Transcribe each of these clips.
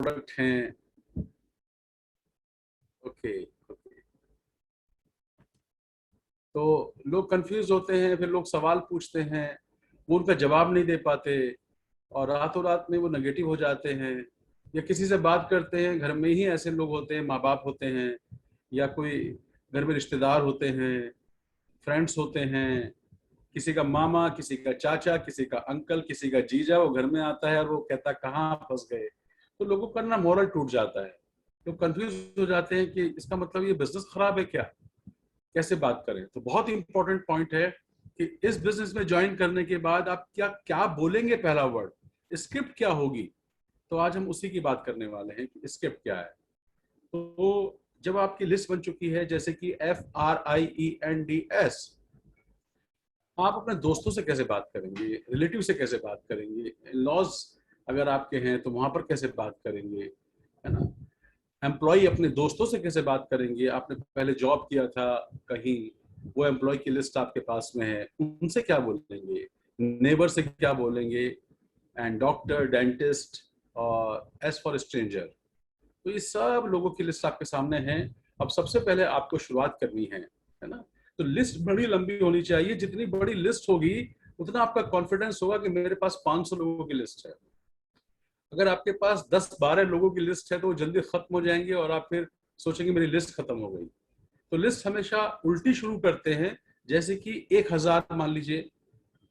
Product हैं। Okay okay, तो लोग कंफ्यूज होते हैं, फिर लोग सवाल पूछते हैं, वो उनका जवाब नहीं दे पाते, और रातों रात में वो नेगेटिव हो जाते हैं। या किसी से बात करते हैं, घर में ही ऐसे लोग होते हैं, माँ बाप होते हैं, या कोई घर में रिश्तेदार होते हैं, फ्रेंड्स होते हैं, किसी का मामा, किसी का चाचा, किसी का अंकल, किसी का जीजा, वो घर में आता है और वो कहता कहाँ फंस गए। तो लोगों का ना मोरल टूट जाता है, तो कंफ्यूज हो जाते हैं कि इसका मतलब ये बिजनेस खराब है क्या, कैसे बात करें। तो बहुत ही इंपॉर्टेंट पॉइंट है कि इस बिजनेस में ज्वाइन करने के बाद आप क्या क्या बोलेंगे, पहला वर्ड स्क्रिप्ट क्या होगी। तो आज हम उसी की बात करने वाले हैं कि स्क्रिप्ट क्या है। तो जब आपकी लिस्ट बन चुकी है, जैसे कि FRIENDS, आप अपने दोस्तों से कैसे बात करेंगे, रिलेटिव से कैसे बात करेंगे, लॉज अगर आपके हैं तो वहां पर कैसे बात करेंगे, है ना। एम्प्लॉय अपने दोस्तों से कैसे बात करेंगे, आपने पहले जॉब किया था कहीं, वो एम्प्लॉय की लिस्ट आपके पास में है, उनसे क्या बोलेंगे, नेबर से क्या बोलेंगे, एंड डॉक्टर, डेंटिस्ट, और एज फॉर स्ट्रेंजर। तो ये सब लोगों की लिस्ट आपके सामने है। अब सबसे पहले आपको शुरुआत करनी है ना। तो लिस्ट बड़ी लंबी होनी चाहिए, जितनी बड़ी लिस्ट होगी उतना आपका कॉन्फिडेंस होगा कि मेरे पास 500 लोगों की लिस्ट है। अगर आपके पास 10-12 लोगों की लिस्ट है तो वो जल्दी खत्म हो जाएंगे और आप फिर सोचेंगे मेरी लिस्ट खत्म हो गई। तो लिस्ट हमेशा उल्टी शुरू करते हैं, जैसे कि 1000 मान लीजिए,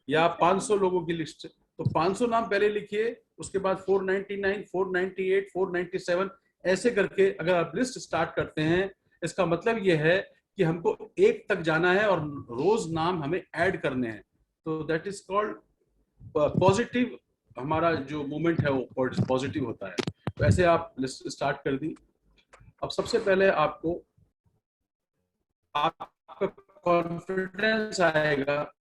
या 500 लोगों की लिस्ट, तो 500 नाम पहले लिखिए, उसके बाद 499, 498, 497, ऐसे करके अगर आप लिस्ट स्टार्ट करते हैं, इसका मतलब यह है कि हमको एक तक जाना है और रोज नाम हमें ऐड करने हैं। तो दैट इज कॉल्ड पॉजिटिव। हमारा जो मूवमेंट है वो पॉजिटिव होता है। तो ऐसे आप लिस्ट स्टार्ट कर दी। अब सबसे पहले आपको आपका कॉन्फिडेंस आएगा।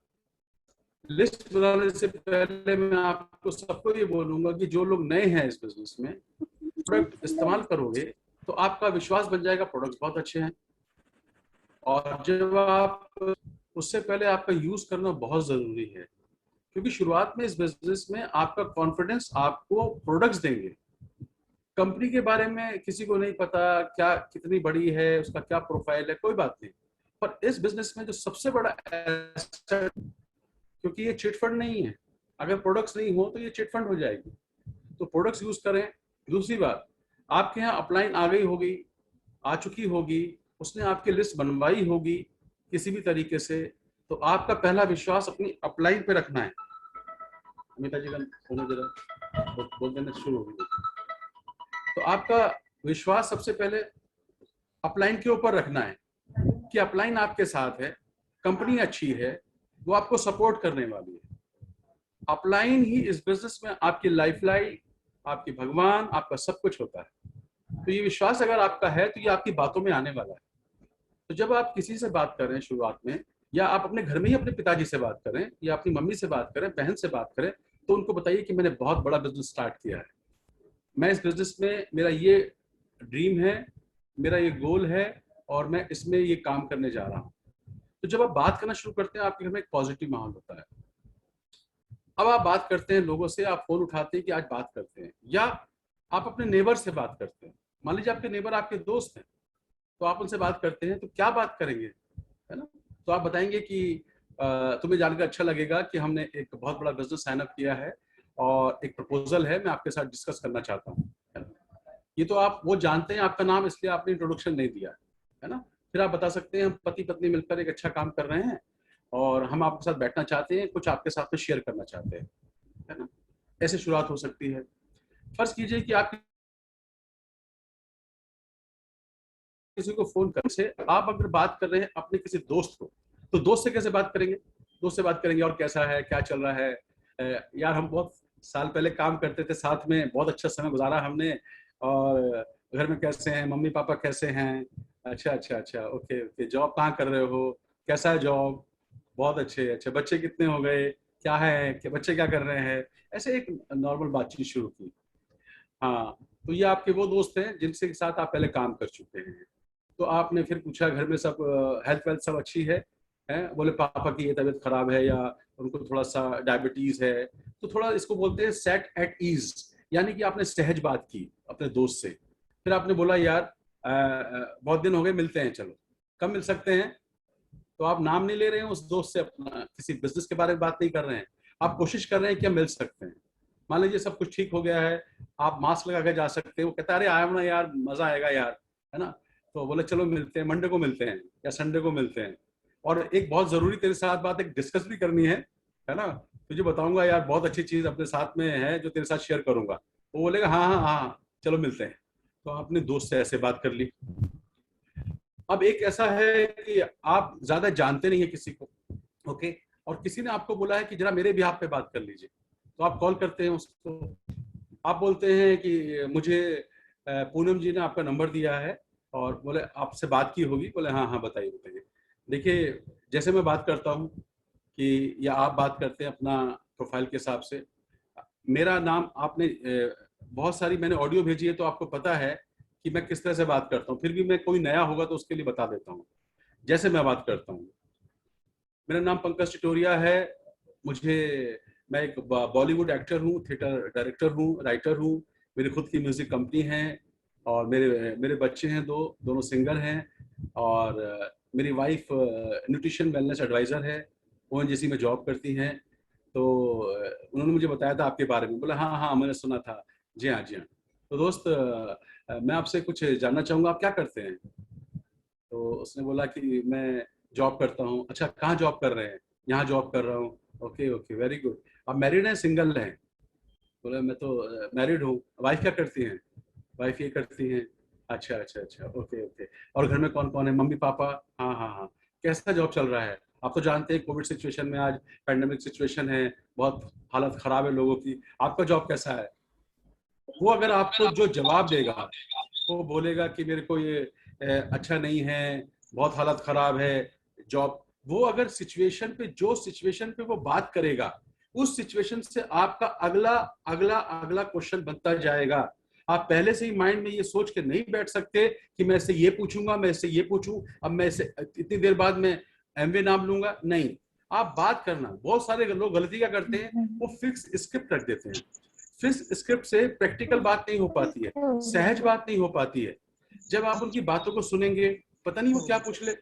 लिस्ट बनाने से पहले मैं आपको सबको ये बोलूंगा कि जो लोग नए हैं इस बिजनेस में, प्रोडक्ट इस्तेमाल करोगे तो आपका विश्वास बन जाएगा, प्रोडक्ट्स बहुत अच्छे हैं। और जब आप उससे पहले आपका यूज करना बहुत जरूरी है, क्योंकि शुरुआत में इस बिजनेस में आपका कॉन्फिडेंस आपको प्रोडक्ट्स देंगे। कंपनी के बारे में किसी को नहीं पता, क्या कितनी बड़ी है, उसका क्या प्रोफाइल है, कोई बात नहीं। पर इस बिजनेस में जो सबसे बड़ा एसेट, क्योंकि ये चिटफंड नहीं है, अगर प्रोडक्ट्स नहीं हो तो ये चिटफंड हो जाएगी। तो प्रोडक्ट्स यूज करें। दूसरी बात, आपके यहाँ अपलाइन आ गई होगी, आ चुकी होगी, उसने आपकी लिस्ट बनवाई होगी किसी भी तरीके से, तो आपका पहला विश्वास अपनी अपलाइन पे रखना है। अमिता जी का फोन जरा बोल देना शुरू हो गई। तो आपका विश्वास सबसे पहले अपलाइन के ऊपर रखना है कि अपलाइन आपके साथ है, कंपनी अच्छी है, वो आपको सपोर्ट करने वाली है। अपलाइन ही इस बिजनेस में आपकी लाइफलाइन, आपकी भगवान, आपका सब कुछ होता है। तो ये विश्वास अगर आपका है तो ये आपकी बातों में आने वाला है। तो जब आप किसी से बात करें शुरुआत में, या आप अपने घर में ही अपने पिताजी से बात करें, या अपनी मम्मी से बात करें, बहन से बात करें, तो उनको बताइए कि मैंने बहुत बड़ा बिजनेस स्टार्ट किया है, मैं इस बिजनेस में, मेरा ये ड्रीम है, मेरा ये गोल है, और मैं इसमें ये काम करने जा रहा हूँ। तो जब आप बात करना शुरू करते हैं, आपके घर में एक पॉजिटिव माहौल होता है। अब आप बात करते हैं लोगों से, आप फोन उठाते हैं कि आज बात करते हैं, या आप अपने नेबर से बात करते हैं। मान लीजिए आपके नेबर आपके दोस्त हैं, तो आप उनसे बात करते हैं, तो क्या बात करेंगे, है ना। तो आप बताएंगे कि तुम्हें जानकर अच्छा लगेगा कि हमने एक बहुत बड़ा बिजनेस साइन अप किया है और एक प्रपोजल है, मैं आपके साथ डिस्कस करना चाहता हूँ, है ना। ये तो आप वो जानते हैं आपका नाम, इसलिए आपने इंट्रोडक्शन नहीं दिया, है ना। फिर आप बता सकते हैं हम पति पत्नी मिलकर एक अच्छा काम कर रहे हैं और हम आपके साथ बैठना चाहते हैं, कुछ आपके साथ में शेयर करना चाहते हैं, है ना। ऐसे शुरुआत हो सकती है। फर्ज कीजिए कि आप किसी को फोन कर से आप अगर बात कर रहे हैं अपने किसी दोस्त को, तो दोस्त से कैसे बात करेंगे, दोस्त से बात करेंगे और कैसा है, क्या चल रहा है, यार हम बहुत साल पहले काम करते थे साथ में, बहुत अच्छा समय गुजारा हमने, और घर में कैसे हैं, मम्मी पापा कैसे हैं, अच्छा अच्छा अच्छा, ओके ओके, जॉब कहाँ कर रहे हो, कैसा है जॉब, बहुत अच्छे, अच्छा बच्चे कितने हो गए, क्या है, क्या बच्चे क्या कर रहे हैं, ऐसे एक नॉर्मल बातचीत शुरू की। हाँ, तो ये आपके वो दोस्त हैं जिनसे के साथ आप पहले काम कर चुके हैं। तो आपने फिर पूछा घर में सब हेल्थ वेल्थ सब अच्छी है, बोले पापा की ये तबीयत खराब है, या उनको थोड़ा सा डायबिटीज है। तो थोड़ा इसको बोलते हैं सेट एट ईज, यानी कि आपने सहज बात की, अपने दोस्त से, फिर आपने बोला यार बहुत दिन हो गए, मिलते हैं, चलो कब मिल सकते हैं, तो आप नाम नहीं ले रहे हैं उस दोस्त से, अपना किसी बिजनेस के बारे में बात नहीं कर रहे हैं, आप कोशिश कर रहे हैं कि हम मिल सकते हैं। मान लीजिए सब कुछ ठीक हो गया है, आप मास्क लगा के जा सकते हैं, वो कहता है अरे आया ना यार, मजा आएगा यार, है ना, तो बोले चलो मिलते हैं, मंडे को मिलते हैं या संडे को मिलते हैं, और एक बहुत जरूरी तेरे साथ बात एक डिस्कस भी करनी है ना, तुझे बताऊंगा यार बहुत अच्छी चीज अपने साथ में है जो तेरे साथ शेयर करूंगा। वो बोलेगा हाँ हाँ हाँ चलो मिलते हैं। तो आपने दोस्त से ऐसे बात कर ली। अब एक ऐसा है कि आप ज्यादा जानते नहीं है किसी को, ओके, और किसी ने आपको बोला है कि जरा मेरे भी आप पे बात कर लीजिए, तो आप कॉल करते हैं उसको, आप बोलते हैं कि मुझे पूनम जी ने आपका नंबर दिया है और बोले आपसे बात की होगी, बोले हाँ हाँ बताइए बताइए। देखिए जैसे मैं बात करता हूँ कि या आप बात करते हैं अपना प्रोफाइल के हिसाब से, मेरा नाम आपने बहुत सारी मैंने ऑडियो भेजी है तो आपको पता है कि मैं किस तरह से बात करता हूँ, फिर भी मैं कोई नया होगा तो उसके लिए बता देता हूँ जैसे मैं बात करता हूँ। मेरा नाम पंकज टिटोरिया है, मुझे मैं एक बॉलीवुड एक्टर हूँ, थिएटर डायरेक्टर हूँ, राइटर हूँ, मेरी खुद की म्यूजिक कंपनी है, और मेरे मेरे बच्चे हैं दोनों सिंगर हैं, और मेरी वाइफ न्यूट्रिशन वेलनेस एडवाइजर है, ओएनजीसी में जॉब करती हैं। तो उन्होंने मुझे बताया था आपके बारे में, बोला हाँ हाँ मैंने सुना था, जी हाँ जी हाँ। तो दोस्त मैं आपसे कुछ जानना चाहूँगा, आप क्या करते हैं? तो उसने बोला कि मैं जॉब करता हूँ। अच्छा कहाँ जॉब कर रहे हैं? यहाँ जॉब कर रहा हूँ। Okay okay very good. आप मैरिड हैं सिंगल हैं? बोला मैं तो मैरिड हूँ। वाइफ क्या करती हैं? वाइफ ये करती हैं। अच्छा अच्छा अच्छा ओके ओके। और घर में कौन कौन है? Mummy papa? हाँ हाँ हाँ। कैसा जॉब चल रहा है? आप तो जानते हैं कोविड सिचुएशन में, आज पैंडेमिक सिचुएशन है, बहुत हालत खराब है लोगों की, आपका जॉब कैसा है? वो अगर आपको जो जवाब देगा, वो बोलेगा कि मेरे को ये अच्छा नहीं है, बहुत हालत खराब है जॉब, वो अगर सिचुएशन पे जो सिचुएशन पे वो बात करेगा, उस सिचुएशन से आपका अगला अगला अगला क्वेश्चन बनता जाएगा। आप पहले से ही माइंड में ये सोच के नहीं बैठ सकते कि मैं इससे ये पूछूंगा, मैं इससे ये पूछूं, अब मैं इससे इतनी देर बाद में एमवे नाम लूंगा, नहीं। आप बात करना, बहुत सारे लोग गलती क्या करते हैं, वो फिक्स स्क्रिप्ट रख देते हैं। फिक्स स्क्रिप्ट से प्रैक्टिकल बात नहीं हो पाती है, सहज बात नहीं हो पाती है। जब आप उनकी बातों को सुनेंगे, पता नहीं वो क्या पूछ ले।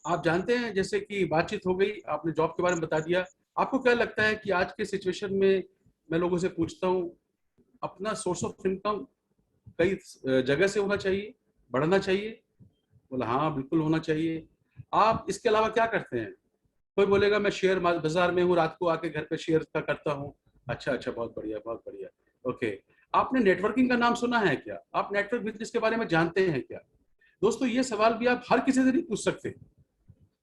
आप जानते हैं जैसे कि बातचीत हो गई, आपने जॉब के बारे में बता दिया, आपको क्या लगता है कि आज के सिचुएशन में मैं लोगों से पूछता हूँ अपना सोर्स ऑफ इनकम कई जगह से होना चाहिए, बढ़ना चाहिए? बोला हाँ बिल्कुल होना चाहिए। आप इसके अलावा क्या करते हैं? कोई बोलेगा मैं शेयर बाजार में हूँ, रात को आके घर पे शेयर का करता हूँ। अच्छा अच्छा बहुत बढ़िया बहुत बढ़िया। ओके, आपने नेटवर्किंग का नाम सुना है क्या? आप नेटवर्क बिजनेस के बारे में जानते हैं क्या? दोस्तों ये सवाल भी आप हर किसी से नहीं पूछ सकते,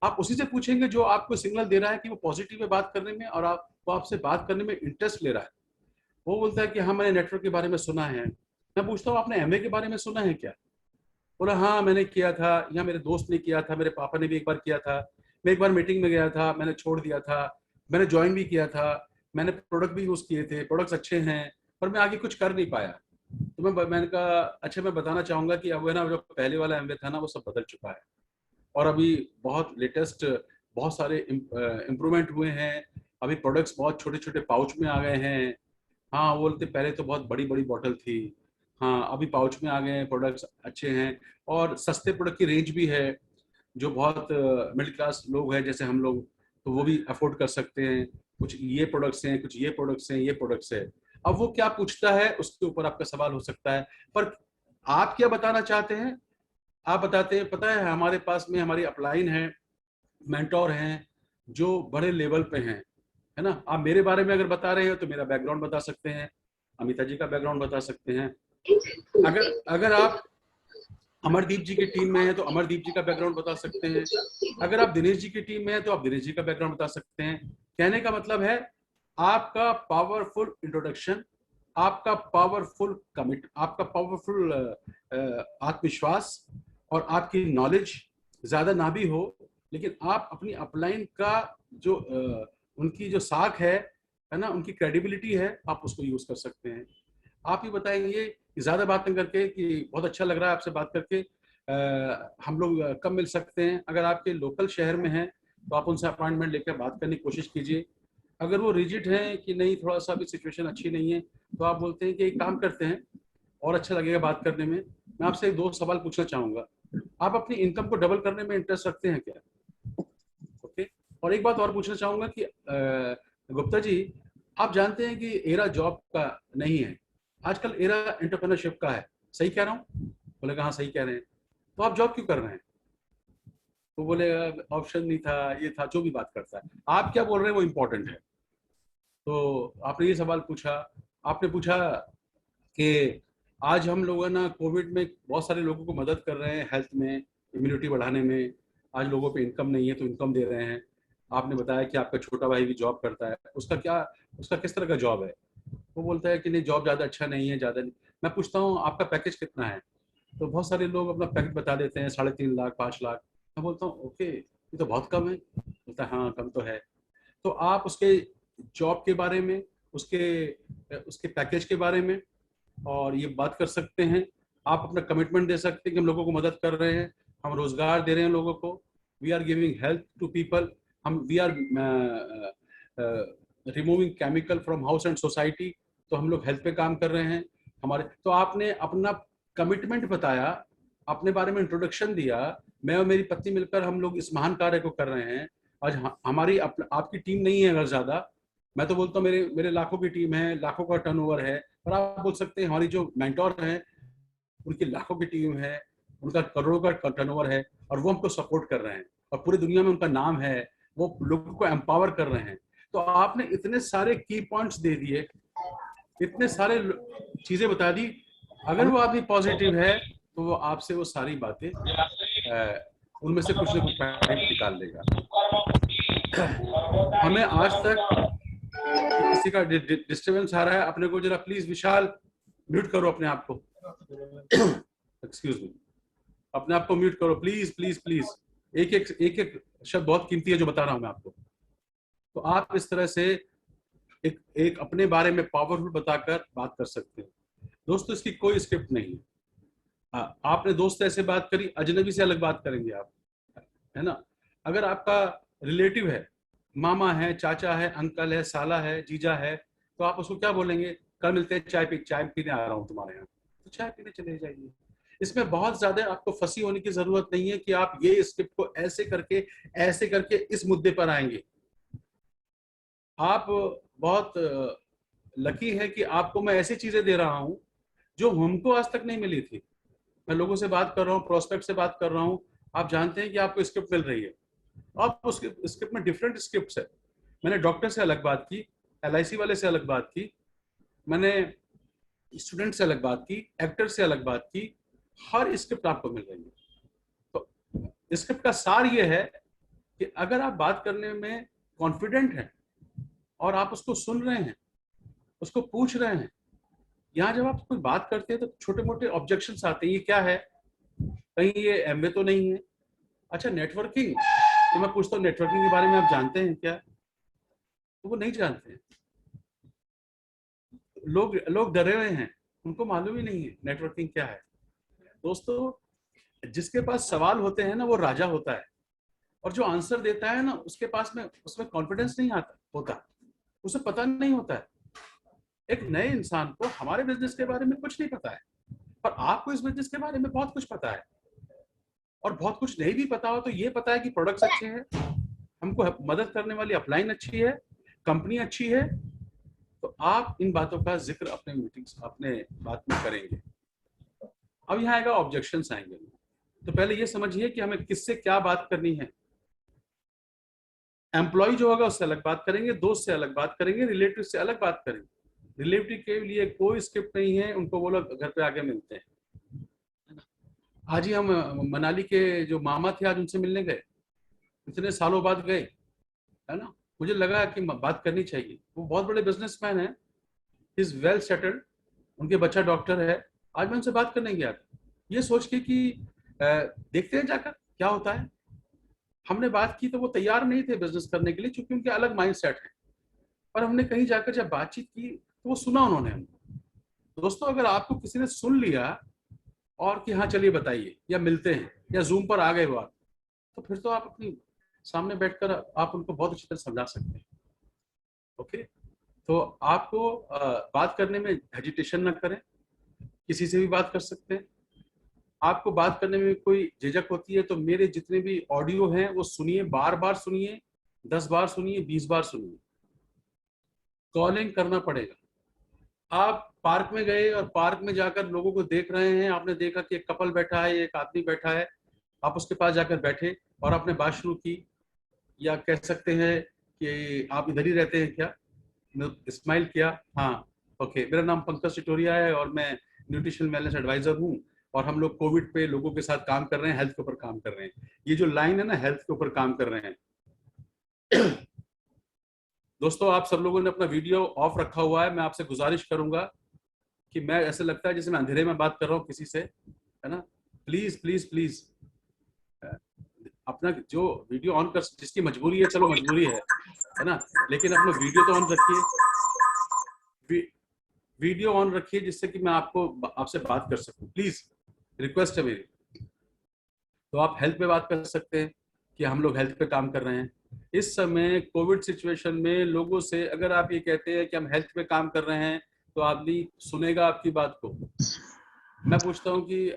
आप उसी से पूछेंगे जो आपको सिग्नल दे रहा है कि वो पॉजिटिव है बात करने में और आपको आपसे बात करने में इंटरेस्ट ले रहा है। वो बोलता है कि हाँ मैंने नेटवर्क के बारे में सुना है। मैं पूछता हूँ आपने एमए के बारे में सुना है क्या? बोला हाँ मैंने किया था, या मेरे दोस्त ने किया था, मेरे पापा ने भी एक बार किया था, मैं एक बार मीटिंग में गया था, मैंने छोड़ दिया था, मैंने ज्वाइन भी किया था, मैंने प्रोडक्ट भी यूज किए थे, प्रोडक्ट्स अच्छे हैं, पर मैं आगे कुछ कर नहीं पाया। तो मैंने कहा अच्छा मैं बताना चाहूंगा कि अब है ना, जो पहले वाला एमवे था ना वो सब बदल चुका है, और अभी बहुत लेटेस्ट बहुत सारे इम्प्रूवमेंट हुए हैं। अभी प्रोडक्ट्स बहुत छोटे छोटे पाउच में आ गए हैं। हाँ वो बोलते पहले तो बहुत बड़ी बड़ी बॉटल थी, हाँ अभी पाउच में आ गए हैं, प्रोडक्ट्स अच्छे हैं, और सस्ते प्रोडक्ट की रेंज भी है, जो बहुत मिडिल क्लास लोग हैं जैसे हम लोग, तो वो भी अफोर्ड कर सकते हैं। कुछ ये प्रोडक्ट्स हैं, कुछ ये प्रोडक्ट्स हैं, ये प्रोडक्ट्स है। अब वो क्या पूछता है उसके ऊपर आपका सवाल हो सकता है, पर आप क्या बताना चाहते हैं? आप बताते हैं पता है हमारे पास में हमारी अपलाइन है, मेंटोर हैं जो बड़े लेवल पे हैं, है ना। आप मेरे बारे में अगर बता रहे हैं तो मेरा बैकग्राउंड बता सकते हैं, अमिता जी का बैकग्राउंड बता सकते हैं। अगर अगर आप अमरदीप जी की टीम में है तो अमरदीप जी का बैकग्राउंड बता सकते हैं। अगर आप दिनेश जी की टीम में है तो आप दिनेश जी का बैकग्राउंड बता सकते हैं। कहने का मतलब है आपका पावरफुल इंट्रोडक्शन, आपका पावरफुल कमिट, आपका पावरफुल आत्मविश्वास, और आपकी नॉलेज ज्यादा ना भी हो, लेकिन आप अपनी अपलाइन का जो उनकी जो साख है ना, उनकी क्रेडिबिलिटी है, आप उसको यूज कर सकते हैं। आप ही बताएंगे कि ज्यादा बात नहीं करके, कि बहुत अच्छा लग रहा है आपसे बात करके, हम लोग कब मिल सकते हैं? अगर आपके लोकल शहर में हैं तो आप उनसे अपॉइंटमेंट लेकर बात करने की कोशिश कीजिए। अगर वो रिजिड हैं कि नहीं थोड़ा सा भी सिचुएशन अच्छी नहीं है, तो आप बोलते हैं कि एक काम करते हैं, और अच्छा लगेगा बात करने में। मैं आपसे एक दो सवाल पूछना चाहूंगा। आप अपनी इनकम को डबल करने में इंटरेस्ट रखते हैं क्या? ओके। और एक बात और पूछना चाहूंगा कि गुप्ता जी, आप जानते हैं कि एरा जॉब का नहीं है, आजकल एरा एंटरप्रेन्योरशिप का है, सही कह रहा हूँ? बोले हाँ सही कह रहे हैं। तो आप जॉब क्यों कर रहे हैं? तो बोले ऑप्शन नहीं था, ये था, जो भी बात करता है। आप क्या बोल रहे हैं वो इम्पोर्टेंट है। तो आपने ये सवाल पूछा, आपने पूछा कि आज हम लोग है ना कोविड में बहुत सारे लोगों को मदद कर रहे हैं हेल्थ में, इम्यूनिटी बढ़ाने में। आज लोगों पे इनकम नहीं है तो इनकम दे रहे हैं। आपने बताया कि आपका छोटा भाई भी जॉब करता है, उसका क्या, उसका किस तरह का जॉब है? वो बोलता है कि नहीं जॉब ज़्यादा अच्छा नहीं है, ज़्यादा नहीं। मैं पूछता हूँ आपका पैकेज कितना है? तो बहुत सारे लोग अपना पैकेज बता देते हैं, 3.5 लाख 5 लाख। मैं बोलता हूँ ओके, ये तो बहुत कम है। बोलता है हाँ कम तो है। तो आप उसके जॉब के बारे में, उसके उसके पैकेज के बारे में और ये बात कर सकते हैं। आप अपना कमिटमेंट दे सकते हैं कि हम लोगों को मदद कर रहे हैं, हम रोजगार दे रहे हैं लोगों को, we are giving help to people, हम we are removing chemical from house and society. तो हम लोग हेल्थ पे काम कर रहे हैं हमारे। तो आपने अपना कमिटमेंट बताया, अपने बारे में इंट्रोडक्शन दिया। मैं और मेरी पत्नी मिलकर हम लोग इस महान कार्य को कर रहे हैं। आज हमारी आपकी टीम नहीं है अगर ज्यादा, मैं तो बोलता हूँ मेरे मेरे लाखों की टीम है, लाखों का टर्नओवर है। और आप बोल सकते हैं हमारी जो मेंटोर हैं उनकी लाखों की टीम है, उनका करोड़ों का टर्नओवर है, और वो हमको सपोर्ट कर रहे हैं और पूरी दुनिया में उनका नाम है, वो लोगों को एम्पावर कर रहे हैं। तो आपने इतने सारे की पॉइंट्स दे दिए, इतने सारे चीजें बता दी। अगर वो आदमी पॉजिटिव है तो वो आपसे वो सारी बातें उनमें से कुछ ना कुछ पॉइंट निकाल लेगा। हमें आज तक किसी का डिस्टरबेंस आ रहा है, अपने को जरा प्लीज विशाल म्यूट करो अपने आप को। एक्सक्यूज मी, अपने आप को म्यूट करो प्लीज प्लीज प्लीज। एक एक शब्द बहुत कीमती है जो बता रहा हूं मैं आपको। तो आप इस तरह से एक एक अपने बारे में पावरफुल बताकर बात कर सकते हैं। दोस्तों इसकी कोई स्क्रिप्ट नहीं है। आपने दोस्त ऐसे बात करी, अजनबी से अलग बात करेंगे आप, है ना? अगर आपका रिलेटिव है, मामा है, चाचा है, अंकल है, साला है, जीजा है, तो आप उसको क्या बोलेंगे? कल मिलते हैं, चाय पीने आ रहा हूँ तुम्हारे यहाँ। तो चाय पीने चले जाइए। इसमें बहुत ज्यादा आपको फंसी होने की जरूरत नहीं है कि आप ये स्क्रिप्ट को ऐसे करके इस मुद्दे पर आएंगे। आप बहुत लकी है कि आपको मैं ऐसी चीजें दे रहा हूं जो हमको आज तक नहीं मिली थी। मैं लोगों से बात कर रहा हूँ, प्रोस्पेक्ट से बात कर रहा हूँ, आप जानते हैं कि आपको स्क्रिप्ट मिल रही है। अब उस स्क्रिप्ट में डिफरेंट स्क्रिप्ट है। मैंने डॉक्टर से अलग बात की, LIC वाले से अलग बात की, मैंने स्टूडेंट से अलग बात की, एक्टर से अलग बात की। हर स्क्रिप्ट आपको मिल रही है। तो स्क्रिप्ट का सार ये है कि अगर आप बात करने में कॉन्फिडेंट हैं और आप उसको सुन रहे हैं, उसको पूछ रहे हैं। यहाँ जब आप कोई बात करते हैं तो छोटे मोटे ऑब्जेक्शंस आते हैं, ये क्या है, कहीं ये एमवे तो नहीं है? अच्छा नेटवर्किंग, तो मैं पूछता हूँ नेटवर्किंग के बारे में आप जानते हैं क्या? तो वो नहीं जानते हैं। लोग लोग डरे हुए हैं, उनको मालूम ही नहीं है नेटवर्किंग क्या है। दोस्तों जिसके पास सवाल होते हैं ना वो राजा होता है, और जो आंसर देता है ना उसके पास में उसमें कॉन्फिडेंस नहीं आता होता, उसे पता नहीं होता है। एक नए इंसान को हमारे बिजनेस के बारे में कुछ नहीं पता है, पर आपको इस बिजनेस के बारे में बहुत कुछ पता है। और बहुत कुछ नहीं भी पता हो तो ये पता है कि प्रोडक्ट्स अच्छे हैं, हमको मदद करने वाली अपलाइन अच्छी है, कंपनी अच्छी है। तो आप इन बातों का जिक्र अपने मीटिंग्स अपने बात में करेंगे। अब यहाँ आएगा ऑब्जेक्शन आएंगे। तो पहले ये समझिए कि हमें किससे क्या बात करनी है। एम्प्लॉय जो होगा उससे अलग बात करेंगे, दोस्त से अलग बात करेंगे, रिलेटिव से अलग बात करेंगे। रिलेटिव के लिए कोई स्क्रिप्ट नहीं है, उनको बोलो घर पे आके मिलते हैं। आज ही हम मनाली के जो मामा थे आज उनसे मिलने गए, इतने सालों बाद गए, है ना? मुझे लगा कि बात करनी चाहिए। वो बहुत बड़े बिजनेसमैन है, इज वेल सेटल्ड, उनके बच्चा डॉक्टर है। आज मैं उनसे बात करने गया था ये सोच के कि देखते हैं जाकर क्या होता है। हमने बात की तो वो तैयार नहीं थे बिजनेस करने के लिए क्योंकि उनके अलग माइंड सेट है। पर हमने कहीं जाकर जब बातचीत की तो वो सुना उन्होंने हमको। दोस्तों अगर आपको किसी ने सुन लिया और कि हाँ चलिए बताइए या मिलते हैं या जूम पर आ गए बात, तो फिर तो आप अपनी सामने बैठकर आप उनको बहुत अच्छी तरह समझा सकते हैं। ओके। तो आपको बात करने में हेजिटेशन ना करें। किसी से भी बात कर सकते हैं। आपको बात करने में कोई झिझक होती है तो मेरे जितने भी ऑडियो हैं वो सुनिए, बार बार सुनिए, 10 बार सुनिए, 20 बार सुनिए। कॉलिंग करना पड़ेगा। आप पार्क में गए और पार्क में जाकर लोगों को देख रहे हैं, आपने देखा कि एक कपल बैठा है, एक आदमी बैठा है, आप उसके पास जाकर बैठे और आपने बात शुरू की, या कह सकते हैं कि आप इधर ही रहते हैं क्या, स्माइल किया, हाँ ओके, मेरा नाम पंकज सिटोरिया है और मैं न्यूट्रिशन वेलनेस एडवाइजर हूँ, और हम लोग कोविड पे लोगों के साथ काम कर रहे हैं, हेल्थ के ऊपर काम कर रहे हैं। ये जो लाइन है ना, हेल्थ के ऊपर काम कर रहे हैं। दोस्तों, आप सब लोगों ने अपना वीडियो ऑफ रखा हुआ है। मैं आपसे गुजारिश करूंगा कि मैं, ऐसे लगता है जैसे मैं अंधेरे में बात कर रहा हूँ किसी से, है ना, प्लीज प्लीज प्लीज अपना जो वीडियो ऑन कर, जिसकी मजबूरी है, चलो मजबूरी है ना, लेकिन अपना वीडियो तो ऑन रखिए, वीडियो ऑन रखिए, जिससे कि मैं आपसे बात कर सकूं। प्लीज रिक्वेस्ट है मेरी। तो आप हेल्थ पे बात कर सकते हैं कि हम लोग हेल्थ पे काम कर रहे हैं। इस समय कोविड सिचुएशन में लोगों से अगर आप ये कहते हैं कि हम हेल्थ पे काम कर रहे हैं, तो आदमी सुनेगा आपकी बात को। मैं पूछता हूँ कि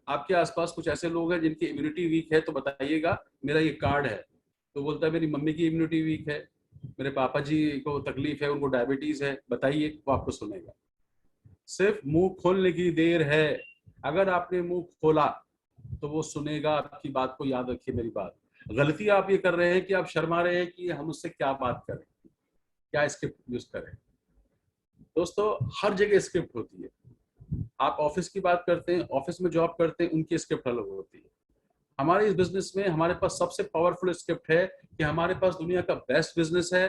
आपके आसपास कुछ ऐसे लोग हैं जिनकी इम्यूनिटी वीक है, तो बताइएगा, मेरा ये कार्ड है। तो बोलता है मेरी मम्मी की इम्यूनिटी वीक है, मेरे पापा जी को तकलीफ है, उनको डायबिटीज है, बताइए, वो आपको सुनेगा। सिर्फ मुंह खोलने की देर है। अगर आपने मुंह खोला तो वो सुनेगा आपकी बात को। याद रखिए मेरी बात। गलती आप ये कर रहे हैं कि आप शर्मा रहे हैं कि हम उससे क्या बात करें, क्या स्क्रिप्ट यूज करें। दोस्तों, हर जगह स्क्रिप्ट होती है। आप ऑफिस की बात करते हैं, ऑफिस में जॉब करते हैं, उनकी स्क्रिप्ट अलग होती है। हमारे इस बिजनेस में हमारे पास सबसे पावरफुल स्क्रिप्ट है कि हमारे पास दुनिया का बेस्ट बिजनेस है,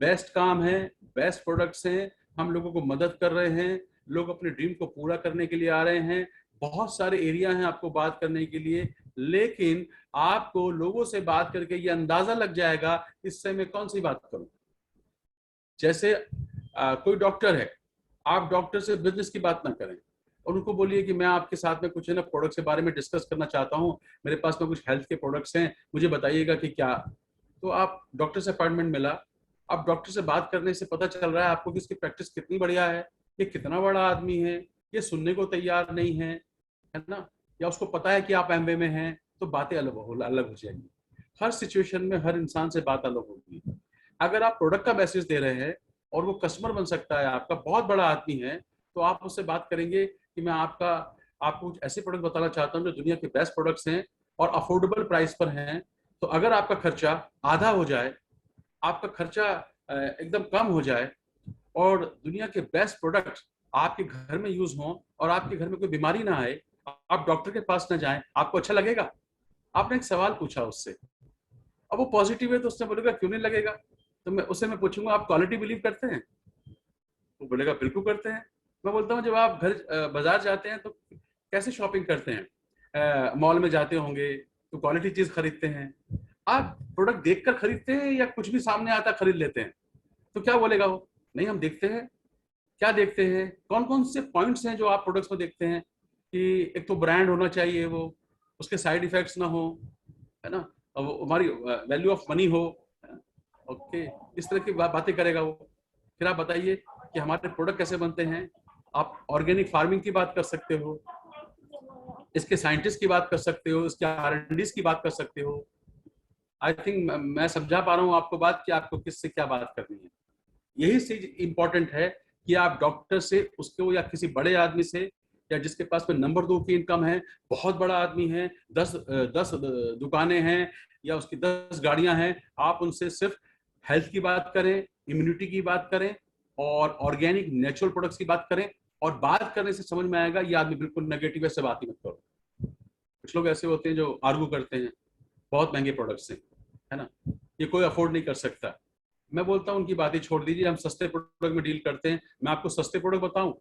बेस्ट काम है, बेस्ट प्रोडक्ट्स हैं, हम लोगों को मदद कर रहे हैं, लोग अपने ड्रीम को पूरा करने के लिए आ रहे हैं, बहुत सारे एरिया हैं आपको बात करने के लिए। लेकिन आपको लोगों से बात करके ये अंदाजा लग जाएगा इससे मैं कौन सी बात करूं। जैसे कोई डॉक्टर है, आप डॉक्टर से बिजनेस की बात ना करें और उनको बोलिए कि मैं आपके साथ में कुछ है ना प्रोडक्ट्स के बारे में डिस्कस करना चाहता हूँ, मेरे पास में कुछ हेल्थ के प्रोडक्ट्स हैं, मुझे बताइएगा कि क्या। तो आप डॉक्टर से अपॉइंटमेंट मिला, अब डॉक्टर से बात करने से पता चल रहा है आपको कि इसकी प्रैक्टिस कितनी बढ़िया है, ये कितना बड़ा आदमी है, ये सुनने को तैयार नहीं है ना, या उसको पता है कि आप एमबे में हैं, तो बातें अलग हो जाएंगी। हर सिचुएशन में हर इंसान से बात अलग होगी। अगर आप प्रोडक्ट का मैसेज दे रहे हैं और वो कस्टमर बन सकता है, आपका बहुत बड़ा आदमी है, तो आप उससे बात करेंगे कि मैं आपको कुछ ऐसे प्रोडक्ट बताना चाहता हूँ जो दुनिया के बेस्ट प्रोडक्ट्स हैं और अफोर्डेबल प्राइस पर हैं। तो अगर आपका खर्चा आधा हो जाए, आपका खर्चा एकदम कम हो जाए और दुनिया के बेस्ट प्रोडक्ट आपके घर में यूज हों और आपके घर में कोई बीमारी ना आए, आप डॉक्टर के पास ना जाएं, आपको अच्छा लगेगा? आपने एक सवाल पूछा उससे, अब वो पॉजिटिव है तो उसने बोलेगा क्यों नहीं लगेगा। तो मैं पूछूंगा आप क्वालिटी बिलीव करते हैं? वो बोलेगा बिल्कुल करते हैं। मैं बोलता हूँ जब आप बाजार जाते हैं तो कैसे शॉपिंग करते हैं? मॉल में जाते होंगे तो क्वालिटी चीज खरीदते हैं। आप प्रोडक्ट देखकर खरीदते हैं या कुछ भी सामने आता खरीद लेते हैं? तो क्या बोलेगा वो? नहीं, हम देखते हैं। क्या देखते हैं? कौन कौन से पॉइंट्स हैं जो आप प्रोडक्ट्स में देखते हैं? कि एक तो ब्रांड होना चाहिए, वो उसके साइड इफेक्ट्स ना हो, है ना, और वो हमारी वैल्यू ऑफ मनी हो। ओके, इस तरह की बातें करेगा वो। फिर आप बताइए कि हमारे प्रोडक्ट कैसे बनते हैं। आप ऑर्गेनिक फार्मिंग की बात कर सकते हो, इसके साइंटिस्ट की बात कर सकते हो, इसके R&D की बात कर सकते हो। आई थिंक मैं समझा पा रहा हूँ आपको बात कि आपको किससे क्या बात करनी है। यही चीज इंपॉर्टेंट है कि आप डॉक्टर से उसको या किसी बड़े आदमी से, या जिसके पास में नंबर 2 की इनकम है, बहुत बड़ा आदमी है, 10 दुकानें हैं या उसकी 10 गाड़ियां हैं, आप उनसे सिर्फ हेल्थ की बात करें, इम्यूनिटी की बात करें और ऑर्गेनिक नेचुरल प्रोडक्ट्स की बात करें। और बात करने से समझ में आएगा ये आदमी बिल्कुल नेगेटिव है, से बात ही मत करो। कुछ लोग ऐसे होते हैं जो आर्गू करते हैं बहुत महंगे प्रोडक्ट्स हैं, है ना, ये कोई अफोर्ड नहीं कर सकता। मैं बोलता हूँ उनकी बातें छोड़ दीजिए, हम सस्ते प्रोडक्ट में डील करते हैं। मैं आपको सस्ते प्रोडक्ट बताऊं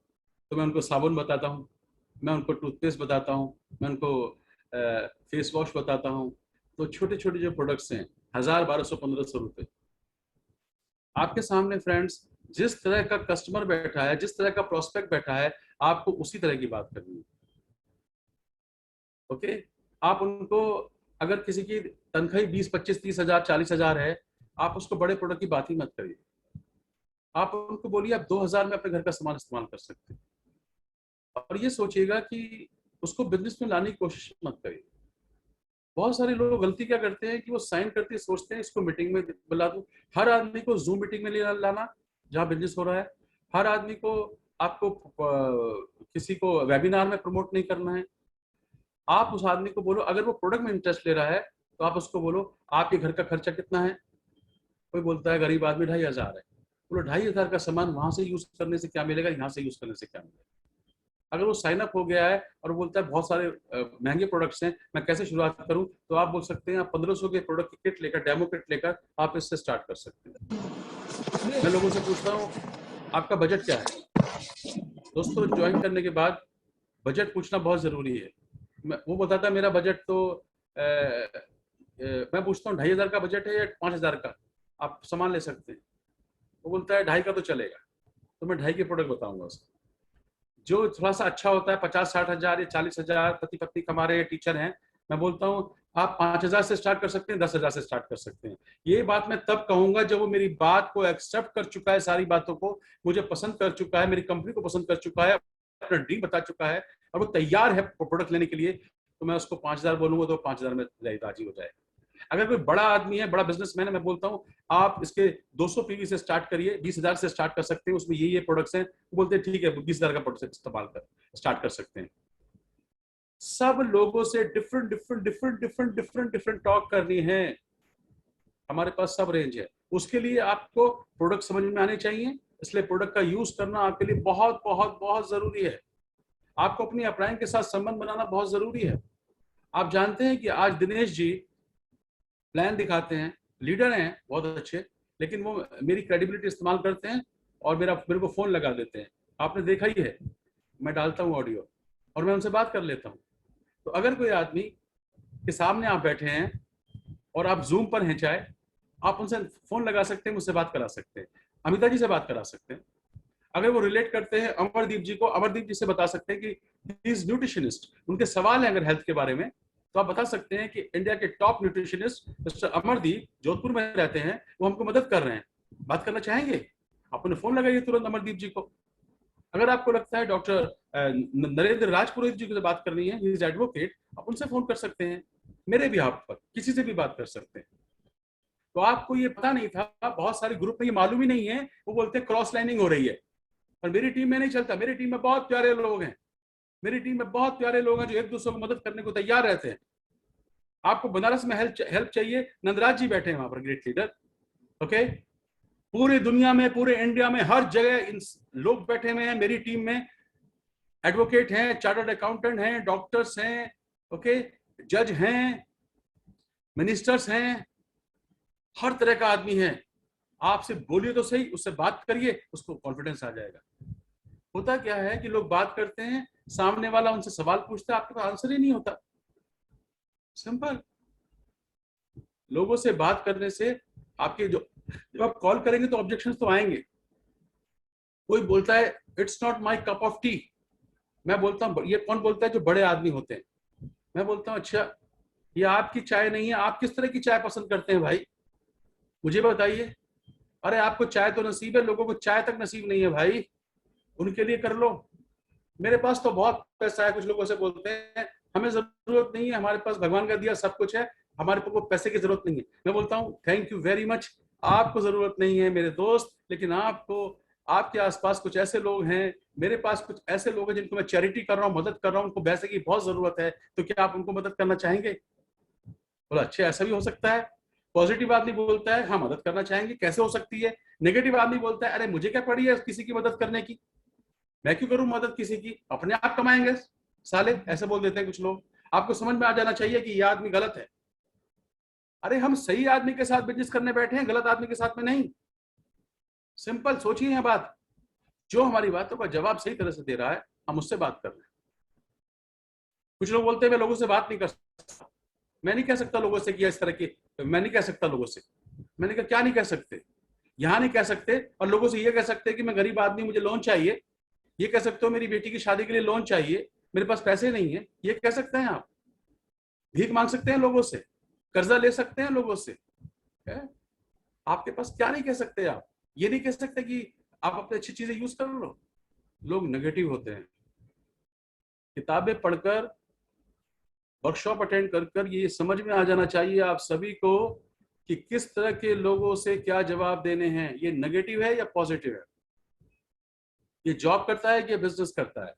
तो मैं उनको साबुन बताता हूँ, मैं उनको टूथपेस्ट बताता हूँ, मैं उनको फेस वॉश बताता हूँ। तो छोटे छोटे जो प्रोडक्ट्स हैं, 1000, 1200, 1500 रुपए। आपके सामने फ्रेंड्स, जिस तरह का कस्टमर बैठा है, जिस तरह का प्रोस्पेक्ट बैठा है, आपको उसी तरह की बात करनी है। ओके, आप उनको, अगर किसी की तनख्वाही 20, 25, 30 हजार, 40 हजार है, आप उसको बड़े प्रोडक्ट की बात ही मत करिए। आप उनको बोलिए आप 2000 में अपने घर का सामान इस्तेमाल कर सकते हैं। और ये सोचिएगा कि उसको बिजनेस में लाने की कोशिश मत करिए। बहुत सारे लोग गलती क्या करते हैं कि वो साइन करते सोचते हैं इसको मीटिंग में बुला दूं। हर आदमी को जूम मीटिंग में लाना जहां बिजनेस हो रहा है। हर आदमी को आपको किसी को वेबिनार में प्रमोट नहीं करना है। आप उस आदमी को बोलो, अगर वो प्रोडक्ट में इंटरेस्ट ले रहा है तो आप उसको बोलो आपके घर का खर्चा कितना है। कोई बोलता है गरीब आदमी 2,500 है। बोलो 2,500 का सामान वहां से यूज करने से क्या मिलेगा, यहाँ से यूज करने से क्या मिलेगा। अगर वो साइन अप हो गया है और बोलता है बहुत सारे महंगे प्रोडक्ट्स हैं, मैं कैसे शुरुआत करूं, तो आप बोल सकते हैं आप 1500 के प्रोडक्ट की किट लेकर, डेमो किट लेकर आप इससे स्टार्ट कर सकते हैं। मैं लोगों से पूछता हूं आपका बजट क्या है। दोस्तों ज्वाइन करने के बाद बजट पूछना बहुत जरूरी है। वो बताता है मेरा बजट तो मैं पूछता हूँ 2,500 का बजट है या 5,000 का आप सामान ले सकते हैं। वो बोलता है 2,500 का तो चलेगा। तो मैं 2,500 के प्रोडक्ट बताऊंगा उसको। जो थोड़ा सा अच्छा होता है 50-60 हजार या 40,000, पति पत्नी कमा रहे हैं, टीचर हैं, मैं बोलता हूँ आप 5,000 से स्टार्ट कर सकते हैं, 10,000 से स्टार्ट कर सकते हैं। ये बात मैं तब कहूंगा जब वो मेरी बात को एक्सेप्ट कर चुका है, सारी बातों को मुझे पसंद कर चुका है, मेरी कंपनी को पसंद कर चुका है, अपना ड्रीम बता चुका है और वो तैयार है प्रोडक्ट लेने के लिए। तो मैं उसको 5,000 बोलूंगा तो 5,000 में राजी हो जाएगा। अगर कोई बड़ा आदमी है, बड़ा बिजनेसमैन है, मैं बोलता हूँ आप इसके 200 पीवी से स्टार्ट करिए, 20,000 से स्टार्ट कर सकते हैं, उसमें ये प्रोडक्ट्स हैं। वो बोलते हैं ठीक है 20,000 का प्रोडक्ट इस्तेमाल कर स्टार्ट कर सकते हैं। सब लोगों से different different different different different different talk करनी है। हमारे पास सब रेंज है। उसके लिए आपको प्रोडक्ट समझ में आने चाहिए, इसलिए प्रोडक्ट का यूज करना आपके लिए बहुत बहुत बहुत जरूरी है। आपको अपनी अपलाइन के साथ संबंध बनाना बहुत जरूरी है। आप जानते हैं कि आज दिनेश जी प्लान दिखाते हैं, लीडर हैं बहुत अच्छे, लेकिन वो मेरी क्रेडिबिलिटी इस्तेमाल करते हैं और मेरे को फोन लगा देते हैं। आपने देखा ही है, मैं डालता हूँ ऑडियो और मैं उनसे बात कर लेता हूँ। तो अगर कोई आदमी के सामने आप बैठे हैं और आप जूम पर हैं, चाहे आप उनसे फोन लगा सकते हैं, मुझसे बात करा सकते हैं, अमिता जी से बात करा सकते हैं। अगर वो रिलेट करते हैं अमरदीप जी को, अमरदीप जी से बता सकते हैं कि इज न्यूट्रिशनिस्ट, उनके सवाल है अगर हेल्थ के बारे में, तो आप बता सकते हैं कि इंडिया के top nutritionist mister Amardeep Jodhpur में रहते हैं, वो हमको मदद कर रहे हैं, बात करना चाहेंगे। आप उन्हें फोन लगाइए तुरंत अमरदीप जी को। अगर आपको लगता है डॉक्टर नरेंद्र राजपुरोहित जी से बात करनी है, ही इज एडवोकेट, आप उनसे फोन कर सकते हैं, मेरे भी आप पर किसी से भी बात कर सकते हैं। तो आपको ये पता नहीं था, बहुत सारे ग्रुप में ये मालूम ही नहीं है, वो बोलते हैं क्रॉस लाइनिंग हो रही है, पर मेरी टीम में नहीं चलता। मेरी टीम में बहुत प्यारे लोग हैं, मेरी टीम में बहुत प्यारे लोग हैं जो एक दूसरे को मदद करने को तैयार रहते हैं। आपको बनारस में हेल्प चाहिए, नंदराज जी बैठे हैं वहां पर, ग्रेट लीडर। ओके, पूरी दुनिया में, पूरे इंडिया में हर जगह इन लोग बैठे हुए हैं मेरी टीम में। एडवोकेट हैं, चार्टर्ड अकाउंटेंट हैं, डॉक्टर्स हैं, ओके, जज हैं, मिनिस्टर्स हैं, हर तरह का आदमी है। आपसे बोलिए तो सही, उससे बात करिए, उसको कॉन्फिडेंस आ जाएगा। होता क्या है कि लोग बात करते हैं, सामने वाला उनसे सवाल पूछता है, आपके पास आंसर ही नहीं होता। सिंपल। लोगों से बात करने से आपके जब आप कॉल करेंगे तो ऑब्जेक्शंस तो आएंगे। कोई बोलता है it's not my cup of T, मैं बोलता हूँ ये कौन बोलता है, जो बड़े आदमी होते हैं। मैं बोलता हूँ अच्छा ये आपकी चाय नहीं है, आप किस तरह की चाय पसंद करते हैं भाई, मुझे बताइए। अरे आपको चाय तो नसीब है, लोगों को चाय तक नसीब नहीं है भाई, उनके लिए कर लो। मेरे पास तो बहुत पैसा है, कुछ लोगों से बोलते हैं हमें जरूरत नहीं है, हमारे पास भगवान का दिया सब कुछ है, हमारे को पैसे की जरूरत नहीं है। मैं बोलता हूँ थैंक यू वेरी मच, आपको जरूरत नहीं है मेरे दोस्त, लेकिन आपको, आपके आसपास कुछ ऐसे लोग हैं, मेरे पास कुछ ऐसे लोग हैं जिनको मैं चैरिटी कर रहा हूँ, मदद कर रहा हूँ, उनको पैसे की बहुत जरूरत है, तो क्या आप उनको मदद करना चाहेंगे। बोला अच्छा ऐसा भी हो सकता है। पॉजिटिव आदमी बोलता है हाँ मदद करना चाहेंगे, कैसे हो सकती है। नेगेटिव आदमी बोलता है अरे मुझे क्या पड़ी है किसी की मदद करने की, मैं क्यों करूं मदद किसी की, अपने आप कमाएंगे साले, ऐसे बोल देते हैं कुछ लोग। आपको समझ में आ जाना चाहिए कि यह आदमी गलत है। अरे हम सही आदमी के साथ बिजनेस करने बैठे हैं, गलत आदमी के साथ में नहीं। सिंपल सोचिए यह बात, जो हमारी बातों का जवाब सही तरह से दे रहा है हम उससे बात कर रहे हैं। कुछ लोग बोलते हैं मैं लोगों से बात नहीं कर सकता, मैं नहीं कह सकता लोगों से कि इस तरह की, मैं नहीं कह सकता लोगों से। मैंने कहा क्या नहीं कह सकते, यहां नहीं कह सकते, और लोगों से ये कह सकते कि मैं गरीब आदमी, मुझे लोन चाहिए, ये कह सकते हो मेरी बेटी की शादी के लिए लोन चाहिए, मेरे पास पैसे नहीं है, ये कह सकते हैं आप। भीख मांग सकते हैं लोगों से, कर्जा ले सकते हैं लोगों से, है? आपके पास क्या नहीं कह सकते आप, ये नहीं कह सकते कि आप अपनी अच्छी चीजें यूज कर लो। लोग नेगेटिव होते हैं, किताबें पढ़कर, वर्कशॉप अटेंड कर कर ये समझ में आ जाना चाहिए आप सभी को कि किस तरह के लोगों से क्या जवाब देने हैं, ये नेगेटिव है या पॉजिटिव है, ये जॉब करता है कि बिजनेस करता है,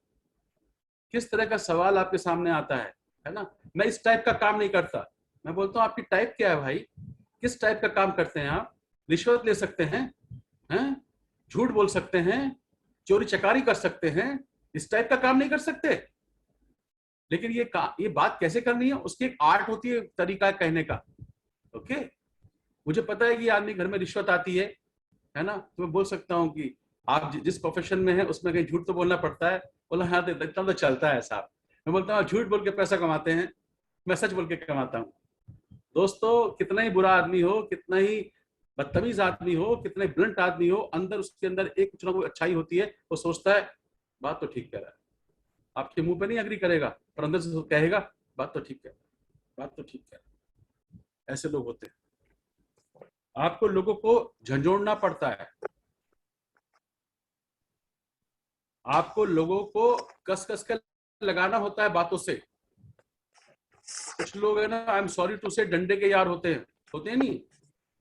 किस तरह का सवाल आपके सामने आता है ना। मैं इस टाइप का काम नहीं करता, मैं बोलता हूँ आपकी टाइप क्या है भाई, किस टाइप का काम करते हैं आप, रिश्वत ले सकते हैं, झूठ बोल सकते हैं, चोरी चकारी कर सकते हैं, इस टाइप का काम नहीं कर सकते। लेकिन ये बात कैसे करनी है, उसकी एक आर्ट होती है, तरीका कहने का। ओके, मुझे पता है कि आदमी घर में रिश्वत आती है ना, तो मैं बोल सकता हूँ कि आप जिस प्रोफेशन में है उसमें कहीं झूठ तो बोलना पड़ता है। बोला हाँ, तो इतना तो चलता है साहब। मैं बोलता हूँ झूठ बोल के पैसा कमाते हैं, मैं सच बोल के कमाता हूँ। दोस्तों, कितना ही बुरा आदमी हो, कितना ही बदतमीज आदमी हो, कितने ब्लंट आदमी हो, अंदर उसके अंदर एक कुछ ना कुछ अच्छाई होती है। वो सोचता है बात तो ठीक कह रहा है, आपके मुंह पे नहीं एग्री करेगा पर अंदर से कहेगा बात तो ठीक है, बात तो ठीक है। ऐसे लोग होते हैं। आपको लोगों को झंझोड़ना पड़ता है, आपको लोगों को कस कस कर लगाना होता है बातों से। कुछ लोग है ना, आई एम सॉरी टू से, डंडे के यार होते हैं नहीं,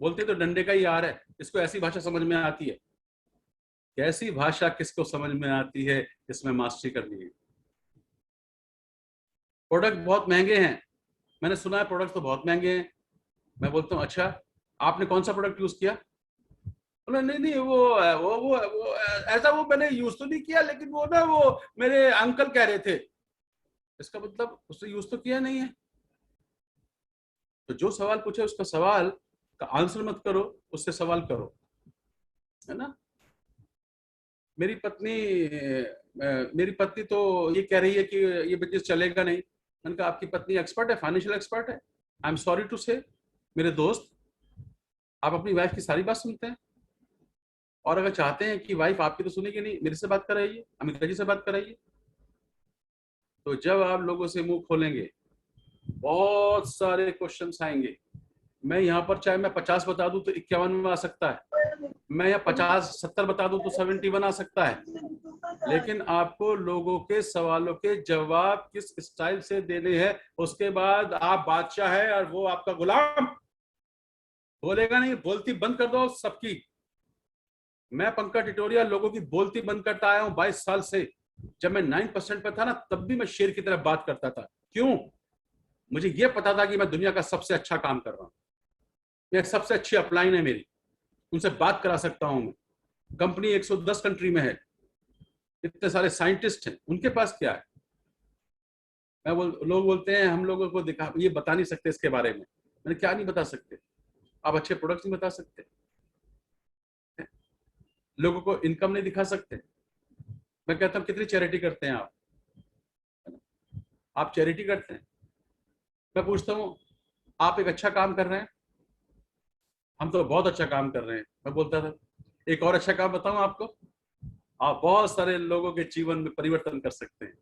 बोलते तो डंडे का ही यार है, इसको ऐसी भाषा समझ में आती है। कैसी भाषा किसको समझ में आती है, इसमें मास्टरी करनी है। प्रोडक्ट बहुत महंगे हैं, मैंने सुना है प्रोडक्ट तो बहुत महंगे हैं। मैं बोलता हूँ अच्छा, आपने कौन सा प्रोडक्ट यूज किया? बोला नहीं नहीं, वो ऐसा वो मैंने यूज तो नहीं किया, लेकिन वो ना वो मेरे अंकल कह रहे थे। इसका मतलब उसने यूज तो किया नहीं है। तो जो सवाल पूछे उसका सवाल का आंसर मत करो, उससे सवाल करो, है ना। मेरी पत्नी मेरी पत्नी तो ये कह रही है कि ये बिजनेस चलेगा नहीं। मैंने कहा आपकी पत्नी एक्सपर्ट है, फाइनेंशियल एक्सपर्ट है। आई एम सॉरी टू से, मेरे दोस्त, आप अपनी वाइफ की सारी बात सुनते हैं, और अगर चाहते हैं कि वाइफ आपकी तो सुनेगी नहीं, मेरे से बात कराइए, अमिता जी से बात कराइए। तो जब आप लोगों से मुंह खोलेंगे, बहुत सारे क्वेश्चंस आएंगे। मैं यहाँ पर चाहे मैं 50 बता दूं तो 51 में आ सकता है, मैं यहाँ 50-70 बता दूं तो 71 आ सकता है। लेकिन आपको लोगों के सवालों के जवाब किस स्टाइल से देने हैं, उसके बाद आप बादशाह है और वो आपका गुलाम। बोलेगा नहीं, बोलती बंद कर दो सबकी। मैं पंकज टिटोरिया लोगों की बोलती बंद करता आया हूं 22 साल से। जब मैं 9% पे था ना, तब भी मैं शेर की तरह बात करता था। क्यों? मुझे यह पता था कि मैं दुनिया का सबसे अच्छा काम कर रहा हूं, ये सबसे अच्छी अपलाइन है मेरी, उनसे बात करा सकता हूं मैं। कंपनी 110 कंट्री में है, इतने सारे साइंटिस्ट हैं, उनके पास क्या है? लोग बोलते हैं हम लोगों को दिखा, ये बता नहीं सकते इसके बारे में। मैंने क्या नहीं बता सकते? आप अच्छे प्रोडक्ट्स नहीं बता सकते, लोगों को इनकम नहीं दिखा सकते। मैं कहता हूं कितनी चैरिटी करते हैं आप चैरिटी करते हैं? मैं पूछता हूं आप एक अच्छा काम कर रहे हैं? हम तो बहुत अच्छा काम कर रहे हैं। मैं बोलता था एक और अच्छा काम बताऊं आपको, आप बहुत सारे लोगों के जीवन में परिवर्तन कर सकते हैं।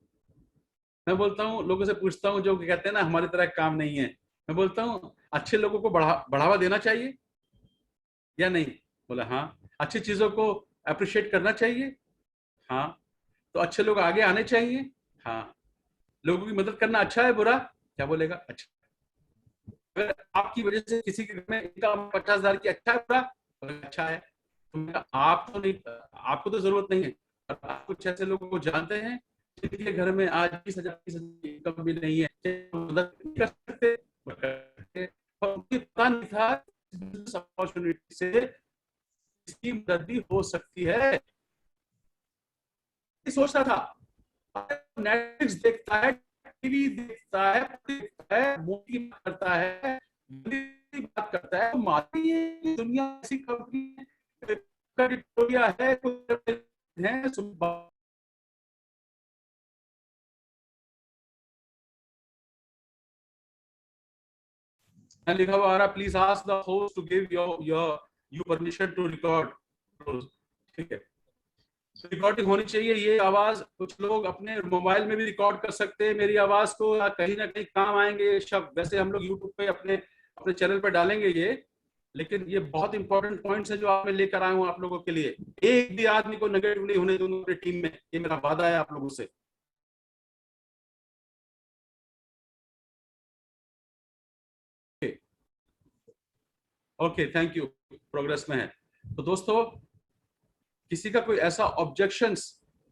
मैं बोलता हूँ, लोगों से पूछता हूँ जो कहते हैं ना हमारी तरह काम नहीं है, मैं बोलता हूँ अच्छे लोगों को बढ़ावा देना चाहिए या नहीं? बोला हाँ। अच्छी चीजों को अप्रिशिएट करना चाहिए, हाँ। तो अच्छे लोग आगे आने चाहिए, हाँ। लोगों की मदद करना अच्छा है बुरा? क्या बोलेगा? अच्छा। अगर आपकी वजह से किसी के घर में इनकम 50,000 की, अच्छा है बुरा? अच्छा है। तो आप तो नहीं, आपको तो जरूरत नहीं है, आप कुछ ऐसे लोगों को जानते हैं जिनके घर में आज 20,000 की इनकम भी नहीं है, मदद नहीं कर सकते, और उन्हें पता नहीं था अपॉर्चुनिटी से इसकी मदद भी हो सकती है। सोचता था नेटफ्लिक्स देखता है, टीवी देखता है, मूवी करता है, बात करता है, मारी ये दुनिया ऐसी कंपनी है, लिखा हुआ आ रहा please ask the host to give you permission to record. ठीक है, रिकॉर्डिंग होनी चाहिए। ये आवाज कुछ लोग अपने मोबाइल में भी रिकॉर्ड कर सकते हैं मेरी आवाज को, या कहीं ना कहीं काम आएंगे ये शब्द। वैसे हम लोग यूट्यूब पे अपने अपने चैनल पे डालेंगे ये, लेकिन ये बहुत इंपॉर्टेंट पॉइंट्स है जो आप मैं लेकर आया हूँ आप लोगों के लिए। एक भी आदमी को नेगेटिव नहीं होने दूंगा अपनी टीम में, ये मेरा वादा है आप लोगों से। ओके, थैंक यू, प्रोग्रेस में है। तो दोस्तों, किसी का कोई ऐसा ऑब्जेक्शंस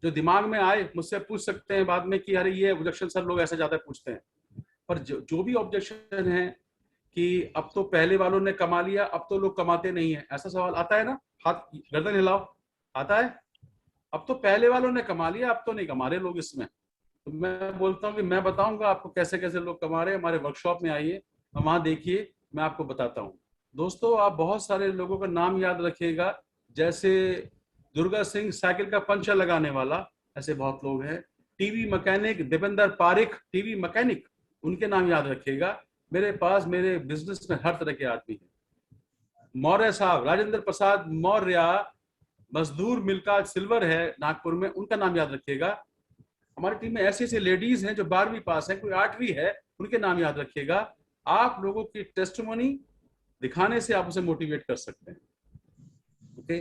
जो दिमाग में आए मुझसे पूछ सकते हैं बाद में कि अरे ये ऑब्जेक्शन सर लोग ऐसे ज्यादा पूछते हैं। पर जो भी ऑब्जेक्शन है कि अब तो पहले वालों ने कमा लिया, अब तो लोग कमाते नहीं है, ऐसा सवाल आता है ना? हाथ गर्दन हिलाओ, आता है? अब तो पहले वालों ने कमा लिया, अब तो नहीं कमा रहे लोग इसमें। तो मैं बोलता हूँ कि मैं बताऊंगा आपको कैसे कैसे लोग कमा रहे हैं। हमारे वर्कशॉप में आइए, वहां देखिए, मैं आपको बताता हूँ। दोस्तों, आप बहुत सारे लोगों का नाम याद रखिएगा, जैसे दुर्गा सिंह साइकिल का पंचर लगाने वाला, ऐसे बहुत लोग हैं। TV mechanic Devendra Parik, TV mechanic, उनके नाम याद रखिएगा। मेरे पास मेरे बिजनेस में हर तरह के आदमी हैं। मौर्य साहब, राजेंद्र प्रसाद मौर्य, मजदूर मिल्का सिल्वर है नागपुर में, उनका नाम याद रखिएगा। हमारी टीम में ऐसी ऐसी लेडीज हैं जो 12वीं पास है, कोई 8वीं है, उनके नाम याद रखिएगा। आप लोगों की टेस्टिमोनी दिखाने से आप उसे मोटिवेट कर सकते हैं। ओके,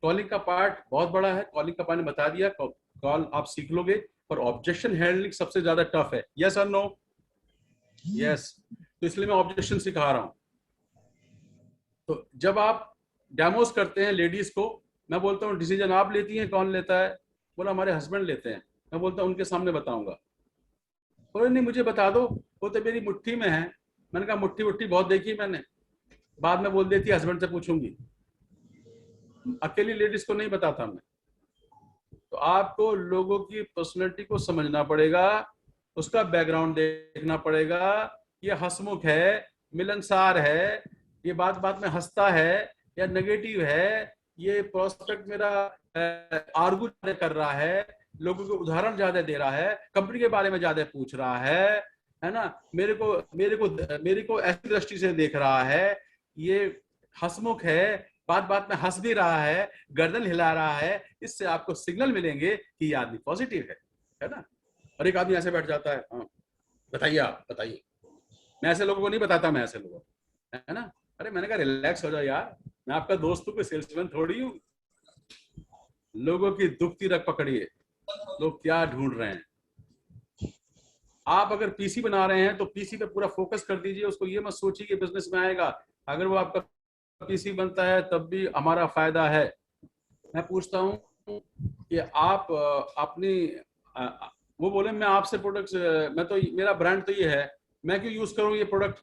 कॉलिंग का पार्ट बहुत बड़ा है, कॉलिंग का पार्ट ने बता दिया, कॉल आप सीख लोगे, पर ऑब्जेक्शन हैंडलिंग सबसे ज्यादा टफ है। यस और नो? यस। तो इसलिए मैं ऑब्जेक्शन सिखा रहा हूं। तो जब आप डेमोस करते हैं लेडीज को, मैं बोलता हूँ डिसीजन आप लेती हैं, कौन लेता है? बोला हमारे हस्बैंड लेते हैं। मैं बोलता हूँ उनके सामने बताऊंगा। बोले नहीं मुझे बता दो, वो तो मेरी मुट्ठी में है। मैंने कहा मुट्ठी मुट्ठी बहुत देखी मैंने, बाद में बोल देती हस्बैंड से पूछूंगी। अकेली लेडीज को नहीं बताता मैं। तो आपको लोगों की पर्सनैलिटी को समझना पड़ेगा, उसका बैकग्राउंड देखना पड़ेगा। ये हंसमुख है, मिलनसार है, ये बात बात में हंसता है या नेगेटिव है, ये प्रोस्पेक्ट मेरा आर्गू कर रहा है, लोगों को उदाहरण ज्यादा दे रहा है, कंपनी के बारे में ज्यादा पूछ रहा है ना, मेरे को ऐसी दृष्टि से देख रहा है, ये हंसमुख है, बात बात में हंस भी रहा है, गर्दन हिला रहा है, इससे आपको सिग्नल मिलेंगे कि ये आदमी पॉजिटिव है ना। और एक आदमी ऐसे बैठ जाता है, हाँ बताइए, आप बताइए। मैं ऐसे लोगों को नहीं बताता, मैं ऐसे लोगों, है ना। अरे मैंने कहा रिलैक्स हो जाओ यार, मैं आपका दोस्त हूँ, कोई सेल्समैन थोड़ी हूँ। लोगों की दुखती रख पकड़िए, लोग क्या ढूंढ रहे हैं। आप अगर पीसी बना रहे हैं तो पीसी पे पूरा फोकस कर दीजिए, उसको ये मत सोचिए कि बिजनेस में आएगा। अगर वो आपका पीसी बनता है तब भी हमारा फायदा है। मैं पूछता हूँ कि आप अपनी वो बोले मैं आपसे प्रोडक्ट, मैं तो मेरा ब्रांड तो ये है, मैं क्यों यूज करूँ ये प्रोडक्ट,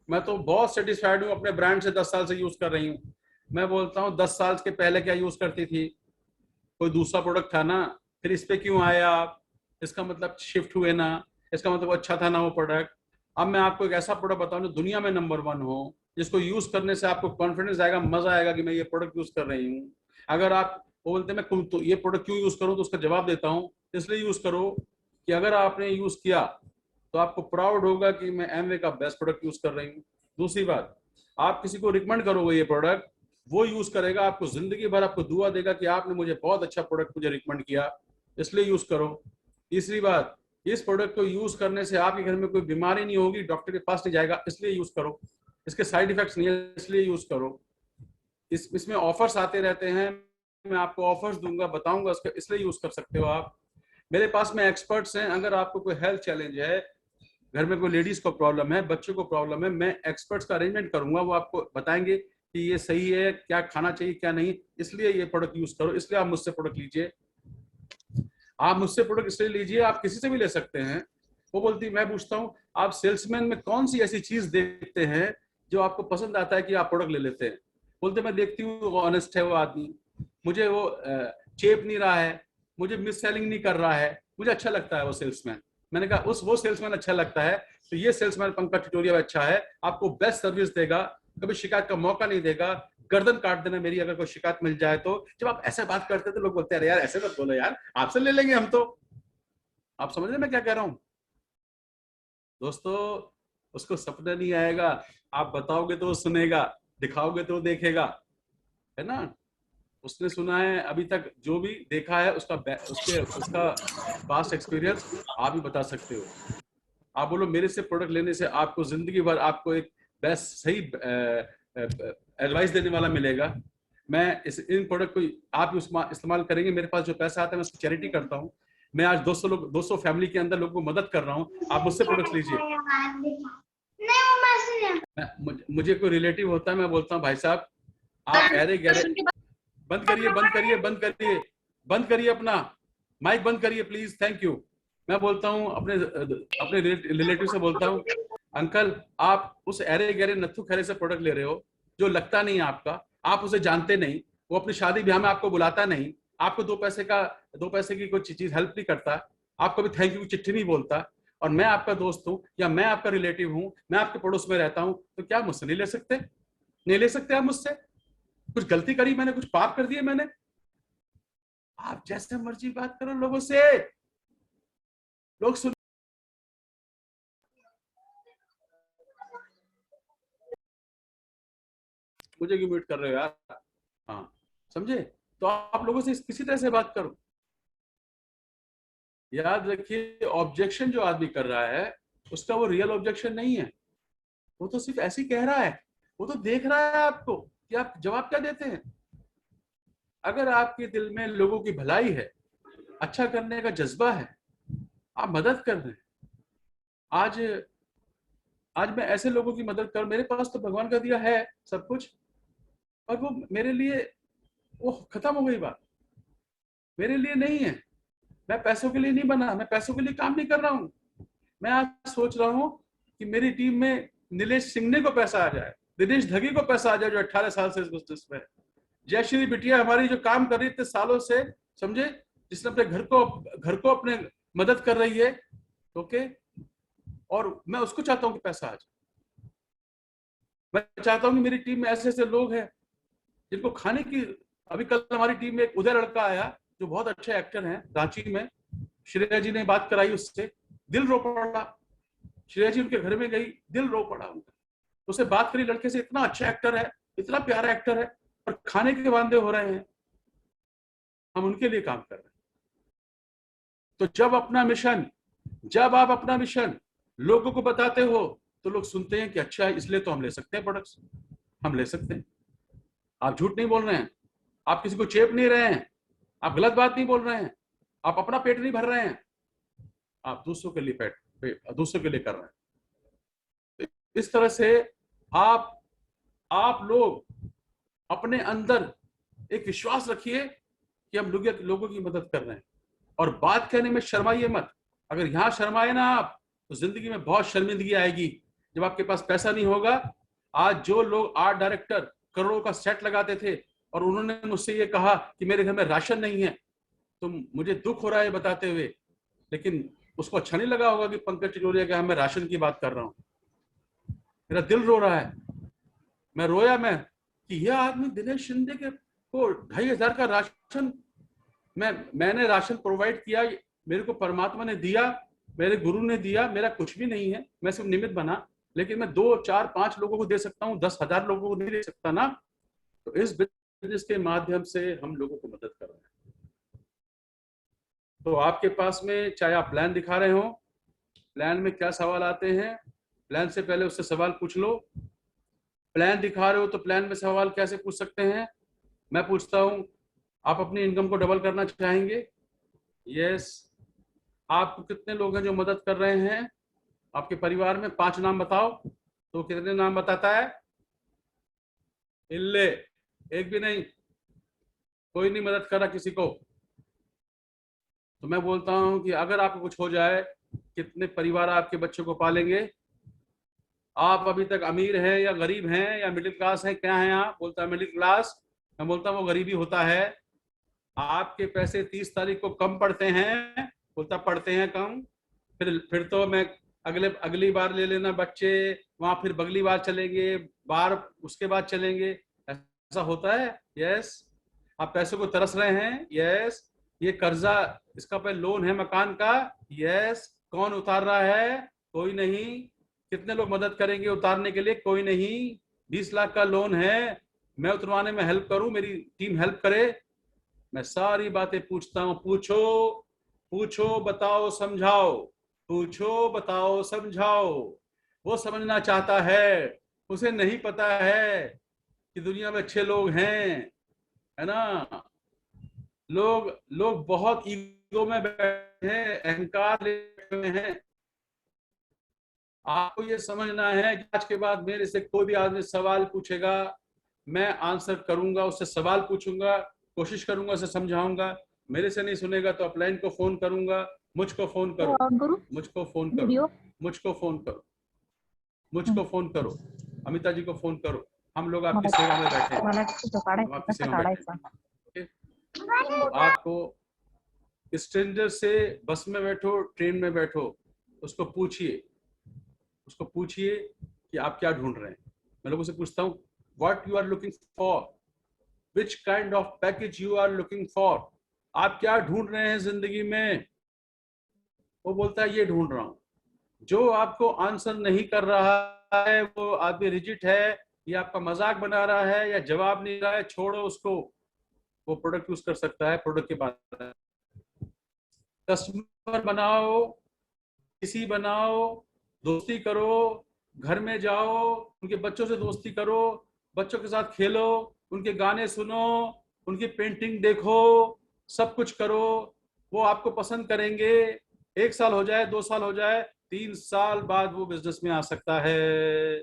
मैं तो बहुत सेटिस्फाइड हूँ अपने ब्रांड से, 10 साल से यूज कर रही हूँ। मैं बोलता हूँ 10 साल के पहले क्या यूज करती थी? कोई दूसरा प्रोडक्ट था ना, फिर इस पे क्यों आए आप? इसका मतलब शिफ्ट हुए ना, इसका मतलब अच्छा था ना वो प्रोडक्ट। अब मैं आपको एक ऐसा प्रोडक्ट बताऊं जो दुनिया में नंबर 1 हो, जिसको यूज करने से आपको कॉन्फिडेंस आएगा, मजा आएगा कि मैं ये प्रोडक्ट यूज कर रही हूँ। अगर आप वो बोलते हैं मैं तो ये प्रोडक्ट क्यों यूज करूँ, तो उसका जवाब देता हूँ इसलिए यूज करो कि अगर आपने यूज किया तो आपको प्राउड होगा कि मैं एमवे का बेस्ट प्रोडक्ट यूज कर रही हूँ। दूसरी बात, आप किसी को रिकमेंड करोगे ये प्रोडक्ट, वो यूज करेगा, आपको जिंदगी भर आपको दुआ देगा कि आपने मुझे बहुत अच्छा प्रोडक्ट मुझे रिकमेंड किया, इसलिए यूज करो। तीसरी बात, इस प्रोडक्ट को यूज करने से आपके घर में कोई बीमारी नहीं होगी, डॉक्टर के पास नहीं जाएगा, इसलिए यूज करो। इसके साइड इफेक्ट्स नहीं है, इसलिए यूज करो। इसमें ऑफर्स आते रहते हैं, मैं आपको ऑफर्स दूंगा, बताऊंगा उसका, इसलिए यूज कर सकते हो आप। मेरे पास में एक्सपर्ट्स हैं, अगर आपको कोई हेल्थ चैलेंज है, घर में कोई लेडीज को प्रॉब्लम है, बच्चों को प्रॉब्लम है, मैं एक्सपर्ट्स का अरेंजमेंट करूंगा, वो आपको बताएंगे कि ये सही है, क्या खाना चाहिए क्या नहीं, इसलिए ये प्रोडक्ट यूज करो, इसलिए आप मुझसे प्रोडक्ट लीजिए। आप मुझसे प्रोडक्ट इसलिए लीजिए, आप किसी से भी ले सकते हैं। वो बोलती, मैं पूछता हूँ आप सेल्समैन में कौन सी ऐसी चीज देखते हैं जो आपको पसंद आता है कि आप प्रोडक्ट ले लेते हैं? बोलते मैं देखती हूँ वो ऑनेस्ट है वो आदमी, मुझे वो चेप नहीं रहा है, मुझे मिस सेलिंग नहीं कर रहा है, मुझे अच्छा लगता है वो सेल्समैन। मैंने कहा वो सेल्समैन अच्छा लगता है तो ये सेल्समैन पंकज ट्यूटोरियल अच्छा है, आपको बेस्ट सर्विस देगा, कभी शिकायत का मौका नहीं देगा। गर्दन काट देना मेरी अगर कोई शिकायत मिल जाए तो। जब आप ऐसे बात करते तो लोग बोलते हैं अरे यार ऐसे मत बोलो यार, आपसे ले लेंगे हम तो। आप समझ रहे मैं क्या कह रहा हूं दोस्तों? उसको सपना नहीं आएगा, आप बताओगे तो वो सुनेगा, दिखाओगे तो वो देखेगा, है ना। उसने सुना है अभी तक, जो भी देखा है उसका पास्ट एक्सपीरियंस आप भी बता सकते हो। आप बोलो मेरे से प्रोडक्ट लेने से आपको जिंदगी भर आपको एक बेस्ट सही एडवाइस देने वाला मिलेगा। मैं इन प्रोडक्ट को आप इस्तेमाल करेंगे, मेरे पास जो पैसा आता है मैं उसकी चैरिटी करता हूँ। मैं आज 200 फैमिली के अंदर लोगों को मदद कर रहा हूँ, आप मुझसे प्रोडक्ट लीजिए। नहीं वो मैसेज है। मुझे कोई रिलेटिव होता है, मैं बोलता हूँ भाई साहब आप अरे गहरे, बंद करिए बंद करिए बंद करिए, बंद करिए अपना माइक बंद करिए प्लीज, थैंक यू। मैं बोलता हूँ अपने अपने रिलेटिव से बोलता हूँ, अंकल आप उस अरे गहरे नत्थु खैरे से प्रोडक्ट ले रहे हो जो लगता नहीं है आपका, आप उसे जानते नहीं, वो अपनी शादी ब्याह में आपको बुलाता नहीं, आपको दो पैसे की कोई चीज हेल्प नहीं करता, आपको भी थैंक यू की चिट्ठी नहीं बोलता, और मैं आपका दोस्त हूँ या मैं आपका रिलेटिव हूँ, मैं आपके पड़ोस में रहता हूँ, तो क्या मुझसे नहीं ले सकते? नहीं ले सकते आप मुझसे? कुछ गलती करी मैंने, कुछ पाप कर दिए मैंने? आप जैसे मर्जी बात करो लोगों से, लोग सुन। मुझे क्यों म्यूट कर रहे हो यार? हाँ, समझे? तो आप लोगों से किसी तरह से बात करो। याद रखिए ऑब्जेक्शन जो आदमी कर रहा है उसका वो रियल ऑब्जेक्शन नहीं है, वो तो सिर्फ ऐसे ही कह रहा है, वो तो देख रहा है आपको कि आप जवाब क्या देते हैं। अगर आपके दिल में लोगों की भलाई है, अच्छा करने का जज्बा है, आप मदद कर रहे हैं। आज आज मैं ऐसे लोगों की मदद कर, मेरे पास तो भगवान का दिया है सब कुछ, और वो मेरे लिए, वो खत्म हो गई बात, मेरे लिए नहीं है। मैं पैसों के लिए नहीं बना, मैं पैसों के लिए काम नहीं कर रहा हूँ। मैं आज सोच रहा हूँ कि मेरी टीम में नीलेश सिंघने को पैसा आ जाए, दिनेश धगी को पैसा आ जाए जो 18 साल से इस बिजनेस में है, जयश्री बिटिया हमारी जो काम कर रही इतने सालों से, समझे, जिसने अपने घर को अपने मदद कर रही है, ओके, और मैं उसको चाहता हूँ कि पैसा आ जाए। मैं चाहता हूँ कि मेरी टीम में ऐसे ऐसे लोग हैं जिनको खाने की, अभी कल हमारी टीम में एक उदय लड़का आया जो बहुत अच्छे एक्टर हैं रांची में, श्रेया जी ने बात कराई उससे, दिल रो पड़ा, श्रेया जी उनके घर में गई, दिल रो पड़ा उनका, उससे बात करी, लड़के से, इतना अच्छा एक्टर है, इतना प्यारा एक्टर है, और खाने के वांदे हो रहे हैं, हम उनके लिए काम कर रहे हैं। तो जब आप अपना मिशन लोगों को बताते हो तो लोग सुनते हैं कि अच्छा है, इसलिए तो हम ले सकते हैं प्रोडक्ट्स, हम ले सकते हैं। आप झूठ नहीं बोल रहे हैं, आप किसी को चेप नहीं रहे हैं, आप गलत बात नहीं बोल रहे हैं, आप अपना पेट नहीं भर रहे हैं, आप दूसरों के लिए दूसरों के लिए कर रहे हैं। तो इस तरह से आप आप लोग अपने अंदर एक विश्वास रखिए कि हम लोगों की मदद कर रहे हैं, और बात कहने में शर्माइए मत। अगर यहां शर्माए ना आप तो जिंदगी में बहुत शर्मिंदगी आएगी जब आपके पास पैसा नहीं होगा। आज जो लोग आर्ट डायरेक्टर करोड़ों का सेट लगाते थे और उन्होंने मुझसे ये कहा कि मेरे घर में राशन नहीं है, तो मुझे दुख हो रहा है बताते हुए, लेकिन उसको अच्छा नहीं लगा होगा कि पंकज टिटोरिया का मैं राशन की बात कर रहा हूं। मेरा दिल रो रहा है, मैं रोया मैं कि यह आदमी दिनेश शिंदे के को 2,500 का राशन, मैंने राशन प्रोवाइड किया, मेरे को परमात्मा ने दिया, मेरे गुरु ने दिया, मेरा कुछ भी नहीं है, मैं सिर्फ निमित्त बना, लेकिन मैं 2 4 5 लोगों को दे सकता हूँ, 10,000 लोगों को नहीं दे सकता ना। तो इस बिजनेस के माध्यम से हम लोगों को मदद कर रहे हैं। तो आपके पास में चाहे आप प्लान दिखा रहे हो, प्लान में क्या सवाल आते हैं, प्लान से पहले उससे सवाल पूछ लो। प्लान दिखा रहे हो तो प्लान में सवाल कैसे पूछ सकते हैं? मैं पूछता हूं, आप अपनी इनकम को डबल करना चाहेंगे? यस। आपको कितने लोग हैं जो मदद कर रहे हैं आपके परिवार में? 5 नाम बताओ। तो कितने नाम बताता है? इल्ले, एक भी नहीं, कोई नहीं मदद कर रहा किसी को। तो मैं बोलता हूं कि अगर आपको कुछ हो जाए, कितने परिवार आपके बच्चों को पालेंगे? आप अभी तक अमीर हैं या गरीब हैं या मिडिल क्लास हैं, क्या हैं आप? बोलता है मिडिल क्लास। मैं बोलता हूँ वो गरीबी होता है। आपके पैसे 30 तारीख को कम पड़ते हैं, बोलता पड़ते हैं कम, फिर तो मैं अगली बार ले लेना बच्चे, वहां फिर अगली बार चलेंगे, बार उसके बाद चलेंगे, ऐसा होता है। यस। आप पैसों को तरस रहे हैं। यस। ये कर्जा, इसका पे लोन है मकान का। यस। कौन उतार रहा है? कोई नहीं। कितने लोग मदद करेंगे उतारने के लिए? कोई नहीं। 20 लाख का लोन है, मैं उतरवाने में हेल्प करूं, मेरी टीम हेल्प करे? मैं सारी बातें पूछता हूं, पूछो पूछो बताओ समझाओ, पूछो बताओ समझाओ। वो समझना चाहता है, उसे नहीं पता है कि दुनिया में अच्छे लोग हैं, है ना। लोग लोग बहुत ईगो में बैठे हैं, अहंकार ले बैठे हैं। आपको ये समझना है कि आज के बाद मेरे से कोई भी आदमी सवाल पूछेगा, मैं आंसर करूंगा, उससे सवाल पूछूंगा, कोशिश करूंगा, उसे समझाऊंगा। मेरे से नहीं सुनेगा तो अपलाइन को फोन करूंगा। मुझको फोन करो, गुरु मुझको फोन करो, वीडियो मुझको फोन करो, मुझको फोन करो, अमिता जी को फोन करो। हम लोग आपकी मला सेवा में बैठे हैं, मला तिथं हम काढायचं आपकी कसं सेवा में बैठे काढायचं हैं। तो आपको स्ट्रेंजर से बस में बैठो, ट्रेन में बैठो, उसको पूछिए, उसको पूछिए कि आप क्या ढूंढ रहे हैं। मैं लोगों से पूछता हूँ, what you are looking for, which kind of package you are looking for, आप क्या ढूंढ रहे हैं जिंदगी में। वो बोलता है ये ढूंढ रहा हूँ। जो आपको आंसर नहीं कर रहा है वो आदमी रिजिट है, या आपका मजाक बना रहा है, या जवाब नहीं रहा है, छोड़ो उसको। वो प्रोडक्ट यूज कर सकता है, प्रोडक्ट के बाद कस्टमर बनाओ, किसी बनाओ, दोस्ती करो, घर में जाओ, उनके बच्चों से दोस्ती करो, बच्चों के साथ खेलो, उनके गाने सुनो, उनकी पेंटिंग देखो, सब कुछ करो। वो आपको पसंद करेंगे। 1 साल हो जाए, 2 साल हो जाए, 3 साल बाद वो बिजनेस में आ सकता है।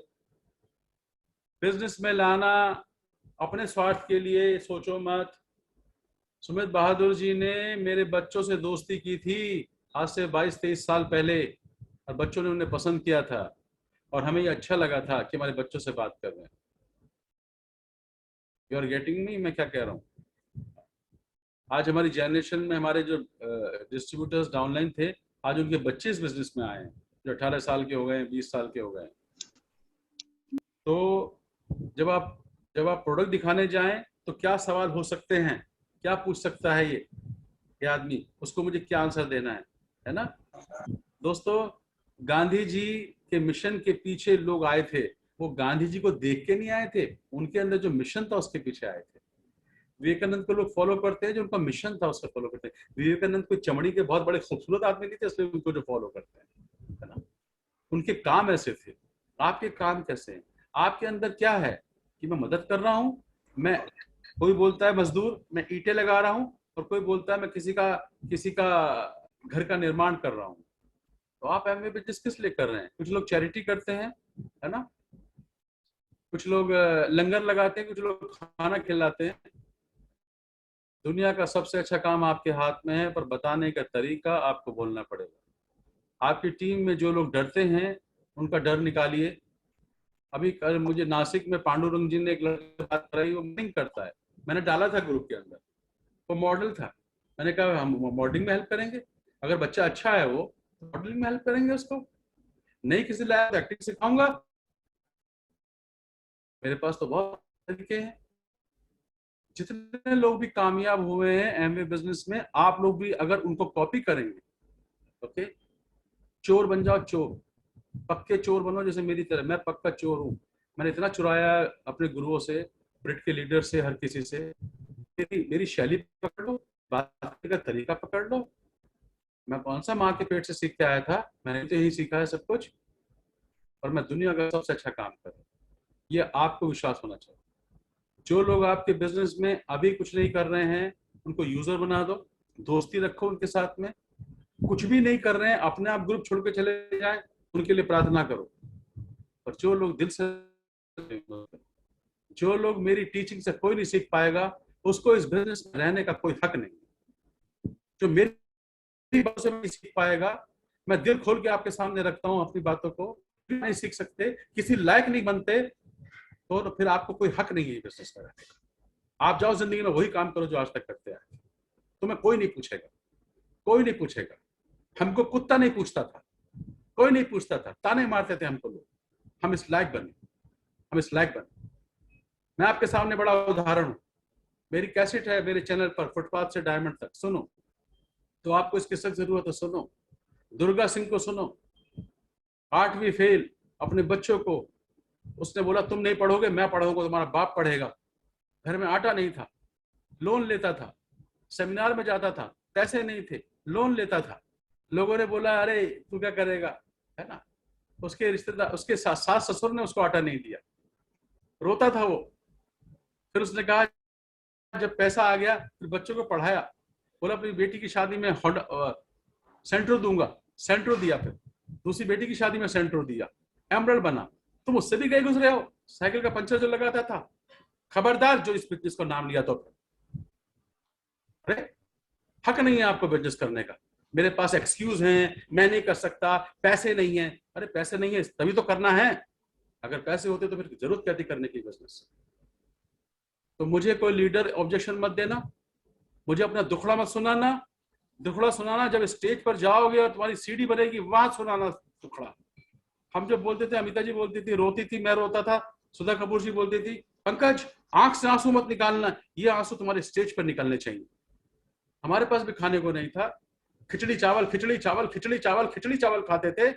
बिजनेस में लाना अपने स्वार्थ के लिए सोचो मत। सुमित बहादुर जी ने मेरे बच्चों से दोस्ती की थी आज से 22-23 साल पहले, और बच्चों ने उन्हें पसंद किया था, और हमें ये अच्छा लगा था कि हमारे बच्चों से बात कर रहे हैं। यू आर गेटिंग मी, मैं क्या कह रहा हूँ। आज हमारी जनरेशन में हमारे जो डिस्ट्रीब्यूटर्स डाउनलाइन थे, आज उनके बच्चे इस बिजनेस में आए हैं, जो 18 साल के हो गए, 20 साल के हो गए। तो जब आप प्रोडक्ट दिखाने जाएं तो क्या सवाल हो सकते हैं, क्या पूछ सकता है ये आदमी, उसको मुझे क्या आंसर देना है ना। दोस्तों, गांधी जी के मिशन के पीछे लोग आए थे, वो गांधी जी को देख के नहीं आए थे, उनके अंदर जो मिशन था उसके पीछे आए थे। विवेकानंद को लोग फॉलो करते हैं जो उनका मिशन था उसका फॉलो करते हैं। विवेकानंद कोई चमड़ी के बहुत बड़े खूबसूरत आदमी नहीं थे, इसलिए उनको जो फॉलो करते हैं, है ना। उनके काम ऐसे थे। आपके काम कैसे हैं? आपके अंदर क्या है कि मैं मदद कर रहा हूं, मैं, कोई बोलता है मजदूर, मैं ईंटें लगा रहा हूं, और कोई बोलता है मैं किसी का घर का निर्माण कर रहा हूं। तो आप एमवे बिजनेस किस लिए कर रहे हैं? कुछ लोग चैरिटी करते हैं, है ना, कुछ लोग लंगर लगाते हैं, कुछ लोग खाना खिलाते हैं। दुनिया का सबसे अच्छा काम आपके हाथ में है, पर बताने का तरीका आपको बोलना पड़ेगा। आपकी टीम में जो लोग डरते हैं उनका डर निकालिए। अभी कल मुझे नासिक में पांडुरंग जी ने एक लड़का बात कराई, वो मॉडलिंग करता है, मैंने डाला था ग्रुप के अंदर, वो मॉडल था। मैंने कहा हम मॉडलिंग में हेल्प करेंगे, अगर बच्चा अच्छा है वो मॉडलिंग में हेल्प करेंगे उसको। नहीं किसी लायक एक्टिंग सिखाऊंगा, मेरे पास तो बहुत तरीके हैं। जितने लोग भी कामयाब हुए हैं एमवे बिजनेस में, आप लोग भी अगर उनको कॉपी करेंगे, ओके, चोर बन जाओ, चोर, पक्के चोर बनो, जैसे मेरी तरह। मैं पक्का चोर हूँ, मैंने इतना चुराया अपने गुरुओं से, ब्रिट के लीडर से, हर किसी से। मेरी शैली पकड़ लो, बात करने का तरीका पकड़ लो। मैं कौन सा माँ के पेट से सीख के आया था, मैंने तो यही सीखा है सब कुछ, और मैं दुनिया का सबसे अच्छा काम कर रहा हूँ। ये आपको विश्वास होना चाहिए। जो लोग आपके बिजनेस में अभी कुछ नहीं कर रहे हैं उनको यूजर बना दो, दोस्ती रखो उनके साथ में। कुछ भी नहीं कर रहे हैं, अपने आप ग्रुप छोड़ के चले जाएं, उनके लिए प्रार्थना करो। और जो लोग दिल से, जो लोग मेरी टीचिंग से कोई नहीं सीख पाएगा, उसको इस बिजनेस में रहने का कोई हक नहीं। जो मेरी बातों से नहीं सीख पाएगा, मैं दिल खोल के आपके सामने रखता हूं अपनी बातों को, नहीं सीख सकते, किसी लायक नहीं बनते, तो फिर आपको कोई हक नहीं है बिजनेस में रहने का। आप जाओ जिंदगी में वही काम करो जो आज तक करते आए। तुम्हें कोई नहीं पूछेगा, कोई नहीं पूछेगा। हमको कुत्ता नहीं पूछता था, कोई नहीं पूछता था, ताने मारते थे हमको लोग। हम इस लायक बने, हम इस लायक बने। मैं आपके सामने बड़ा उदाहरण हूं। मेरी कैसेट है मेरे चैनल पर, फुटपाथ से डायमंड तक, सुनो। तो आपको इसकी सख्त जरूरत है, सुनो। दुर्गा सिंह को सुनो, 8वीं फेल, अपने बच्चों को उसने बोला तुम नहीं पढ़ोगे, मैं पढ़ाऊंगा, तुम्हारा बाप पढ़ेगा। घर में आटा नहीं था, लोन लेता था, सेमिनार में जाता था, पैसे नहीं थे, लोन लेता था। लोगों ने बोला अरे तू क्या करेगा, है ना। उसके रिश्तेदार, उसके सास ससुर ने उसको आटा नहीं दिया, रोता था वो। फिर उसने कहा जब पैसा आ गया, फिर बच्चों को पढ़ाया, बोला अपनी बेटी की शादी में सेंट्रो दूंगा, सेंट्रो दिया। फिर दूसरी बेटी की शादी में सेंटर दिया, एमरल्ड बना। तुम उससे भी गए गुजरे हो, साइकिल का पंचर जो लगाता था। खबरदार जो इस बिजनेस को नाम लिया तो। अरे हक नहीं है आपको बिजनेस करने का। मेरे पास एक्सक्यूज हैं, मैं नहीं कर सकता, पैसे नहीं है। अरे पैसे नहीं है तभी तो करना है। अगर पैसे होते तो फिर जरूरत क्या थी करने की बिजनेस। तो मुझे कोई लीडर ऑब्जेक्शन मत देना, मुझे अपना दुखड़ा मत सुनाना। दुखड़ा सुनाना जब स्टेज पर जाओगे और तुम्हारी सीढ़ी बनेगी वहां सुनाना दुखड़ा। हम जब बोलते थे, अमिता जी बोलती थी, रोती थी, मैं रोता था, सुधा कपूर जी बोलती थी, पंकज आंख से आंसू मत निकालना, ये आंसू तुम्हारे स्टेज पर निकलने चाहिए। हमारे पास भी खाने को नहीं था, खिचड़ी चावल खिचड़ी चावल खिचड़ी चावल खिचड़ी चावल खाते थे।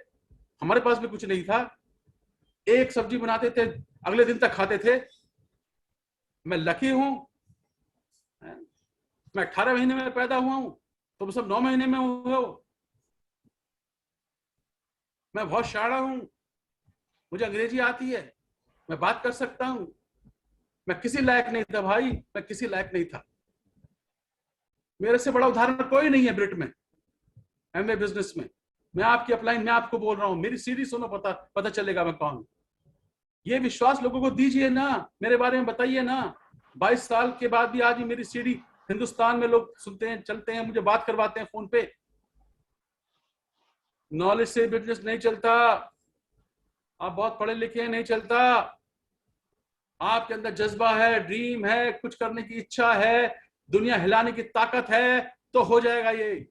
हमारे पास भी कुछ नहीं था, एक सब्जी बनाते थे, अगले दिन तक खाते थे। मैं लकी हूं, मैं 18 महीने में पैदा हुआ हूं, तुम सब 9 महीने में हुए हो। मैं बहुत शाणा हूं, मुझे अंग्रेजी आती है, मैं बात कर सकता हूं। मैं किसी लायक नहीं था भाई, मैं किसी लायक नहीं था। मेरे से बड़ा उदाहरण कोई नहीं है ब्रिट में, एमवे बिजनेस में। मैं आपकी अपलाइन, मैं आपको बोल रहा हूं, मेरी सीढ़ी सुनो, पता चलेगा मैं कौन हूं। ये विश्वास लोगों को दीजिए ना, मेरे बारे में बताइए ना। 22 साल के बाद भी आज भी मेरी सीढ़ी हिंदुस्तान में लोग सुनते हैं, चलते हैं, मुझे बात करवाते हैं फोन पे। नॉलेज से बिजनेस नहीं चलता, आप बहुत पढ़े लिखे हैं, नहीं चलता। आपके अंदर जज्बा है, ड्रीम है, कुछ करने की इच्छा है, दुनिया हिलाने की ताकत है, तो हो जाएगा ये।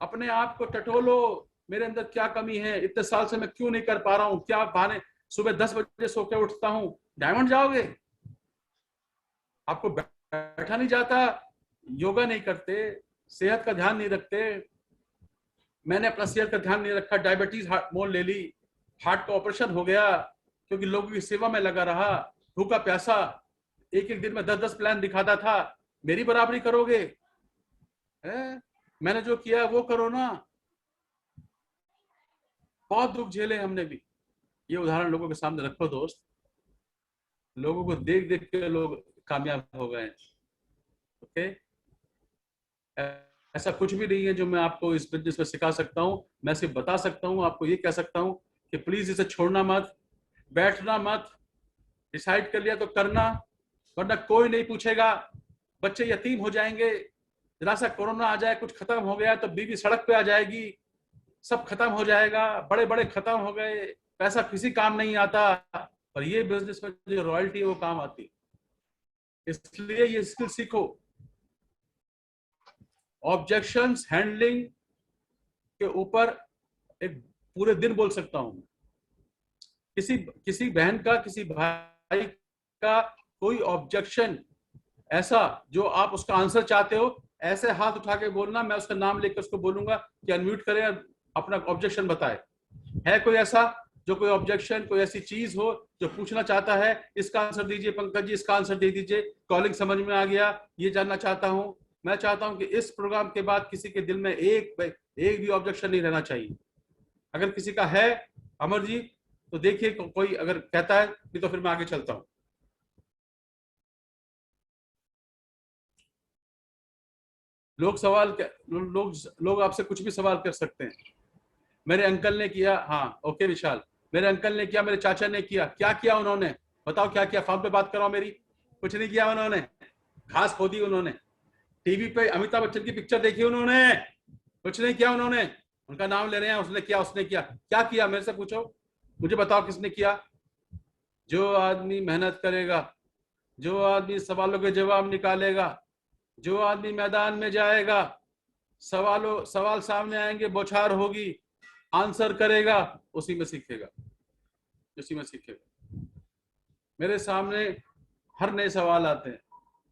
अपने आप को टटोलो, मेरे अंदर क्या कमी है, इतने साल से मैं क्यों नहीं कर पा रहा हूं, क्या बहाने। सुबह 10 बजे सो के उठता हूं, डायमंड जाओगे? आपको बैठा नहीं जाता, योगा नहीं करते, सेहत का ध्यान नहीं रखते। मैंने अपना सेहत का ध्यान नहीं रखा, डायबिटीज मोल ले ली, हार्ट का ऑपरेशन हो गया, क्योंकि लोगों की सेवा में लगा रहा, भूखा प्यासा। एक एक दिन में 10-10 प्लान दिखाता था। मेरी बराबरी करोगे? मैंने जो किया वो करो ना। बहुत दुख झेले हमने भी। ये उदाहरण लोगों के सामने रखो दोस्त, लोगों को देख देख के लोग कामयाब हो गए। ओके, ऐसा कुछ भी नहीं है जो मैं आपको इस बिजनेस में सिखा सकता हूं। मैं सिर्फ बता सकता हूं, आपको ये कह सकता हूं कि प्लीज इसे छोड़ना मत, बैठना मत। डिसाइड कर लिया तो करना, वरना कोई नहीं पूछेगा। बच्चे यतीम हो जाएंगे, जरा सा कोरोना आ जाए, कुछ खत्म हो गया तो बीवी सड़क पे आ जाएगी, सब खत्म हो जाएगा। बड़े बड़े खत्म हो गए, पैसा किसी काम नहीं आता, और ये बिजनेस में जो रॉयल्टी है वो काम आती। इसलिए ये स्किल सीखो। ऑब्जेक्शंस हैंडलिंग के ऊपर एक पूरे दिन बोल सकता हूं। किसी बहन का, किसी भाई का कोई ऑब्जेक्शन ऐसा जो आप उसका आंसर चाहते हो, ऐसे हाथ उठा के बोलना, मैं उसका नाम लेकर उसको बोलूंगा कि अनम्यूट करे और अपना ऑब्जेक्शन बताए। है कोई ऐसा जो कोई ऑब्जेक्शन, कोई ऐसी चीज हो जो पूछना चाहता है? इसका आंसर दीजिए पंकज जी, इसका आंसर दे दीजिए। कॉलिंग समझ में आ गया, ये जानना चाहता हूं। मैं चाहता हूं कि इस प्रोग्राम के बाद किसी के दिल में एक भी ऑब्जेक्शन नहीं रहना चाहिए। अगर किसी का है अमर जी तो देखिए, कोई अगर कहता है नहीं तो फिर मैं आगे चलता हूं। लोग सवाल लोग आपसे कुछ भी सवाल कर सकते हैं। मेरे अंकल ने किया, हाँ ओके विशाल, मेरे अंकल ने किया, मेरे चाचा ने किया, क्या किया उन्होंने? बताओ क्या किया? फॉर्म पे बात कराओ मेरी। कुछ नहीं किया उन्होंने, घास खोदी उन्होंने। टीवी पे अमिताभ बच्चन की पिक्चर देखी उन्होंने, कुछ नहीं किया उन्होंने। उनका नाम ले रहे हैं, उसने किया, उसने किया, क्या किया? मेरे से पूछो, मुझे बताओ किसने किया। जो आदमी मेहनत करेगा, जो आदमी सवालों के जवाब निकालेगा, जो आदमी मैदान में जाएगा, सवाल सामने आएंगे, बौछार होगी, आंसर करेगा, उसी में सीखेगा, उसी में सीखेगा। मेरे सामने हर नए सवाल आते हैं,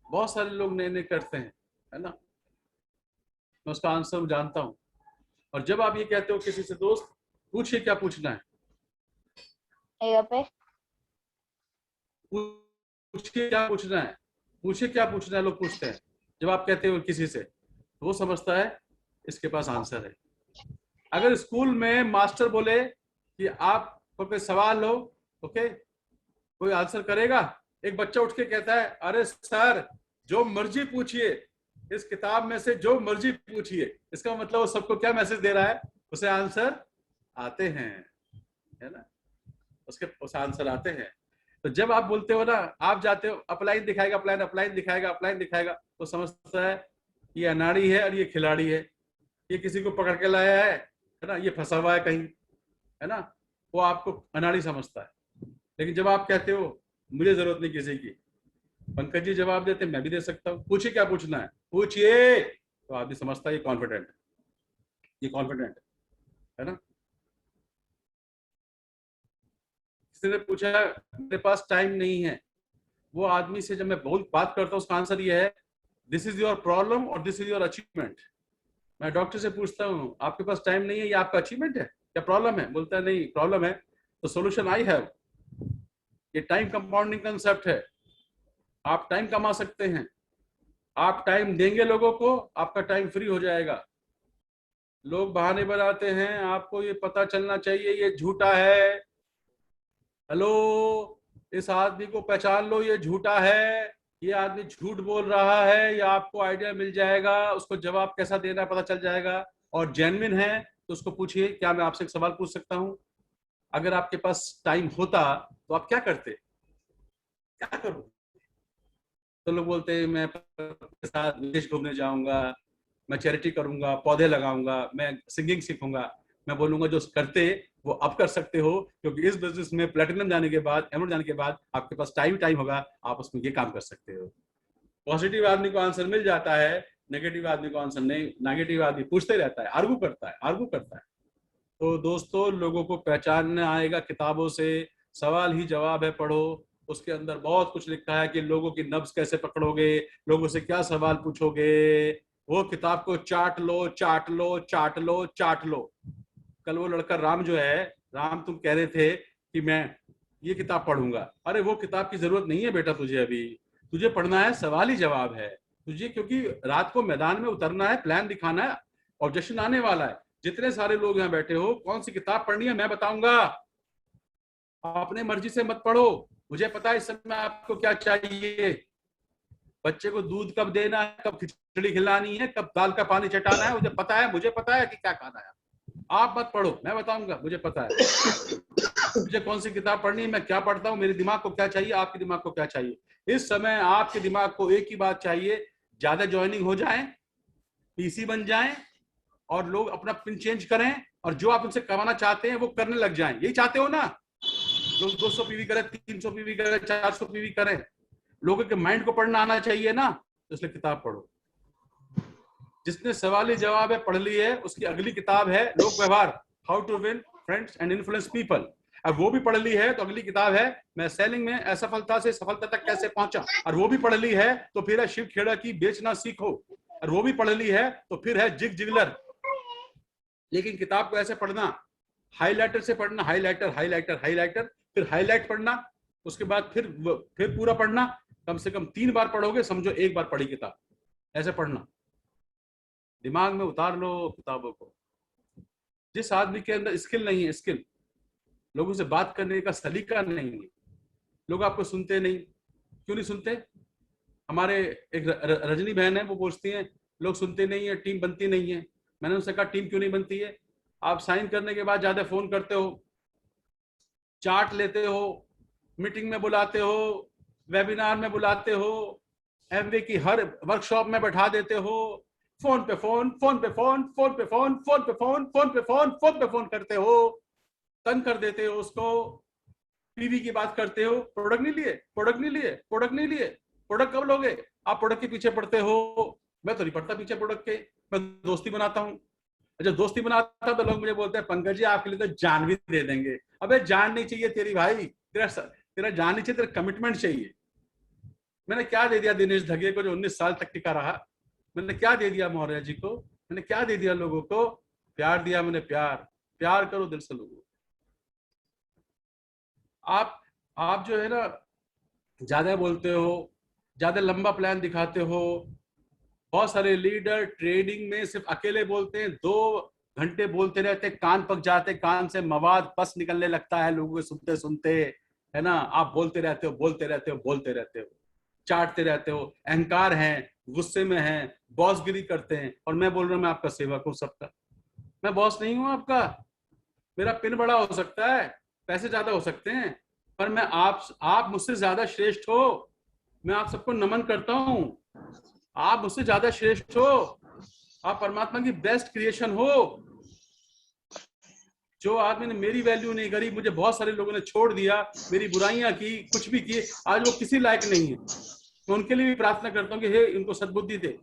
बहुत सारे लोग नए नए करते हैं, है ना, मैं उसका आंसर जानता हूं। और जब आप ये कहते हो किसी से, दोस्त पूछिए क्या पूछना है, पूछिए क्या पूछना है, पूछिए क्या पूछना है, लोग पूछते हैं। जब आप कहते हो किसी से, तो वो समझता है इसके पास आंसर है। अगर स्कूल में मास्टर बोले कि आप कोई सवाल हो, ओके, कोई आंसर करेगा? एक बच्चा उठ के कहता है, अरे सर जो मर्जी पूछिए, इस किताब में से जो मर्जी पूछिए। इसका मतलब वो सबको क्या मैसेज दे रहा है? उसे आंसर आते हैं, है ना, उसके उस आंसर आते हैं। तो जब आप बोलते हो ना, आप जाते हो अपलाइन दिखाएगा, अपलाइन अपलाइन दिखाएगा, अपलाइन दिखाएगा, तो समझता है ये अनाड़ी है और ये खिलाड़ी है, ये किसी को पकड़ के लाया है ना, ये फंसा हुआ है कहीं, है ना, वो आपको अनाड़ी समझता है। लेकिन जब आप कहते हो मुझे जरूरत नहीं किसी की, पंकज जी जवाब देते मैं भी दे सकता हूँ, पूछिए क्या पूछना है पूछिए, तो आदमी समझता है ये कॉन्फिडेंट है, ये कॉन्फिडेंट है ना। किसी ने पूछा मेरे पास टाइम नहीं है, वो आदमी से जब मैं बहुत बात करता हूँ उसका आंसर ये है, दिस इज योर प्रॉब्लम और दिस इज योर अचीवमेंट। मैं डॉक्टर से पूछता हूँ आपके पास टाइम नहीं है, ये आपका अचीवमेंट है क्या प्रॉब्लम है? बोलता है नहीं प्रॉब्लम है, तो सोल्यूशन आई हैव। ये टाइम कंपाउंडिंग कंसेप्ट है, आप टाइम कमा सकते हैं, आप टाइम देंगे लोगों को, आपका टाइम फ्री हो जाएगा। लोग बहाने बनाते हैं, आपको ये पता चलना चाहिए ये झूठा है, हेलो इस आदमी को पहचान लो ये झूठा है, ये आदमी झूठ बोल रहा है, या आपको आइडिया मिल जाएगा, उसको जवाब कैसा देना है पता चल जाएगा। और जेन्युइन है तो उसको पूछिए क्या मैं आपसे एक सवाल पूछ सकता हूं? अगर आपके पास टाइम होता तो आप क्या करते, क्या करो? तो लोग बोलते हैं मैं के साथ विदेश घूमने जाऊंगा, मैं चैरिटी करूंगा, पौधे लगाऊंगा, मैं सिंगिंग सीखूंगा। मैं बोलूंगा जो करते वो अब कर सकते हो, क्योंकि इस बिजनेस में प्लेटिनम जाने के बाद, एमरल्ड जाने के बाद आपके पास टाइम होगा, आप उसमें ये काम कर सकते हो। पॉजिटिव आदमी को आंसर मिल जाता है, नेगेटिव आदमी को आंसर नहीं, नेगेटिव आदमी पूछते रहता है, आर्गू करता है, आर्गू करता है। तो दोस्तों लोगों को पहचानना आएगा किताबों से, सवाल ही जवाब है पढ़ो, उसके अंदर बहुत कुछ लिखा है कि लोगों की नब्ज कैसे पकड़ोगे, लोगों से क्या सवाल पूछोगे, वो किताब को चाट लो चाट लो चाट लो चाट लो। कल वो लड़का राम जो है, राम तुम कह रहे थे कि मैं ये किताब पढ़ूंगा, अरे वो किताब की जरूरत नहीं है बेटा तुझे, अभी तुझे पढ़ना है सवाल ही जवाब है तुझे, क्योंकि रात को मैदान में उतरना है, प्लान दिखाना है और जश्न आने वाला है। जितने सारे लोग यहाँ बैठे हो, कौन सी किताब पढ़नी है मैं बताऊंगा, अपने मर्जी से मत पढ़ो, मुझे पता है इस समय आपको क्या चाहिए, बच्चे को दूध कब देना है, कब खिचड़ी खिलानी है, कब दाल का पानी चटाना है, मुझे पता है कि क्या खाना है। आप मत पढ़ो, मैं बताऊंगा, मुझे पता है मुझे कौन सी किताब पढ़नी है, मैं क्या पढ़ता हूँ, मेरे दिमाग को क्या चाहिए, आपके दिमाग को क्या चाहिए। इस समय आपके दिमाग को एक ही बात चाहिए, ज्यादा ज्वाइनिंग हो जाए, पीसी बन जाए और लोग अपना पिन चेंज करें, और जो आप उनसे कमाना चाहते हैं वो करने लग जाएं। यही चाहते हो ना, लोग 200 पीवी करें, 300 पीवी करें, 400 पीवी करें, लोगों के माइंड को पढ़ना आना चाहिए ना, तो इसलिए किताब पढ़ो। जिसने सवाल जवाब है पढ़ ली है, उसकी अगली किताब है Lok Vyavahar, how to win friends and influence people. अब वो भी पढ़ ली है तो अगली किताब है मैं सेलिंग में असफलता से सफलता तक कैसे पहुंचा, और वो भी पढ़ ली है तो फिर है शिव खेड़ा की बेचना सीखो, और वो भी पढ़ ली है तो फिर है जिग जिगलर। लेकिन किताब को ऐसे पढ़ना, हाईलाइटर से पढ़ना, हाईलाइटर हाईलाइटर हाईलाइटर, फिर हाईलाइट पढ़ना, उसके बाद फिर पूरा पढ़ना, कम से कम 3 बार पढ़ोगे समझो 1 बार पढ़ी किताब, ऐसे पढ़ना, दिमाग में उतार लो किताबों को। जिस आदमी के अंदर स्किल नहीं है, स्किल, लोगों से बात करने का सलीका नहीं है, लोग आपको सुनते नहीं, क्यों नहीं सुनते? हमारे एक रजनी बहन है, वो पूछती हैं लोग सुनते नहीं है, टीम बनती नहीं है। मैंने उनसे कहा टीम क्यों नहीं बनती है? आप साइन करने के बाद ज्यादा फोन करते हो, चार्ट लेते हो, मीटिंग में बुलाते हो, वेबिनार में बुलाते हो, एमवे की हर वर्कशॉप में बैठा देते हो, फोन पे फोन, फोन पे फोन, फोन पे फोन, फोन पे फोन, फोन पे फोन, फोन पे फोन करते हो, तंग कर देते हो उसको, पीवी की बात करते हो, प्रोडक्ट नहीं लिए, प्रोडक्ट नहीं लिए, प्रोडक्ट नहीं लिए, प्रोडक्ट कब लोगे? आप प्रोडक्ट के पीछे पड़ते हो, मैं तो नहीं पड़ता पीछे प्रोडक्ट के, मैं दोस्ती बनाता हूँ। जब दोस्ती बनाता तो लोग मुझे बोलते हैं पंकज जी आपके लिए तो जान भी दे देंगे। अबे जान नहीं चाहिए तेरी भाई, तेरा जान नहीं चाहिए, तेरा कमिटमेंट चाहिए। मैंने क्या दे दिया दिनेश धगे को जो 19 साल तक टिका रहा? मैंने क्या दे दिया मौर्य जी को? मैंने क्या दे दिया लोगों को? प्यार दिया मैंने, प्यार, प्यार करो दिल से लोगों। आप जो है ना ज्यादा बोलते हो, ज्यादा लंबा प्लान दिखाते हो। बहुत सारे लीडर ट्रेडिंग में सिर्फ अकेले बोलते हैं, 2 घंटे बोलते रहते, कान पक जाते, कान से मवाद पस निकलने लगता है लोगों को सुनते सुनते, है ना। आप बोलते रहते हो, बोलते रहते हो, बोलते रहते हो, चाटते रहते हो, अहंकार है, गुस्से में है, बॉसगिरी करते हैं, और मैं बोल रहा हूं मैं आपका सेवक हूं सबका। मैं बॉस नहीं हूं आपका। मेरा पिन बड़ा हो सकता है, पैसे ज्यादा हो सकते हैं, पर मैं आप मुझसे ज्यादा श्रेष्ठ हो। मैं आप सबको नमन करता हूं। आप मुझसे ज्यादा श्रेष्ठ हो। आप परमात्मा की बेस्ट क्रिएशन हो। जो आदमी ने मेरी वैल्यू नहीं करी, मुझे बहुत सारे लोगों ने छोड़ दिया, मेरी बुराइयां की, कुछ भी किए, आज वो किसी लायक नहीं है। मैं उनके लिए भी प्रार्थना करता हूँ कि हे इनको सद्बुद्धि दे।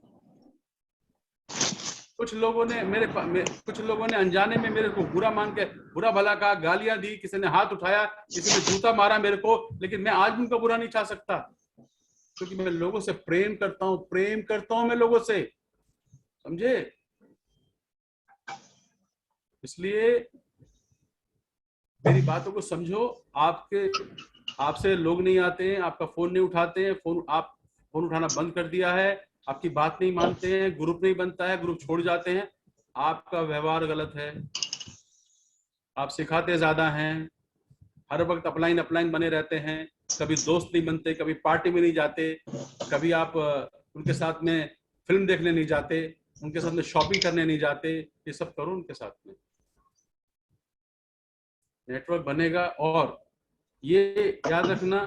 कुछ लोगों ने कुछ लोगों ने अनजाने में मेरे को बुरा मान के बुरा भला कहा, गालियां दी, किसी ने हाथ उठाया, किसी ने जूता मारा मेरे को, लेकिन मैं आज भी उनका बुरा नहीं चाह सकता, क्योंकि मैं लोगों से प्रेम करता हूं। प्रेम करता हूं मैं लोगों से, समझे? इसलिए मेरी बातों को समझो। आपसे लोग नहीं आते हैं, आपका फोन नहीं उठाते हैं, आप फोन उठाना बंद कर दिया है, आपकी बात नहीं मानते हैं, ग्रुप नहीं बनता है, ग्रुप छोड़ जाते हैं। आपका व्यवहार गलत है। आप सिखाते ज्यादा हैं, हर वक्त अपलाइन अपलाइन बने रहते हैं, कभी दोस्त नहीं बनते, कभी पार्टी में नहीं जाते, कभी आप उनके साथ में फिल्म देखने नहीं जाते, उनके साथ में शॉपिंग करने नहीं जाते। ये सब करो उनके साथ में, नेटवर्क बनेगा। और ये याद रखना,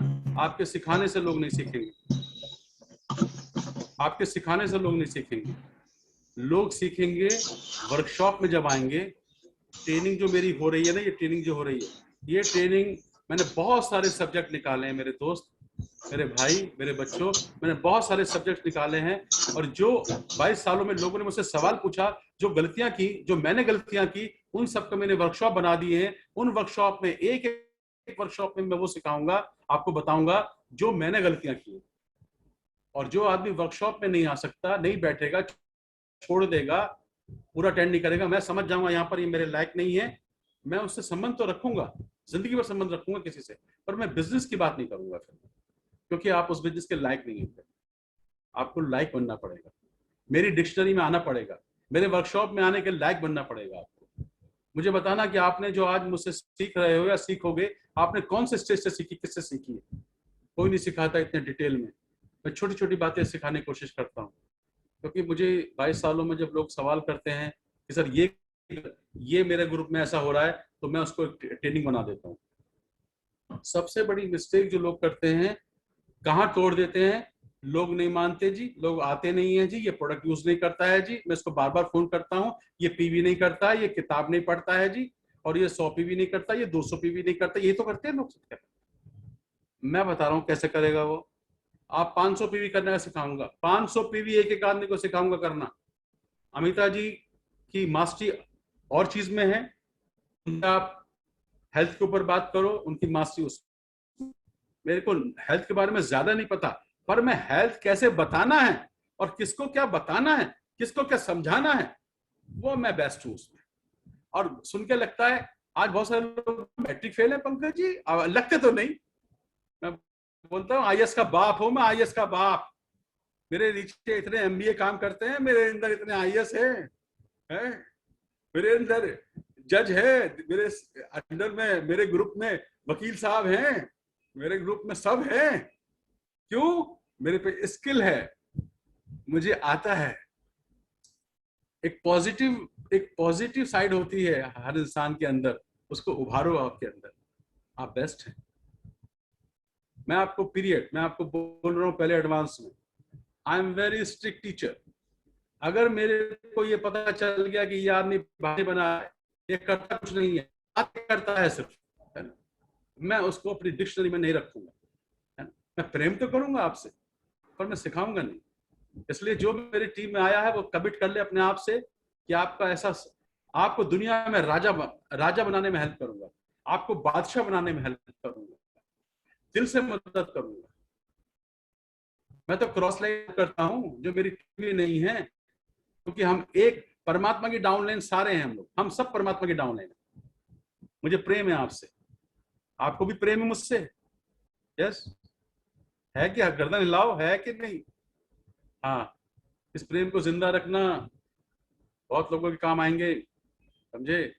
आपके सिखाने से लोग नहीं सीखेंगे, आपके सिखाने से लोग नहीं सीखेंगे। लोग सीखेंगे वर्कशॉप में जब आएंगे। ट्रेनिंग जो मेरी हो रही है ना, ये ट्रेनिंग जो हो रही है, ये ट्रेनिंग मैंने बहुत सारे सब्जेक्ट निकाले हैं, मेरे दोस्त, मेरे भाई, मेरे बच्चों, मैंने बहुत सारे सब्जेक्ट निकाले हैं। और जो 22 सालों में लोगों ने मुझसे सवाल पूछा, जो गलतियां की, जो मैंने गलतियां की, उन सबको मैंने वर्कशॉप बना दिए हैं। उन वर्कशॉप में एक वर्कशॉप में मैं वो सिखाऊंगा, आपको बताऊंगा जो मैंने गलतियां की। और जो आदमी वर्कशॉप में नहीं आ सकता, नहीं बैठेगा, छोड़ देगा, पूरा अटेंड नहीं करेगा, मैं समझ जाऊंगा यहाँ पर ये मेरे लायक नहीं है, मैं उससे संबंध तो रखूंगा, जिंदगी भर संबंध रखूंगा किसी से, पर मैं बिजनेस की बात नहीं करूंगा फिर, क्योंकि आप उस बिजनेस के लायक नहीं है। आपको लायक बनना पड़ेगा, मेरी डिक्शनरी में आना पड़ेगा, मेरे वर्कशॉप में आने के लायक बनना पड़ेगा आपको। मुझे बताना कि आपने जो आज मुझसे सीख रहे हो या सीखोगे, आपने कौन से स्टेज से सीखी, किससे सीखी है। कोई नहीं सिखाता इतने डिटेल में। मैं छोटी छोटी बातें सिखाने की कोशिश करता हूँ, क्योंकि मुझे 22 सालों में जब लोग सवाल करते हैं कि सर ये मेरे ग्रुप में ऐसा हो रहा है, तो मैं उसको ट्रेनिंग बना देता हूँ। सबसे बड़ी मिस्टेक जो लोग करते हैं, कहाँ तोड़ देते हैं, लोग नहीं मानते जी, लोग आते नहीं है जी, ये प्रोडक्ट यूज नहीं करता है जी, मैं इसको बार बार फोन करता हूँ, ये पीवी नहीं करता है, ये किताब नहीं पढ़ता है जी, और ये 100 पीवी नहीं करता, ये 200 पीवी नहीं करता। ये तो करते हैं लोग। मैं बता रहा हूँ कैसे करेगा वो। आप 500 पीवी करने का सिखाऊंगा, 500 पीवी एक एक आदमी को सिखाऊंगा करना। अमिता जी की मास्टरी और चीज में है, आप हेल्थ के ऊपर बात करो, उनकी मास्टरी उस। मेरे को हेल्थ के बारे में ज्यादा नहीं पता, पर मैं हेल्थ कैसे बताना है और किसको क्या बताना है, किसको क्या समझाना है, वो मैं बेस्ट हूं उसमें। और सुन के लगता है आज बहुत सारे लोग मैट्रिक फेल है पंकज जी, लगते तो नहीं। मैं बोलता हूँ आईएएस का बाप हूं मैं, आईएएस का बाप। मेरे नीचे इतने एमबीए काम करते हैं, मेरे अंदर इतने आईएएस है? मेरे अंदर जज है, मेरे अंदर में, मेरे ग्रुप में वकील साहब हैं, मेरे ग्रुप में सब हैं। क्यों? मेरे पे स्किल है, मुझे आता है। एक पॉजिटिव साइड होती है हर इंसान के अंदर, उसको उभारो आपके अंदर, आप बेस्ट हैं। मैं आपको बोल रहा हूं पहले एडवांस में, I am very strict teacher. अगर मेरे को ये पता चल गया कि ये आदमी भाई बना है, ये करता कुछ नहीं है, बात करता है सिर्फ, है ना, मैं उसको अपनी डिक्शनरी में नहीं रखूंगा, है ना। मैं प्रेम तो करूंगा आपसे, पर मैं सिखाऊंगा नहीं। इसलिए जो मेरी टीम में आया है वो कमिट कर ले अपने आप से कि आपका ऐसा, आपको दुनिया में राजा बनाने में हेल्प करूंगा, आपको बादशाह बनाने में हेल्प करूंगा, दिल से मदद करूंगा। मैं तो क्रॉस लाइन करता हूं, जो मेरी टीम में नहीं है, क्योंकि हम एक परमात्मा की डाउनलाइन सारे हैं, हम सब परमात्मा की डाउनलाइन है। मुझे प्रेम है आपसे, आपको भी प्रेम है मुझसे। यस, है क्या? गर्दन हिलाओ, है कि नहीं? हाँ, इस प्रेम को जिंदा रखना, बहुत लोगों के काम आएंगे, समझे।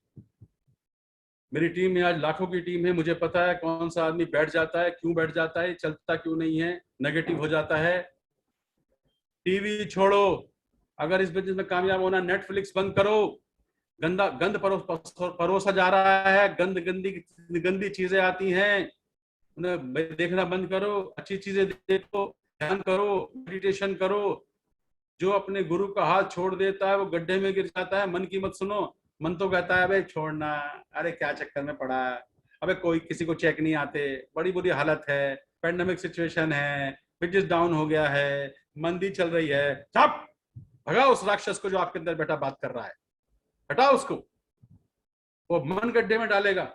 मेरी टीम में आज लाखों की टीम है, मुझे पता है कौन सा आदमी बैठ जाता है, क्यों बैठ जाता है, चलता क्यों नहीं है, नेगेटिव हो जाता है। टीवी छोड़ो, अगर इस बिजनेस में कामयाब होना, नेटफ्लिक्स बंद करो, गंद परोसा जा रहा है, गंदी चीजें आती हैं, उन्हें देखना बंद करो, अच्छी चीजें देखो, ध्यान करो, मेडिटेशन करो। जो अपने गुरु का हाथ छोड़ देता है वो गड्ढे में गिर जाता है। मन की मत सुनो, मन तो कहता है भाई छोड़ना, अरे क्या चक्कर में पड़ा, अबे कोई किसी को चेक नहीं आते, बड़ी बुरी हालत है, पेंडेमिक सिचुएशन है, बिजनेस डाउन हो गया है, मंदी चल रही है, सब भगाओ उस राक्षस को जो आपके अंदर बैठा बात कर रहा है, हटाओ उसको, वो मन गड्ढे में डालेगा।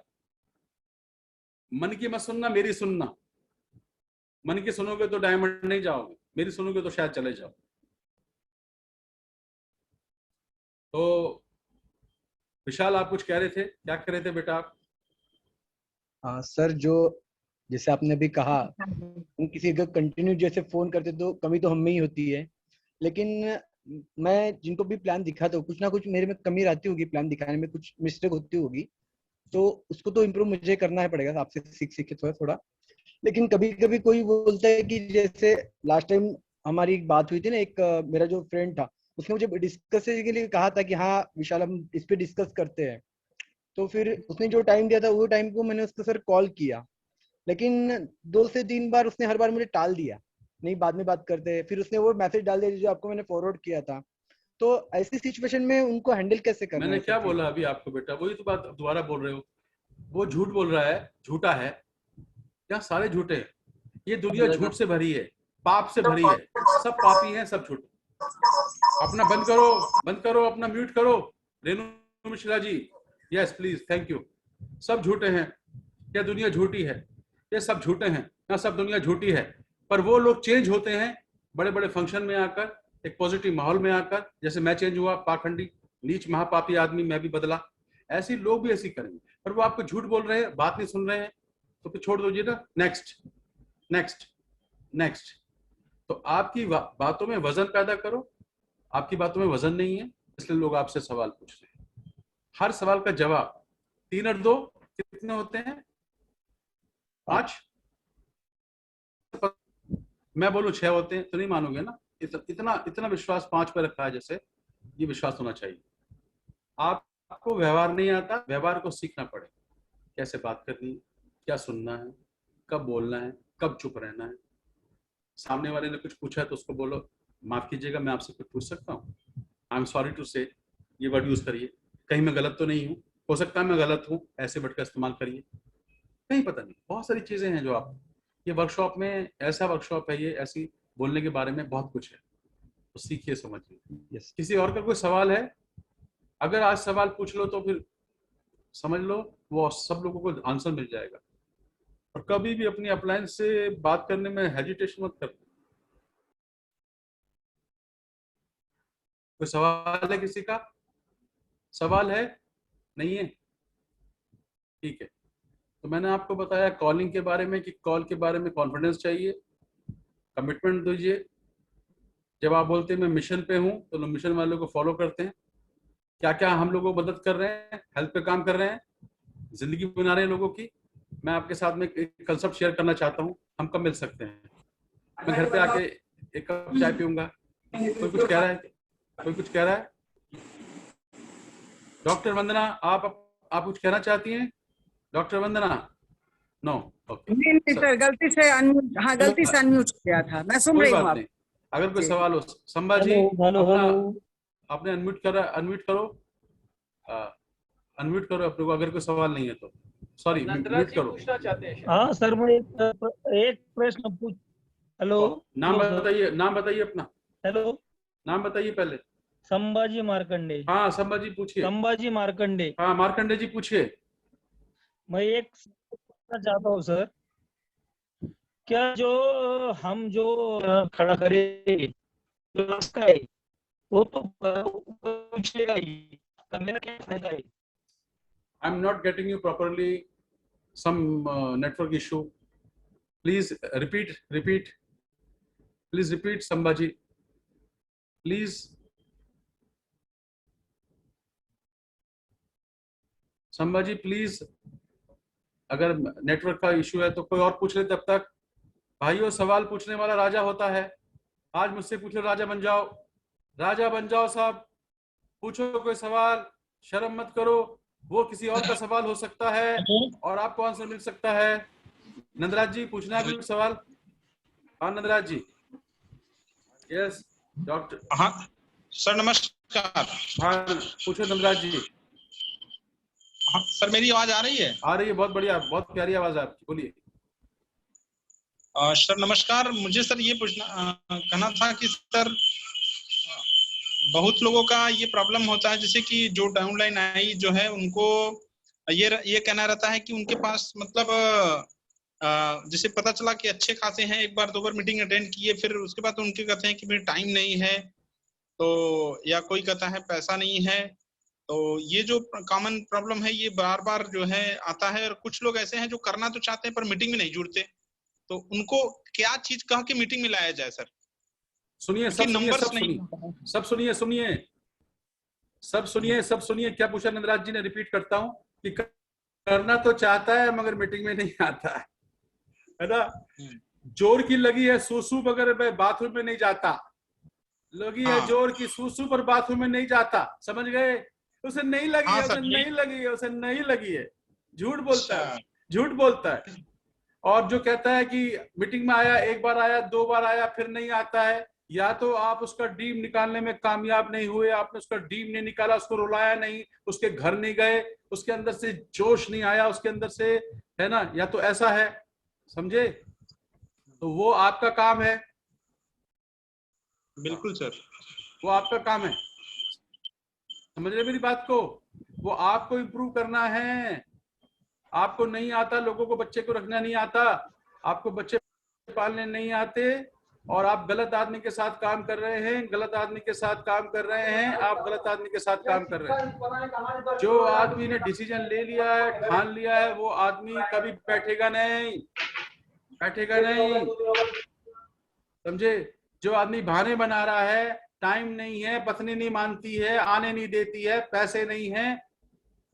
मन की मत सुनना, मेरी सुनना। मन की सुनोगे तो डायमंड नहीं जाओगे, मेरी सुनोगे तो शायद चले जाओ। तो विशाल आप कुछ कह रहे थे, क्या कह रहे थे बेटा आप? हाँ सर, जो जैसे आपने अभी कहा, हम किसी का कंटिन्यू जैसे फोन करते तो कमी तो हम में ही होती है, लेकिन मैं जिनको भी प्लान दिखाता हूँ कुछ ना कुछ मेरे में कमी रहती होगी, प्लान दिखाने में कुछ मिस्टेक होती होगी, तो उसको तो इम्प्रूव मुझे करना ही पड़ेगा, आपसे सीख के थोड़ा थोड़ा। लेकिन कभी कभी कोई बोलता है कि जैसे लास्ट टाइम हमारी एक बात हुई थी ना, एक मेरा जो फ्रेंड था उसने मुझे डिस्कस के लिए कहा था कि हाँ विशाल हम इस पे डिस्कस करते हैं, तो फिर उसने जो टाइम दिया था वो टाइम को मैंने उसको सर कॉल किया, लेकिन 2 से 3 बार उसने हर बार मुझे टाल दिया, नहीं बाद में बात करते हैं, फिर उसने वो मैसेज डाल दिया जो आपको मैंने फॉरवर्ड किया था। तो ऐसी सिचुएशन में उनको हैंडल कैसे करना है? मैंने क्या बोला अभी आपको बेटा, वही तो बात दोबारा बोल रहे हो। वो झूठ बोल रहा है, झूठा है, क्या सारे झूठे हैं। ये दुनिया झूठ से भरी है, पाप से भरी है, सब पापी हैं, सब झूठे। अपना बंद करो अपना, म्यूट करो। Renu Mishra ji, yes please, thank you. सब झूठे हैं, क्या दुनिया झूठी है? ये सब झूठे हैं ना, सब दुनिया झूठी है। पर वो लोग चेंज होते हैं बड़े बड़े फंक्शन में आकर, एक पॉजिटिव माहौल में आकर, जैसे मैं चेंज हुआ, पाखंडी नीच महापापी आदमी मैं भी बदला, ऐसे लोग भी ऐसी करेंगे। पर वो आपको झूठ बोल रहे हैं, बात नहीं सुन रहे हैं, तो फिर छोड़ दीजिए ना। Next next next. तो आपकी बातों में वजन पैदा करो। आपकी बातों में वजन नहीं है, इसलिए लोग आपसे सवाल पूछ रहे हैं। हर सवाल का जवाब 3 और 2 कितने होते हैं? 5। मैं बोलूं 6 होते हैं तो नहीं मानोगे ना। इतना विश्वास 5 पे रखा है, जैसे ये विश्वास होना चाहिए। आपको व्यवहार नहीं आता, व्यवहार को सीखना पड़ेगा। कैसे बात करनी है, क्या सुनना है, कब बोलना है, कब चुप रहना है। सामने वाले ने कुछ पूछा है तो उसको बोलो माफ कीजिएगा मैं आपसे कुछ पूछ सकता हूँ, आई एम सॉरी टू से, ये वर्ड यूज करिए। कहीं मैं गलत तो नहीं हूँ, हो सकता है मैं गलत हूँ, ऐसे वर्ड का इस्तेमाल करिए। कहीं पता नहीं, बहुत सारी चीजें हैं जो आप, ये वर्कशॉप में ऐसा वर्कशॉप है, ये ऐसी बोलने के बारे में बहुत कुछ है, तो सीखिए, समझिए। किसी और का कोई सवाल है? अगर आज सवाल पूछ लो तो फिर समझ लो वो सब लोगों को आंसर मिल जाएगा। और कभी भी अपनी अपलाइन से बात करने में हेजिटेशन मत करना। कोई सवाल है किसी का? सवाल है? नहीं है? ठीक है। तो मैंने आपको बताया कॉलिंग के बारे में कि कॉल के बारे में कॉन्फिडेंस चाहिए, कमिटमेंट दीजिए। जब आप बोलते हैं मैं मिशन पे हूं तो लोग मिशन वालों को फॉलो करते हैं। क्या क्या हम लोगों को मदद कर रहे हैं, हेल्प पे काम कर रहे हैं, जिंदगी बना रहे हैं लोगों की। मैं आपके साथ में एक कंसेप्ट शेयर करना चाहता हूं, हम कब मिल सकते हैं? मैं घर पे आके एक कप चाय पीऊंगा। कोई कुछ कह रहा है? कोई कुछ कह रहा है? डॉक्टर वंदना, आप कुछ कहना चाहती हैं? डॉक्टर वंदना? No, okay. नहीं सर, गलती से अनम्यूट, हाँ गलती से अनम्यूट किया था, मैं सुन रही हूँ। बात नहीं, अगर कोई सवाल हो, संभाजी अपना आपने अनम्यूट करो, अनम्यूट करो अपने को, अगर कोई सवाल नहीं है तो। सॉरी, म्यूट करो। पूछना चाहते हैं। हाँ सर, मैं एक प्रश्न पूछ। हेलो, नाम बताइए अपना। हेलो, नाम बताइए पहले। संभाजी मार्कंडे। हाँ संभाजी पूछिए। संभाजी मार्कंडे। हाँ मार्कंडे जी पूछिए। मैं एक पूछना चाहता हूँ सर, क्या जो हम जो खड़ा करे जो रास्ता है वो तो पूछेगा ही, मेरा क्या फायदा है? I am not getting you properly, some network issue. Please repeat please repeat Sambhaji please. Sambhaji please, अगर नेटवर्क का इशू है तो कोई और पूछ ले तब तक। भाइयों, सवाल पूछने वाला राजा होता है। आज मुझसे पूछ लो, राजा बन जाओ, राजा बन जाओ साहब। पूछो कोई सवाल, शर्म मत करो, वो किसी और का सवाल हो सकता है और आपको आंसर मिल सकता है। नंदराज जी पूछना है कोई सवाल? हाँ नंदराज जी। Yes doctor. हाँ सर नमस्कार। हाँ पूछो नंदराज जी। हाँ सर मेरी आवाज आ रही है? आ रही है, बहुत बढ़िया, बहुत प्यारी आवाज है आपकी, बोलिए। सर नमस्कार। मुझे सर ये पूछना कहना था कि सर बहुत लोगों का ये प्रॉब्लम होता है, जैसे कि जो डाउनलाइन आई जो है उनको ये कहना रहता है कि उनके पास मतलब जैसे पता चला कि अच्छे खासे हैं, एक बार दो बार मीटिंग अटेंड किए, फिर उसके बाद उनके कहते हैं कि मेरे टाइम नहीं है, तो या कोई कहता है पैसा नहीं है। तो ये जो कॉमन प्रॉब्लम है ये बार बार जो है आता है, और कुछ लोग ऐसे हैं जो करना तो चाहते हैं पर मीटिंग में नहीं जुड़ते, तो उनको क्या चीज कह के मीटिंग में लाया जाए सर? सुनिए सब सुनिए सब सुनिए सब सुनिए सुनिए सब सुनिए सब सुनिए। क्या पूछा नंदराज जी ने, रिपीट करता हूं कि करना तो चाहता है मगर मीटिंग में नहीं आता है ना। जोर की लगी है सूसू मगर मैं बाथरूम में नहीं जाता, लगी है जोर की सूसू पर बाथरूम में नहीं जाता, समझ गए? उसे नहीं लगी है, उसे नहीं लगी है, उसे नहीं लगी है, झूठ बोलता है, झूठ बोलता है। और जो कहता है कि मीटिंग में आया, एक बार आया, दो बार आया, फिर नहीं आता है, या तो आप उसका डीम निकालने में कामयाब नहीं हुए, आपने उसका डीम नहीं निकाला, उसको रुलाया नहीं, उसके घर नहीं गए, उसके अंदर से जोश नहीं आया उसके अंदर से, है ना, या तो ऐसा है, समझे? तो वो आपका काम है। बिल्कुल सर, वो आपका काम है, समझ रहे मेरी बात को? वो आपको इम्प्रूव करना है। आपको नहीं आता, लोगों को, बच्चे को रखना नहीं आता, आपको बच्चे पालने नहीं आते, और आप गलत आदमी के साथ काम कर रहे हैं, गलत आदमी के साथ काम कर रहे हैं, आप गलत आदमी के साथ काम कर रहे हैं। जो आदमी ने डिसीजन ले लिया है, ठान लिया है, वो आदमी कभी बैठेगा नहीं, बैठेगा नहीं, समझे? जो आदमी बहाने बना रहा है, टाइम नहीं है, पत्नी नहीं मानती है, आने नहीं देती है, पैसे नहीं है,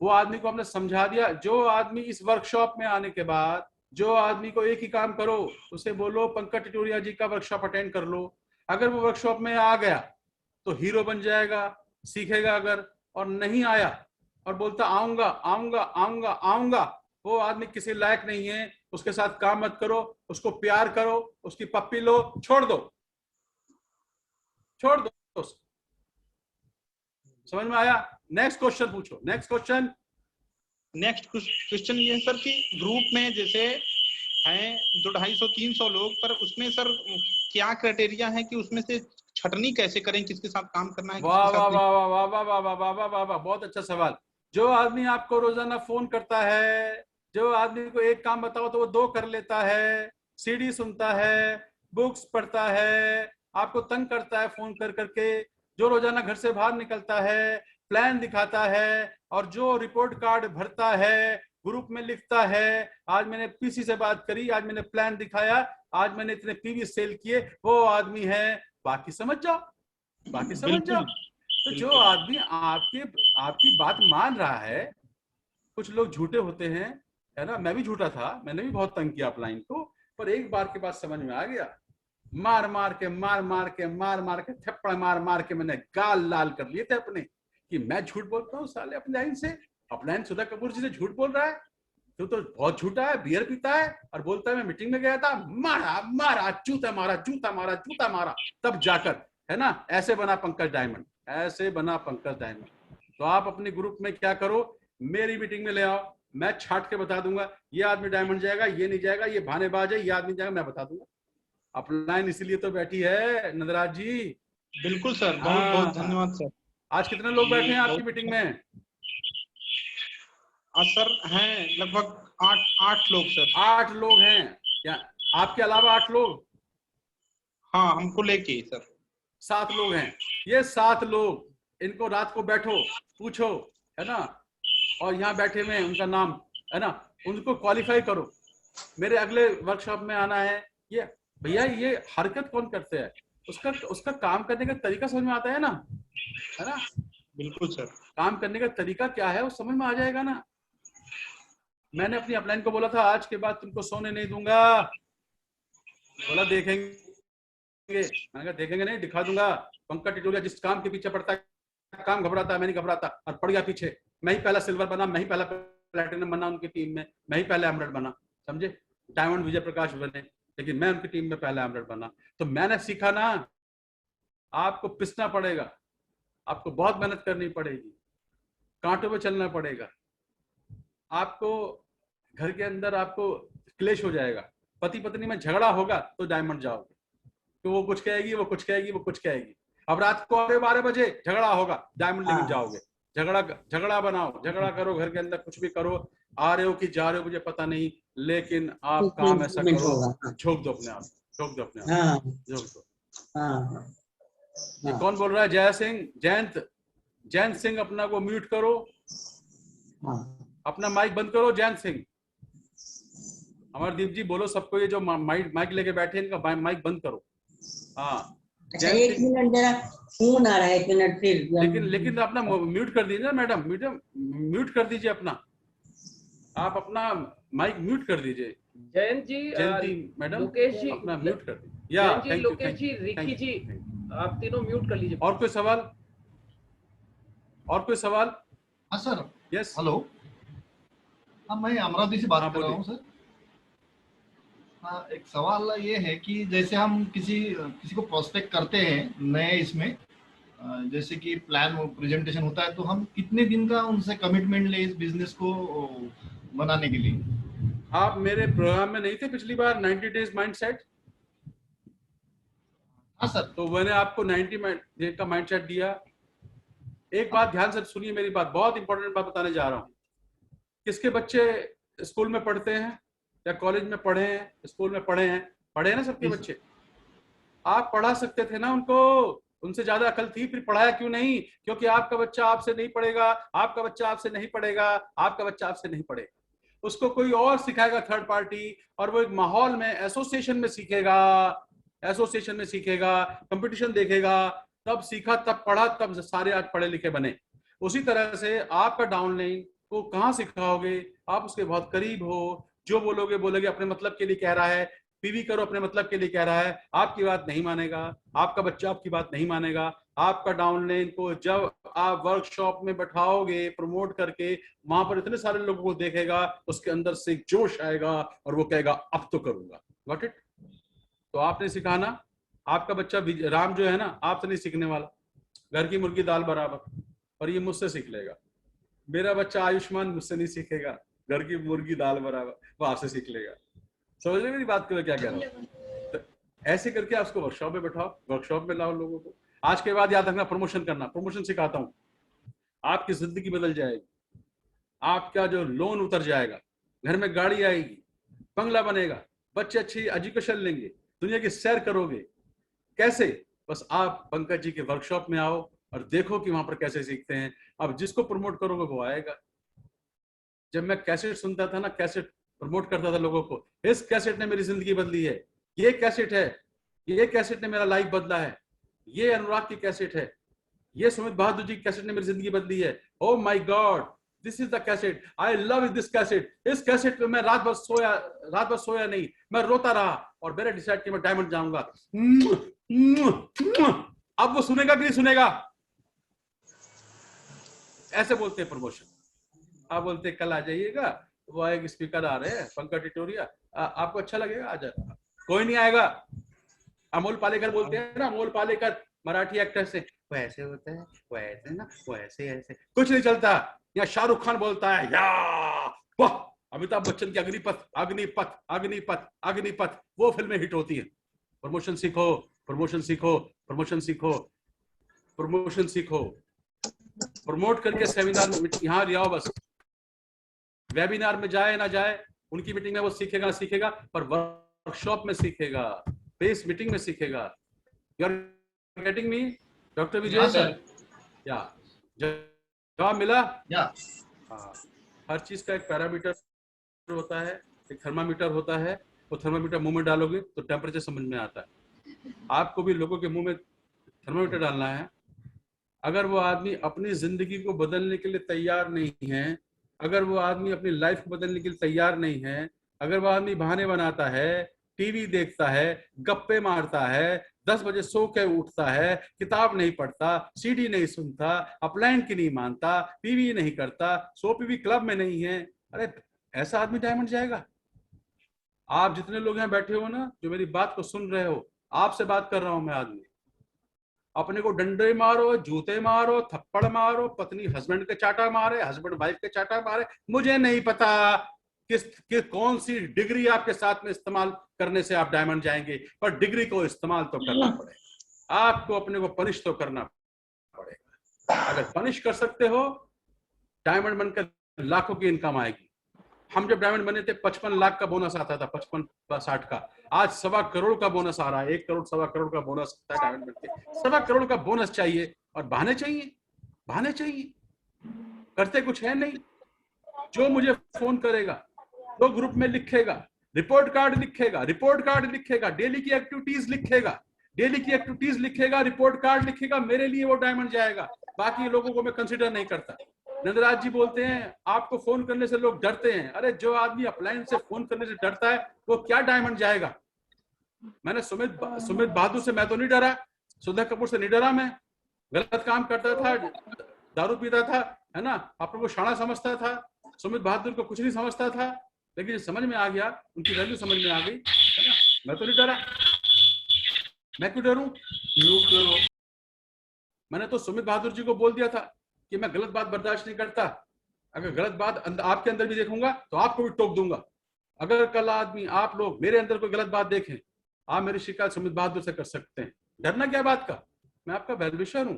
वो आदमी को हमने समझा दिया। जो आदमी इस वर्कशॉप में आने के बाद, जो आदमी को एक ही काम करो, उसे बोलो पंकज टिटोरिया जी का वर्कशॉप अटेंड कर लो। अगर वो वर्कशॉप में आ गया तो हीरो बन जाएगा, सीखेगा। अगर और नहीं आया और बोलता आऊंगा आऊंगा आऊंगा आऊंगा, वो आदमी किसी लायक नहीं है, उसके साथ काम मत करो, उसको प्यार करो, उसकी पप्पी लो, छोड़ दो, छोड़ दो। समझ में आया? नेक्स्ट क्वेश्चन पूछो, नेक्स्ट क्वेश्चन। नेक्स्ट क्वेश्चन ये है सर कि ग्रुप में जैसे हैं 250-300 लोग, पर उसमें सर क्या क्राइटेरिया है कि उसमें से छटनी कैसे करें, किसके साथ काम करना है, वाह वाह वाह वाह वाह वाह वाह वाह वाह वाह वाह, बहुत अच्छा सवाल। जो आदमी आपको रोजाना फोन करता है, जो आदमी को एक काम बताओ तो वो दो कर लेता है, सीडी सुनता है, बुक्स पढ़ता है, आपको तंग करता है फोन कर करके, जो रोजाना घर से बाहर निकलता है, प्लान दिखाता है, और जो रिपोर्ट कार्ड भरता है, ग्रुप में लिखता है, आज मैंने पीसी से बात करी, आज मैंने प्लान दिखाया, आज मैंने इतने पीवी सेल किए, वो आदमी है। बाकी समझ जाओ, बाकी समझ जाओ। तो जो आदमी आपकी बात मान रहा है, कुछ लोग झूठे होते हैं, है ना, मैं भी झूठा था, मैंने भी बहुत तंग किया अपलाइन को, पर एक बार के बाद समझ में आ गया, मार मार के थप्पड़ मार मार के मैंने गाल लाल कर लिए थे अपने, कि मैं झूठ बोलता हूँ साले अपने लाइन से। अपलाइन सुधा कपूर जी से झूठ बोल रहा है, तो बहुत झूठा है, बियर पीता है और बोलता है मैं मीटिंग में गया था, मारा मारा जूता मारा जूता मारा जूता मारा, तब जाकर, है ना, ऐसे बना पंकज डायमंड, ऐसे बना पंकज डायमंड। तो आप अपने ग्रुप में क्या करो, मेरी मीटिंग में ले आओ, मैं छाट के बता दूंगा, ये आदमी डायमंड जाएगा, ये नहीं जाएगा, ये भानेबाज है, ये आदमी जाएगा, मैं बता दूंगा। अपलाइन इसीलिए तो बैठी है नंदराज जी। बिल्कुल सर, बहुत बहुत धन्यवाद सर। आज कितने लोग बैठे हैं आपकी मीटिंग में? आज सर हैं लगभग 8 लोग सर। 8 लोग हैं क्या? आपके अलावा 8 लोग? हाँ, हमको लेके सर 7 लोग हैं। ये 7 लोग, इनको रात को बैठो, पूछो, है ना, और यहाँ बैठे हुए उनका नाम, है ना, उनको क्वालिफाई करो, मेरे अगले वर्कशॉप में आना है। ये भैया ये हरकत कौन करते हैं, उसका काम करने का तरीका समझ में आता है ना, है ना? बिल्कुल सर, काम करने का तरीका क्या है वो समझ में आ जाएगा ना। मैंने अपनी अपलाइन को बोला था आज के बाद तुमको सोने नहीं दूंगा, बोला देखेंगे, मैंने कहा देखेंगे नहीं, दिखा दूंगा। पंकज टिटोरिया जिस काम के पीछे पड़ता है काम घबराता, मैं नहीं घबराता, और पड़ गया पीछे। मैं ही पहला सिल्वर बना, मैं ही पहला प्लैटिनम बना उनकी टीम में, मैं ही पहला एमरेड बना, समझे। डायमंड विजय प्रकाश बने, लेकिन मैं उनकी टीम में पहला एमरेड बना। तो मैंने सीखा ना, आपको पिसना पड़ेगा, आपको बहुत मेहनत करनी पड़ेगी, कांटों पे चलना पड़ेगा, आपको घर के अंदर आपको क्लेश हो जाएगा, पति पत्नी में झगड़ा होगा तो डायमंड जाओगे, तो वो कुछ कहेगी, वो कुछ कहेगी, वो कुछ कहेगी। अब रात को 12 बजे झगड़ा होगा, डायमंड लेके जाओगे, झगड़ा बनाओ, झगड़ा करो, घर के अंदर कुछ भी करो, आ रहे हो कि जा रहे हो मुझे पता नहीं, लेकिन आप काम ऐसा करो, झोंक दो अपने आप, झोंक दो अपने आप, झोंक दो। ये कौन बोल रहा है? जय सिंह, जयंत सिंह, अपना को म्यूट करो, अपना माइक बंद करो। जयंत सिंह, अमरदीप जी बोलो सबको, ये जो माइक लेके बैठे हैं इनका माइक बंद करो। हाँ, अच्छा, 1 मिनट जरा फोन आ रहा है, 1 मिनट फिर। लेकिन अपना म्यूट कर दीजिए ना मैडम, म्यूट कर दीजिए अपना, आप अपना माइक म्यूट कर दीजिए। जयंत जी, मैडम लोकेश जी अपना म्यूट कर दीजिए। या जयंत जी, लोकेश जी, रिकी जी, आप तीनों म्यूट कर लीजिए। और कोई सवाल? और कोई सवाल? हाँ सर। Yes, hello. हाँ, मैं अमरावती से बात कर रहा हूँ सर। हाँ, एक सवाल ये है कि जैसे हम किसी को प्रोस्पेक्ट करते हैं नए इसमें, जैसे कि प्लान प्रेजेंटेशन होता है, तो हम कितने दिन का उनसे कमिटमेंट ले इस बिजनेस को बनाने के लिए? आप मेरे प्रोग्राम में नहीं थे पिछली बार, 90 डेज माइंडसेट? हाँ सर। तो मैंने आपको 90 डेज का माइंडसेट दिया। एक बात ध्यान से सुनिए, मेरी बात, बहुत इंपॉर्टेंट बात बताने जा रहा हूँ। किसके बच्चे स्कूल में पढ़ते हैं या कॉलेज में पढ़े हैं, स्कूल में पढ़े हैं ना सबके बच्चे? आप पढ़ा सकते थे ना उनको, उनसे ज्यादा अकल थी, फिर पढ़ाया क्यों नहीं? क्योंकि आपका बच्चा आपसे नहीं पढ़ेगा, आपका बच्चा आपसे नहीं पढ़ेगा, आपका बच्चा आपसे नहीं पढ़ेगा, उसको कोई और सिखाएगा, थर्ड पार्टी, और वो एक माहौल में, एसोसिएशन में सीखेगा, कंपटीशन देखेगा, तब सीखा, तब पढ़ा, तब सारे आज पढ़े लिखे बने। उसी तरह से आपका डाउनलाइन को कहाँ सिखाओगे? आप उसके बहुत करीब हो, जो बोलोगे अपने मतलब के लिए कह रहा है, पीवी करो अपने मतलब के लिए कह रहा है, आपकी बात नहीं मानेगा, आपका बच्चा आपकी बात नहीं मानेगा। आपका डाउनलाइन को जब आप वर्कशॉप में बैठाओगे प्रमोट करके, वहां पर इतने सारे लोगों को देखेगा, उसके अंदर से एक जोश आएगा और वो कहेगा अब तो करूंगा। Got it? तो आपने सिखाना, आपका बच्चा राम जो है ना, आपसे नहीं सीखने वाला, घर की मुर्गी दाल बराबर, और ये मुझसे सीख लेगा। मेरा बच्चा आयुष्मान मुझसे नहीं सीखेगा, घर की मुर्गी दाल बराबर, वो आपसे सीख लेगा। समझ रहे मेरी बात को क्या कह रहा हूँ? तो ऐसे करके आप उसको वर्कशॉप में बैठाओ, वर्कशॉप में लाओ लोगों को। आज के बाद याद रखना, प्रमोशन करना, प्रमोशन सिखाता हूँ, आपकी जिंदगी बदल जाएगी, आपका जो लोन उतर जाएगा, घर में गाड़ी आएगी, बंगला बनेगा, बच्चे अच्छी एजुकेशन लेंगे, दुनिया की सैर करोगे। कैसे? बस आप पंकज जी के वर्कशॉप में आओ और देखो कि वहां पर कैसे सीखते हैं। अब जिसको प्रमोट करोगे वो आएगा। जब मैं कैसेट सुनता था ना, कैसेट प्रमोट करता था लोगों को, इस कैसेट ने मेरी जिंदगी बदली है, ये कैसेट है, ये कैसेट ने मेरा लाइफ बदला है, ये अनुराग की कैसेट है, ये सुमित बहादुर जी की कैसेट ने मेरी जिंदगी बदली है। Oh my God, this is the cassette, I love this cassette. इस कैसेट पे मैं रात भर सोया नहीं, मैं रोता रहा और मैंने डिसाइड किया मैं डायमंड जाऊंगा। अब वो सुनेगा कि नहीं सुनेगा? ऐसे बोलते हैं प्रमोशन। आप बोलते कल आ जाइएगा, वो एक स्पीकर आ रहे हैं पंकज टिटोरिया, आपको अच्छा लगेगा, आ जाएगा। कोई नहीं आएगा। अमोल पालेकर बोलते हैं ना, अमोल पालेकर मराठी एक्टर से, वो ऐसे होता है, वो ऐसे ना, वो ऐसे ऐसे, कुछ नहीं चलता। या शाहरुख खान बोलता है, या वाह, अमिताभ बच्चन की अग्निपथ अग्निपथ अग्निपथ अग्निपथ, वो फिल्में हिट होती हैं। प्रमोशन सीखो, प्रमोशन सीखो, प्रमोशन सीखो, प्रमोशन सीखो। प्रमोट करके सेमिनार में यहाँ ले आओ, बस वेबिनार में जाए ना जाए, उनकी मीटिंग में वो सीखेगा ना सीखेगा, पर वर्कशॉप में सीखेगा, बेस मीटिंग में सीखेगा। You are getting me doctor Vijay? या जवाब मिला? हाँ, हर चीज का एक पैरामीटर होता है, एक थर्मामीटर होता है। वो थर्मामीटर मुंह में डालोगे तो टेम्परेचर समझ में आता है। आपको भी लोगों के मुंह में थर्मामीटर डालना है। अगर वो आदमी अपनी जिंदगी को बदलने के लिए तैयार नहीं है, अगर वो आदमी अपनी लाइफ को बदलने के लिए तैयार नहीं है, अगर वो आदमी बहाने बनाता है, टीवी देखता है, गप्पे मारता है, 10 बजे सो के उठता है, किताब नहीं पढ़ता, सीडी नहीं सुनता, अपलाइन की नहीं मानता, पीवी नहीं करता, 100 पीवी क्लब में नहीं है, अरे ऐसा आदमी डायमंड जाएगा? आप जितने लोग यहाँ बैठे हो ना, जो मेरी बात को सुन रहे हो, आपसे बात कर रहा हूं मैं। आदमी अपने को डंडे मारो, जूते मारो, थप्पड़ मारो, पत्नी हस्बैंड के चाटा मारे, हस्बैंड वाइफ के चाटा मारे, मुझे नहीं पता किस कौन सी डिग्री आपके साथ में इस्तेमाल करने से आप डायमंड जाएंगे, पर डिग्री को इस्तेमाल तो करना पड़ेगा। आपको अपने को पनिश तो करना पड़ेगा। अगर पनिश कर सकते हो, डायमंड बनकर लाखों की इनकम आएगी। हम जब डायमंड बने थे 55 लाख का बोनस आता था, 55-60 का। आज 1.25 करोड़ का बोनस आ रहा है। 1 करोड़ 1.25 करोड़ का बोनस आता है डायमंड बनके। 1.25 करोड़ का बोनस चाहिए और बहाने चाहिए, बहाने चाहिए, करते कुछ है नहीं। जो मुझे फोन करेगा, तो ग्रुप में लिखेगा, रिपोर्ट कार्ड लिखेगा, रिपोर्ट कार्ड लिखेगा, डेली की एक्टिविटीज लिखेगा, डेली की एक्टिविटीज लिखेगा, रिपोर्ट कार्ड लिखेगा, मेरे लिए वो डायमंड जाएगा। बाकी लोगों को मैं कंसिडर नहीं करता। नंदराज जी बोलते हैं आपको फोन करने से लोग डरते हैं। अरे जो आदमी अपलाइन से फोन करने से डरता है, वो क्या डायमंड जाएगा? मैंने सुमित बहादुर से मैं तो नहीं डरा, सुधा कपूर से नहीं डरा। मैं गलत काम करता था, दारू पीता था, है ना, अपने को शाना समझता था, सुमित बहादुर को कुछ नहीं समझता था, लेकिन समझ में आ गया, उनकी वैल्यू समझ में आ गई, है ना। मैं तो नहीं डरा, मैं क्यों डरूं? मैंने तो सुमित बहादुर जी को बोल दिया था कि मैं गलत बात बर्दाश्त नहीं करता। अगर गलत बात आपके अंदर भी देखूंगा तो आपको भी टोक दूंगा। अगर कल आदमी, आप लोग मेरे अंदर कोई गलत बात देखें, आप मेरी शिकायत सुमित बहादुर से कर सकते हैं। डरना क्या बात का? मैं आपका वेल विशर हूं,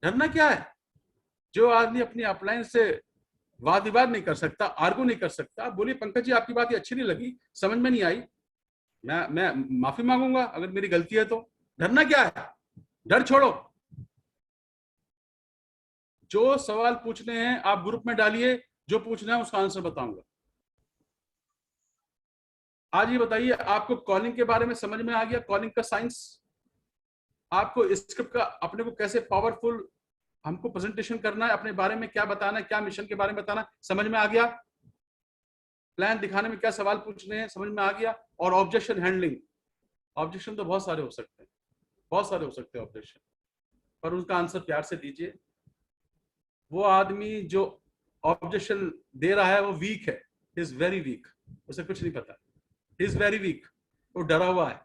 डरना क्या है? जो आदमी अपनी अपलाइन से वाद विवाद नहीं कर सकता, आर्गू नहीं कर सकता, आप बोलिए पंकज जी आपकी बात ये अच्छी नहीं लगी, समझ में नहीं आई, मैं माफी मांगूंगा अगर मेरी गलती है तो। डरना क्या है? डर छोड़ो। जो सवाल पूछने हैं आप ग्रुप में डालिए, जो पूछना है उसका आंसर बताऊंगा। आज ये बताइए, आपको कॉलिंग के बारे में समझ में आ गया? कॉलिंग का साइंस, आपको स्क्रिप्ट का अपने को कैसे पावरफुल हमको प्रेजेंटेशन करना है, अपने बारे में क्या बताना है, क्या मिशन के बारे में बताना, समझ में आ गया? प्लान दिखाने में क्या सवाल पूछने हैं, समझ में आ गया? और ऑब्जेक्शन हैंडलिंग, ऑब्जेक्शन तो बहुत सारे हो सकते हैं, बहुत सारे हो सकते हैं ऑब्जेक्शन, पर उनका आंसर प्यार से दीजिए। वो आदमी जो ऑब्जेक्शन दे रहा है वो वीक है, इज वेरी वीक, उसे कुछ नहीं पता, इज वेरी वीक, वो डरा हुआ है,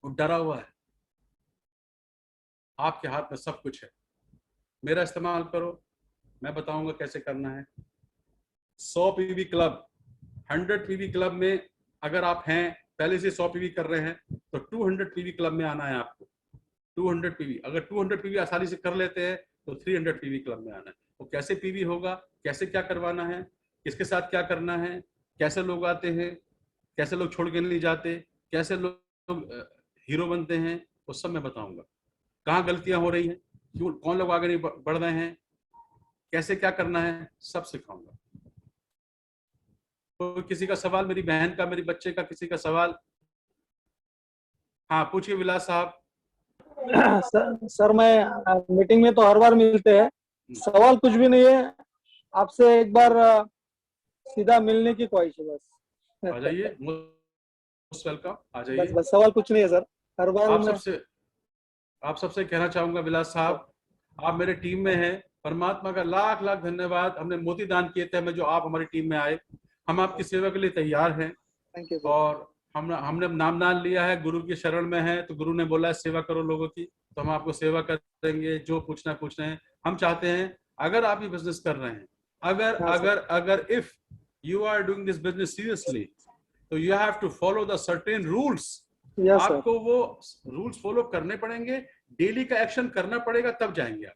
वो डरा हुआ है। आपके हाथ में सब कुछ है, मेरा इस्तेमाल करो, मैं बताऊंगा कैसे करना है। 100 पीवी क्लब, 100 पीवी क्लब में अगर आप हैं, पहले से 100 पीवी कर रहे हैं, तो 200 पीवी क्लब में आना है आपको। 200 पीवी, अगर 200 पीवी आसानी से कर लेते हैं तो 300 पीवी क्लब में आना है। वो कैसे पीवी होगा, कैसे क्या करवाना है, किसके साथ क्या करना है, कैसे लोग आते हैं, कैसे लोग छोड़ के नहीं जाते, कैसे लोग हीरो बनते हैं, वो सब मैं बताऊंगा। कहाँ गलतियां हो रही हैं, क्यों, कौन लोग आगे नहीं बढ़ रहे हैं, कैसे क्या करना है, सब सिखाऊंगा। तो किसी का सवाल, मेरी बहन का, मेरी बच्चे का, किसी का सवाल? हाँ पूछिए विलास साहब। सर मैं मीटिंग में तो हर बार मिलते हैं, सवाल कुछ भी नहीं है, आपसे एक बार सीधा मिलने की ख्वाहिश है बस। आ जाइए, मोस्ट वेलकम, आ जाइए। बस सवाल कुछ नहीं है सर, हर बार आप सबसे कहना चाहूंगा विलास साहब, आप मेरे टीम में हैं, परमात्मा का लाख लाख धन्यवाद, हमने मोती दान किए थे हमें, जो आप हमारी टीम में आए। हम आपकी सेवा के लिए तैयार हैं, और हमने नाम दान लिया है, गुरु की शरण में है, तो गुरु ने बोला है सेवा करो लोगों की, तो हम आपको सेवा करेंगे, जो पूछना पूछना है। हम चाहते हैं अगर आप ये बिजनेस कर रहे हैं, अगर if you are doing this business seriously, तो you have to follow the certain rules. आपको वो रूल्स फॉलो करने पड़ेंगे, डेली का एक्शन करना पड़ेगा, तब जाएंगे आप।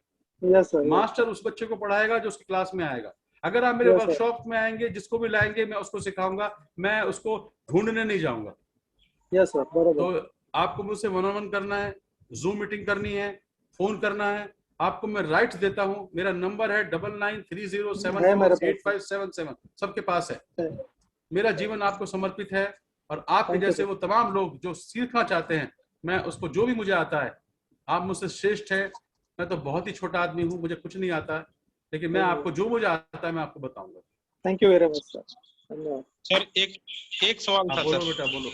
मास्टर उस बच्चे को पढ़ाएगा जो उसकी क्लास में आएगा। अगर आप मेरे वर्कशॉप में आएंगे, जिसको भी लाएंगे मैं उसको सिखाऊंगा, मैं उसको ढूंढने नहीं जाऊंगा। तो आपको मुझसे 1-on-1 करना है, जूम मीटिंग करनी है, फोन करना है, आपको मैं राइट्स देता हूं, मेरा नंबर है 9930748577, सबके पास है। मेरा जीवन आपको समर्पित है, और आपके जैसे वो तमाम लोग जो सीखना चाहते हैं, मैं उसको, जो भी मुझे आता है, आप मुझसे श्रेष्ठ है। मैं तो बहुत ही छोटा आदमी हूँ, मुझे कुछ नहीं आता, लेकिन मैं आपको जो मुझे आता है मैं आपको बताऊंगा। Thank you very much sir, धन्यवाद। सर एक सवाल था। बोलो सर बेटा, बोलो।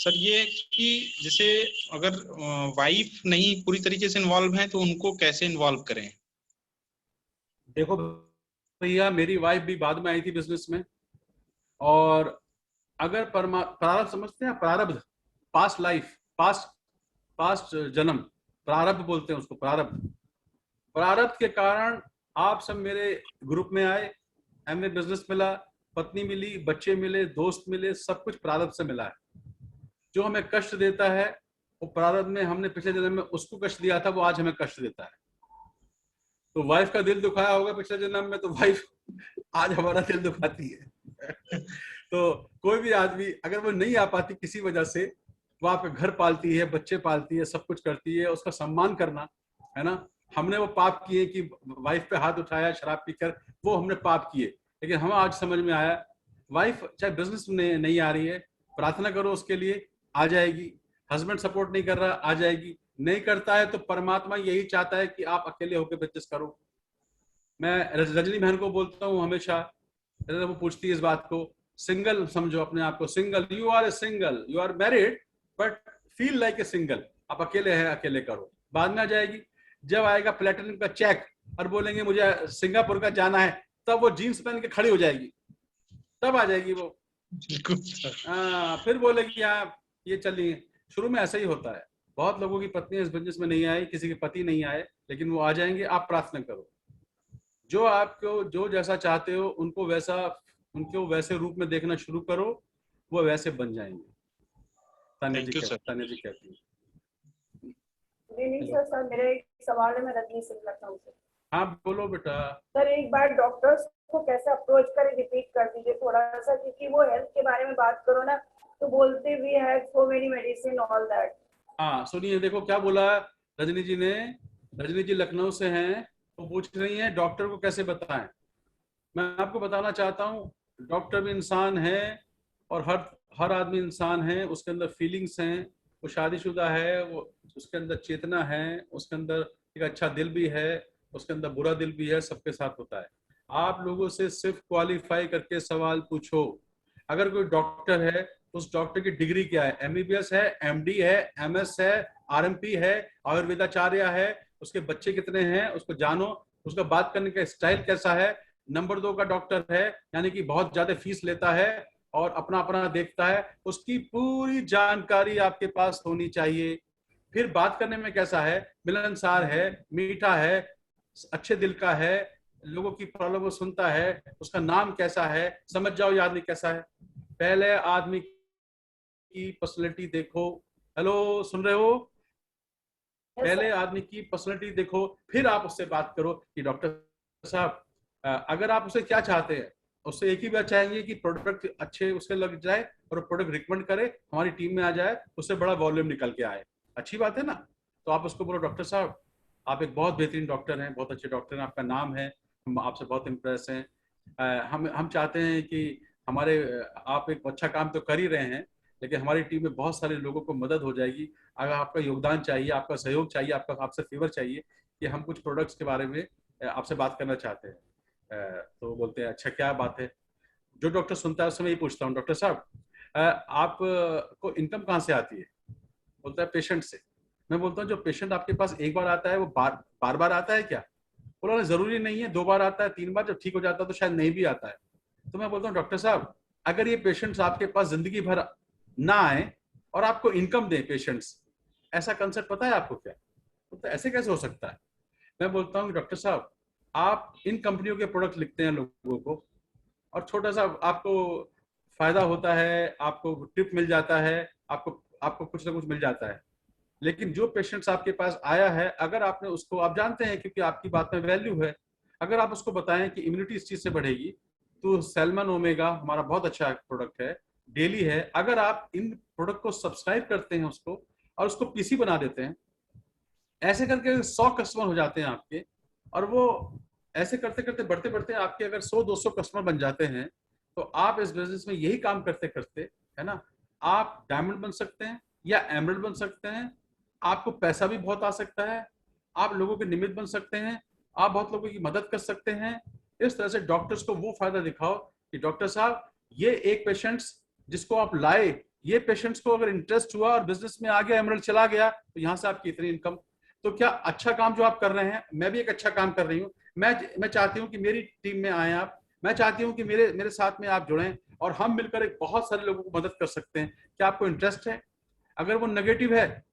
सर ये कि जैसे अगर वाइफ नहीं पूरी तरीके से इन्वॉल्व है तो उनको कैसे इन्वॉल्व करें? देखो भैया, मेरी वाइफ भी बाद में आई थी बिजनेस में, और अगर प्रारब्ध समझते हैं, प्रारब्ध, पास्ट लाइफ, पास्ट जन्म, प्रारब्ध बोलते हैं उसको, प्रारब्ध। प्रारब्ध के कारण आप सब मेरे ग्रुप में आए, हमें बिजनेस मिला, पत्नी मिली, बच्चे मिले, दोस्त मिले, सब कुछ प्रारब्ध से मिला है। जो हमें कष्ट देता है वो प्रारब्ध में हमने पिछले जन्म में उसको कष्ट दिया था, वो आज हमें कष्ट देता है। तो वाइफ का दिल दुखाया होगा पिछले जन्म में, तो वाइफ आज हमारा दिल दुखाती है। तो कोई भी आदमी अगर वो नहीं आ पाती किसी वजह से, वो आपका घर पालती है, बच्चे पालती है, सब कुछ करती है, उसका सम्मान करना है ना। हमने वो पाप किए कि वाइफ पे हाथ उठाया शराब पीकर, वो हमने पाप किए। लेकिन हमें आज समझ में आया, वाइफ चाहे बिजनेस में नहीं आ रही है, प्रार्थना करो उसके लिए, आ जाएगी। हस्बैंड सपोर्ट नहीं कर रहा, आ जाएगी। नहीं करता है तो परमात्मा यही चाहता है कि आप अकेले होकर बिजनेस करो। मैं रजनी बहन को बोलता हूँ हमेशा, वो पूछती है इस बात को, सिंगल समझो अपने आप को, single, you are a single, you are married but feel like a single. आप अकेले हैं, अकेले करो, बाद में आ जाएगी। जब आएगा प्लेटिनम का चेक और बोलेंगे मुझे सिंगापुर का जाना है, तब वो जीन्स पहन के खड़ी हो जाएगी, तब आ जाएगी वो। फिर बोलेगी हाँ ये चलिए। शुरू में ऐसा ही होता है, बहुत लोगों की पत्नी इस बिजनेस में नहीं आई, किसी के पति नहीं आए, लेकिन वो आ जाएंगे। आप प्रार्थना करो, जो आपको जो जैसा चाहते हो उनको वैसा, उनको वैसे रूप में देखना शुरू करो, वो वैसे बन जाएंगे। तान्या जी कहती है। नहीं सर, मेरा एक सवाल है, मैं रजनी सिंह लखनऊ से। हाँ बोलो बेटा। सर एक बार डॉक्टर्स को कैसे अप्रोच करें, रिपीट कर दीजिए थोड़ा सा, क्योंकि वो हेल्थ के बारे में बात करो ना तो बोलते we have so many medicine all that. हाँ सुनिए, देखो क्या बोला रजनी जी ने। रजनी जी लखनऊ से हैं, तो पूछ रही हैं डॉक्टर को कैसे बताएं। मैं आपको बताना चाहता हूँ, डॉक्टर भी इंसान है और हर आदमी इंसान है, उसके अंदर फीलिंग्स हैं। वो शादीशुदा है, वो उसके अंदर चेतना है, उसके अंदर एक अच्छा दिल भी है, उसके अंदर बुरा दिल भी है, सबके साथ होता है। आप लोगों से सिर्फ क्वालिफाई करके सवाल पूछो। अगर कोई डॉक्टर है, उस डॉक्टर की डिग्री क्या है, एमबीबीएस है, एमडी है, एमएस है, आरएमपी है, आयुर्वेदाचार्य है, उसके बच्चे कितने हैं उसको जानो, उसका बात करने का स्टाइल कैसा है। नंबर 2 का डॉक्टर है, यानी कि बहुत ज्यादा फीस लेता है और अपना अपना देखता है, उसकी पूरी जानकारी आपके पास होनी चाहिए। फिर बात करने में कैसा है, मिलनसार है, मीठा है, अच्छे दिल का है, लोगों की प्रॉब्लम को सुनता है, उसका नाम कैसा है, समझ जाओ ये आदमी कैसा है। पहले आदमी की पर्सनैलिटी देखो। हेलो, सुन रहे हो? पहले आदमी की पर्सनैलिटी देखो, फिर आप उससे बात करो कि डॉक्टर साहब, अगर आप उसे क्या चाहते हैं, उससे एक ही बात चाहेंगे कि प्रोडक्ट अच्छे उसके लग जाए और प्रोडक्ट रिकमेंड करे, हमारी टीम में आ जाए, उससे बड़ा वॉल्यूम निकल के आए। अच्छी बात है ना। तो आप उसको बोलो डॉक्टर साहब आप एक बहुत बेहतरीन डॉक्टर हैं, बहुत अच्छे डॉक्टर हैं, आपका नाम है, हम आपसे बहुत इम्प्रेस हैं। हम चाहते हैं कि हमारे आप एक अच्छा काम तो कर ही रहे हैं, लेकिन हमारी टीम में बहुत सारे लोगों को मदद हो जाएगी। अगर आपका योगदान चाहिए, आपका सहयोग चाहिए, आपसे फेवर चाहिए कि हम कुछ प्रोडक्ट्स के बारे में आपसे बात करना चाहते हैं। तो बोलते हैं अच्छा क्या बात है। जो डॉक्टर सुनता है उससे मैं ये पूछता हूँ, डॉक्टर साहब आपको इनकम कहाँ से आती है? बोलता है पेशेंट से। मैं बोलता हूँ जो पेशेंट आपके पास एक बार आता है वो बार बार आता है क्या? बोला जरूरी नहीं है, 2 बार आता है, 3 बार, जब ठीक हो जाता है तो शायद नहीं भी आता है। तो मैं बोलता हूँ डॉक्टर साहब अगर ये पेशेंट्स आपके पास जिंदगी भर ना आए और आपको इनकम दे पेशेंट्स, ऐसा कंसेप्ट पता है आपको क्या? तो ऐसे कैसे हो सकता है? मैं बोलता हूँ डॉक्टर साहब आप इन कंपनियों के प्रोडक्ट लिखते हैं लोगों को और छोटा सा आपको फायदा होता है, आपको टिप मिल जाता है, आपको कुछ ना कुछ मिल जाता है। लेकिन जो पेशेंट्स आपके पास आया है, अगर आपने उसको, आप जानते हैं क्योंकि आपकी बात में वैल्यू है, अगर आप उसको बताएं कि इम्यूनिटी इस चीज से बढ़ेगी, तो सैल्मन ओमेगा हमारा बहुत अच्छा प्रोडक्ट है, डेली है। अगर आप इन प्रोडक्ट को सब्सक्राइब करते हैं उसको और उसको पीसी बना देते हैं, ऐसे करके 100 कस्टमर हो जाते हैं आपके, और वो ऐसे करते करते बढ़ते बढ़ते आपके अगर 100-200 कस्टमर बन जाते हैं, तो आप इस बिजनेस में यही काम करते करते, है ना, आप डायमंड बन सकते हैं या एमरल्ड बन सकते हैं। आपको पैसा भी बहुत आ सकता है, आप लोगों के निमित्त बन सकते हैं, आप बहुत लोगों की मदद कर सकते हैं। इस तरह से डॉक्टर्स को वो फायदा दिखाओ कि डॉक्टर साहब ये एक पेशेंट्स जिसको आप लाए, ये पेशेंट्स को अगर इंटरेस्ट हुआ और बिजनेस में आ गया, एमरल्ड चला गया, तो यहाँ से आपकी इतनी इनकम। तो क्या अच्छा काम जो आप कर रहे हैं, मैं भी एक अच्छा काम कर रही हूँ। मैं चाहती हूँ कि मेरी टीम में आए आप, मैं चाहती हूँ कि मेरे साथ में आप जुड़ें और हम मिलकर एक बहुत सारे लोगों को मदद कर सकते हैं। क्या आपको इंटरेस्ट है? अगर वो नेगेटिव है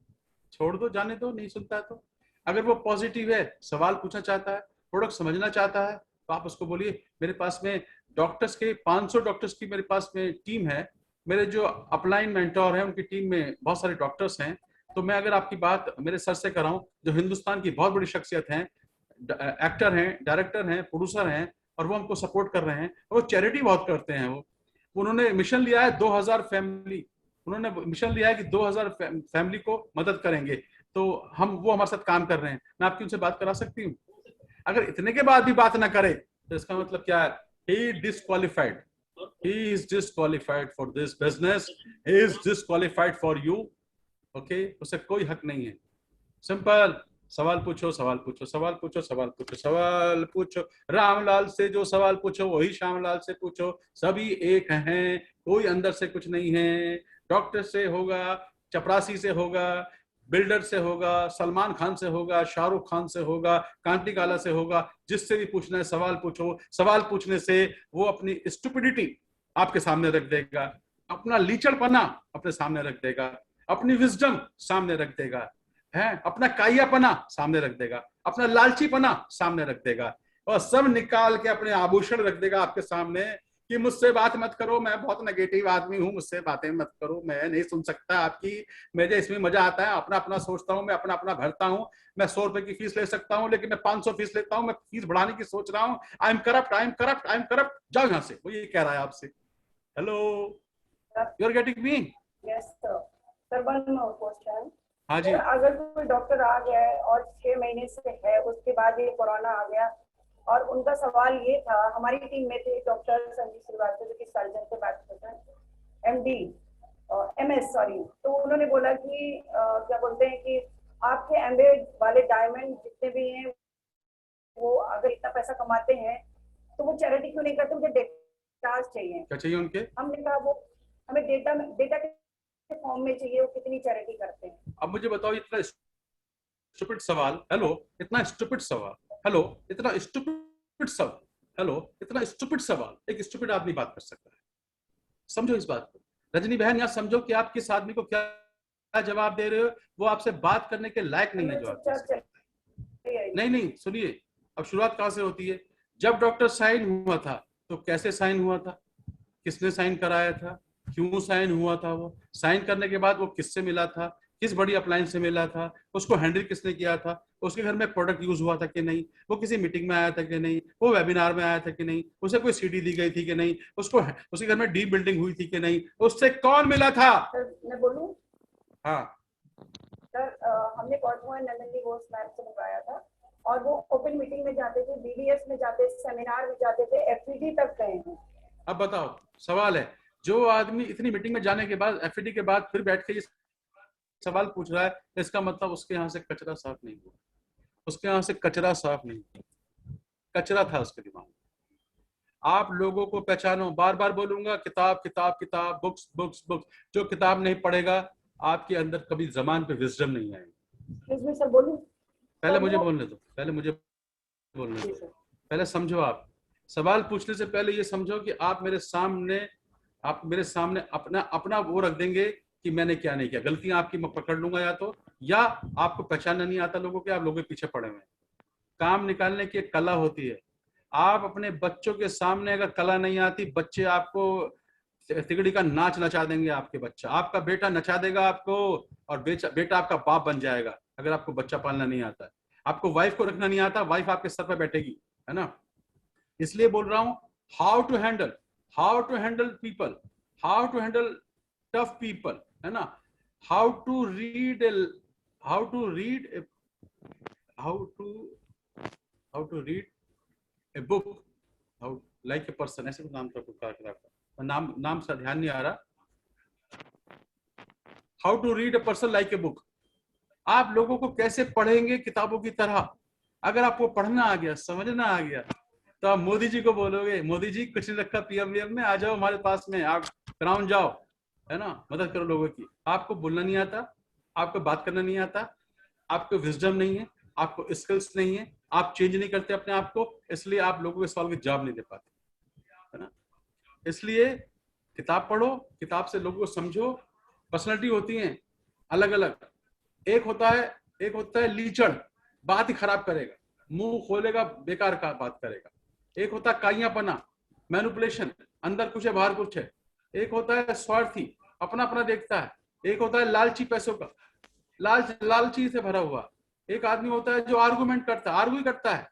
छोड़ दो, जाने दो, नहीं सुनता है तो। अगर वो पॉजिटिव है, सवाल पूछना चाहता है, प्रोडक्ट समझना चाहता है, तो आप उसको बोलिए। मेरे पास में डॉक्टर्स के 500 डॉक्टर्स की मेरे पास में टीम है। मेरे जो अपलाइन मेंटोर हैं उनकी टीम में बहुत सारे डॉक्टर्स हैं। तो मैं अगर आपकी बात मेरे सर से कराऊं, जो हिंदुस्तान की बहुत बड़ी शख्सियत हैं, एक्टर हैं, डायरेक्टर हैं, प्रोड्यूसर हैं, और वो हमको सपोर्ट कर रहे हैं। वो चैरिटी बहुत करते हैं। वो उन्होंने मिशन लिया है 2000 फैमिली, उन्होंने मिशन लिया है कि 2000 फैमिली को मदद करेंगे। तो वो हमारे साथ काम कर रहे हैं। मैं आपकी उनसे बात करा सकती हूँ। अगर इतने के बाद भी बात ना करे तो इसका मतलब क्या है? ही disqualified, he is disqualified for this business, he is disqualified for you, okay? उसे कोई हक नहीं है। सिंपल, सवाल पूछो, सवाल पूछो, सवाल पूछो, सवाल पूछो, सवाल पूछो। रामलाल से जो सवाल पूछो वही श्यामलाल से पूछो। सभी एक हैं, कोई अंदर से कुछ नहीं है। डॉक्टर से होगा, चपरासी से होगा, बिल्डर से होगा, सलमान खान से होगा, शाहरुख खान से होगा, कांटी काला से होगा, जिससे भी पूछना है सवाल पूछो। सवाल पूछने से वो अपनी स्टुपिडिटी आपके सामने रख देगा, अपना लीचड़पना अपने सामने रख देगा, अपनी विजडम सामने रख देगा, है अपना काइयापना सामने रख देगा, अपना लालचीपना सामने रख देगा, और सब निकाल के अपने आभूषण रख देगा आपके सामने कि मुझसे बात मत करो, मैं बहुत नेगेटिव आदमी हूं, मुझसे बातें मत करो, मैं नहीं सुन सकता आपकी, मुझे इसमें मजा आता है, अपना अपना सोचता हूं, मैं अपना अपना भरता हूं, मैं 100 रुपए की फीस ले सकता हूं लेकिन मैं 500 फीस लेता हूं, मैं फीस बढ़ाने की सोच रहा हूं, I am corrupt, I am corrupt, I am corrupt, जाओ यहां से। वो ये कह रहा है आपसे। Hello, you are getting me? Yes sir, one more question. हाँ जी। अगर कोई डॉक्टर आ गया है और 6 महीने से है, उसके बाद ये कोरोना आ गया, और उनका सवाल ये था, हमारी टीम में थे डॉक्टर संजीव श्रीवास्तव जो कि सर्जन थे, MD MS सॉरी, तो उन्होंने बोला कि क्या बोलते हैं कि आपके एमबे वाले डायमंड जितने भी हैं वो अगर इतना पैसा कमाते हैं तो वो चैरिटी क्यों नहीं करते? मुझे डेटा चाहिए। क्या चाहिए उनके? हमने कहा वो हमें डेटा के फॉर्म में चाहिए, वो कितनी चैरिटी करते हैं। अब मुझे बताओ, इतना स्टूपिड सवाल, हेलो, इतना स्टूपिड सवाल, हेलो, इतना स्टूपिड सवाल, हेलो, इतना स्टूपिड सवाल एक स्टूपिड आदमी बात कर सकता है? समझो इस बात को। रजनी बहन, यहाँ समझो कि आप किस आदमी को क्या जवाब दे रहे हो। वो आपसे बात करने के लायक नहीं है जवाब। नहीं, सुनिए, अब शुरुआत कहाँ से होती है? जब डॉक्टर साइन हुआ था तो कैसे साइन हुआ था, किसने साइन कराया था, क्यों साइन हुआ था, वो साइन करने के बाद वो किससे मिला था, किस बड़ी अप्लायंस से मिला था, उसको हैंडल किसने किया था, उसके घर में प्रोडक्ट यूज हुआ था कि नहीं, वो किसी मीटिंग में आया था कि नहीं, वो वेबिनार में आया था कि नहीं, उसे कोई सीडी दी गई थी कि नहीं, उसको उसके घर में डीप बिल्डिंग हुई थी कि नहीं, उससे कौन मिला था? सर मैं बोलूं? हाँ सर, हमने Cosmo and Nandini Ghosh ma'am से मंगाया था, और वो ओपन मीटिंग में जाते थे, BDS में जाते थे, सेमिनार में जाते थे, FED तक गए हैं। अब बताओ, सवाल है, जो आदमी इतनी मीटिंग में जाने के बाद, FED के बाद फिर बैठ के ये सवाल पूछ रहा है, इसका मतलब उसके यहाँ से कचरा साफ नहीं हुआ, उसके यहाँ से कचरा साफ नहीं हुआ, कचरा था उसके दिमाग में। आप लोगों को पहचानो, बार बार बोलूंगा, किताब किताब किताब, बुक्स बुक्स बुक्स। जो किताब नहीं पढ़ेगा आपके अंदर कभी जबान पे विजडम नहीं आएगी। सर बोलूं? पहले मुझे बोलने दो, पहले मुझे बोलने दो, पहले समझो। आप सवाल पूछने से पहले ये समझो कि आप मेरे सामने अपना वो रख देंगे कि मैंने क्या नहीं किया। गलतियां आपकी मैं पकड़ लूंगा, या आपको पहचानना नहीं आता लोगों के, आप लोगों के पीछे पड़े हुए हैं। काम निकालने की एक कला होती है। आप अपने बच्चों के सामने अगर कला नहीं आती, बच्चे आपको तिगड़ी का नाच नचा देंगे। आपके बच्चा, आपका बेटा नचा देगा आपको, और बेटा आपका बाप बन जाएगा अगर आपको बच्चा पालना नहीं आता है। आपको वाइफ को रखना नहीं आता, वाइफ आपके सर पर बैठेगी, है ना। इसलिए बोल रहा हूं, how to handle people, how to handle tough people, है ना। How to read a book like a person, ऐसे नाम का नाम सा ध्यान नहीं आ रहा। How to read a person like a book. आप लोगों को कैसे पढ़ेंगे किताबों की तरह। अगर आपको पढ़ना आ गया, समझना आ गया, तो आप मोदी जी को बोलोगे, मोदी जी कुछ नहीं रखा PM में, आ जाओ हमारे पास में, आप ग्राउंड जाओ, है ना, मदद करो लोगों की। आपको बोलना नहीं आता, आपको बात करना नहीं आता, आपको विजडम नहीं है, आपको स्किल्स नहीं है, आप चेंज नहीं करते अपने आप को, इसलिए आप लोगों के सवाल के जवाब नहीं दे पाते, है ना। इसलिए किताब पढ़ो, किताब से लोगों को समझो। पर्सनैलिटी होती है अलग अलग। एक होता है लीचड़, बात ही खराब करेगा, मुंह खोलेगा बेकार का बात करेगा। एक होता है काइयापना, मैनिपुलेशन, अंदर कुछ है बाहर कुछ है। एक होता है स्वार्थी, अपना अपना देखता है। एक होता है लालची, पैसों का लालची से भरा हुआ। एक आदमी होता है जो आर्गूमेंट करता है, आर्ग्यू करता है।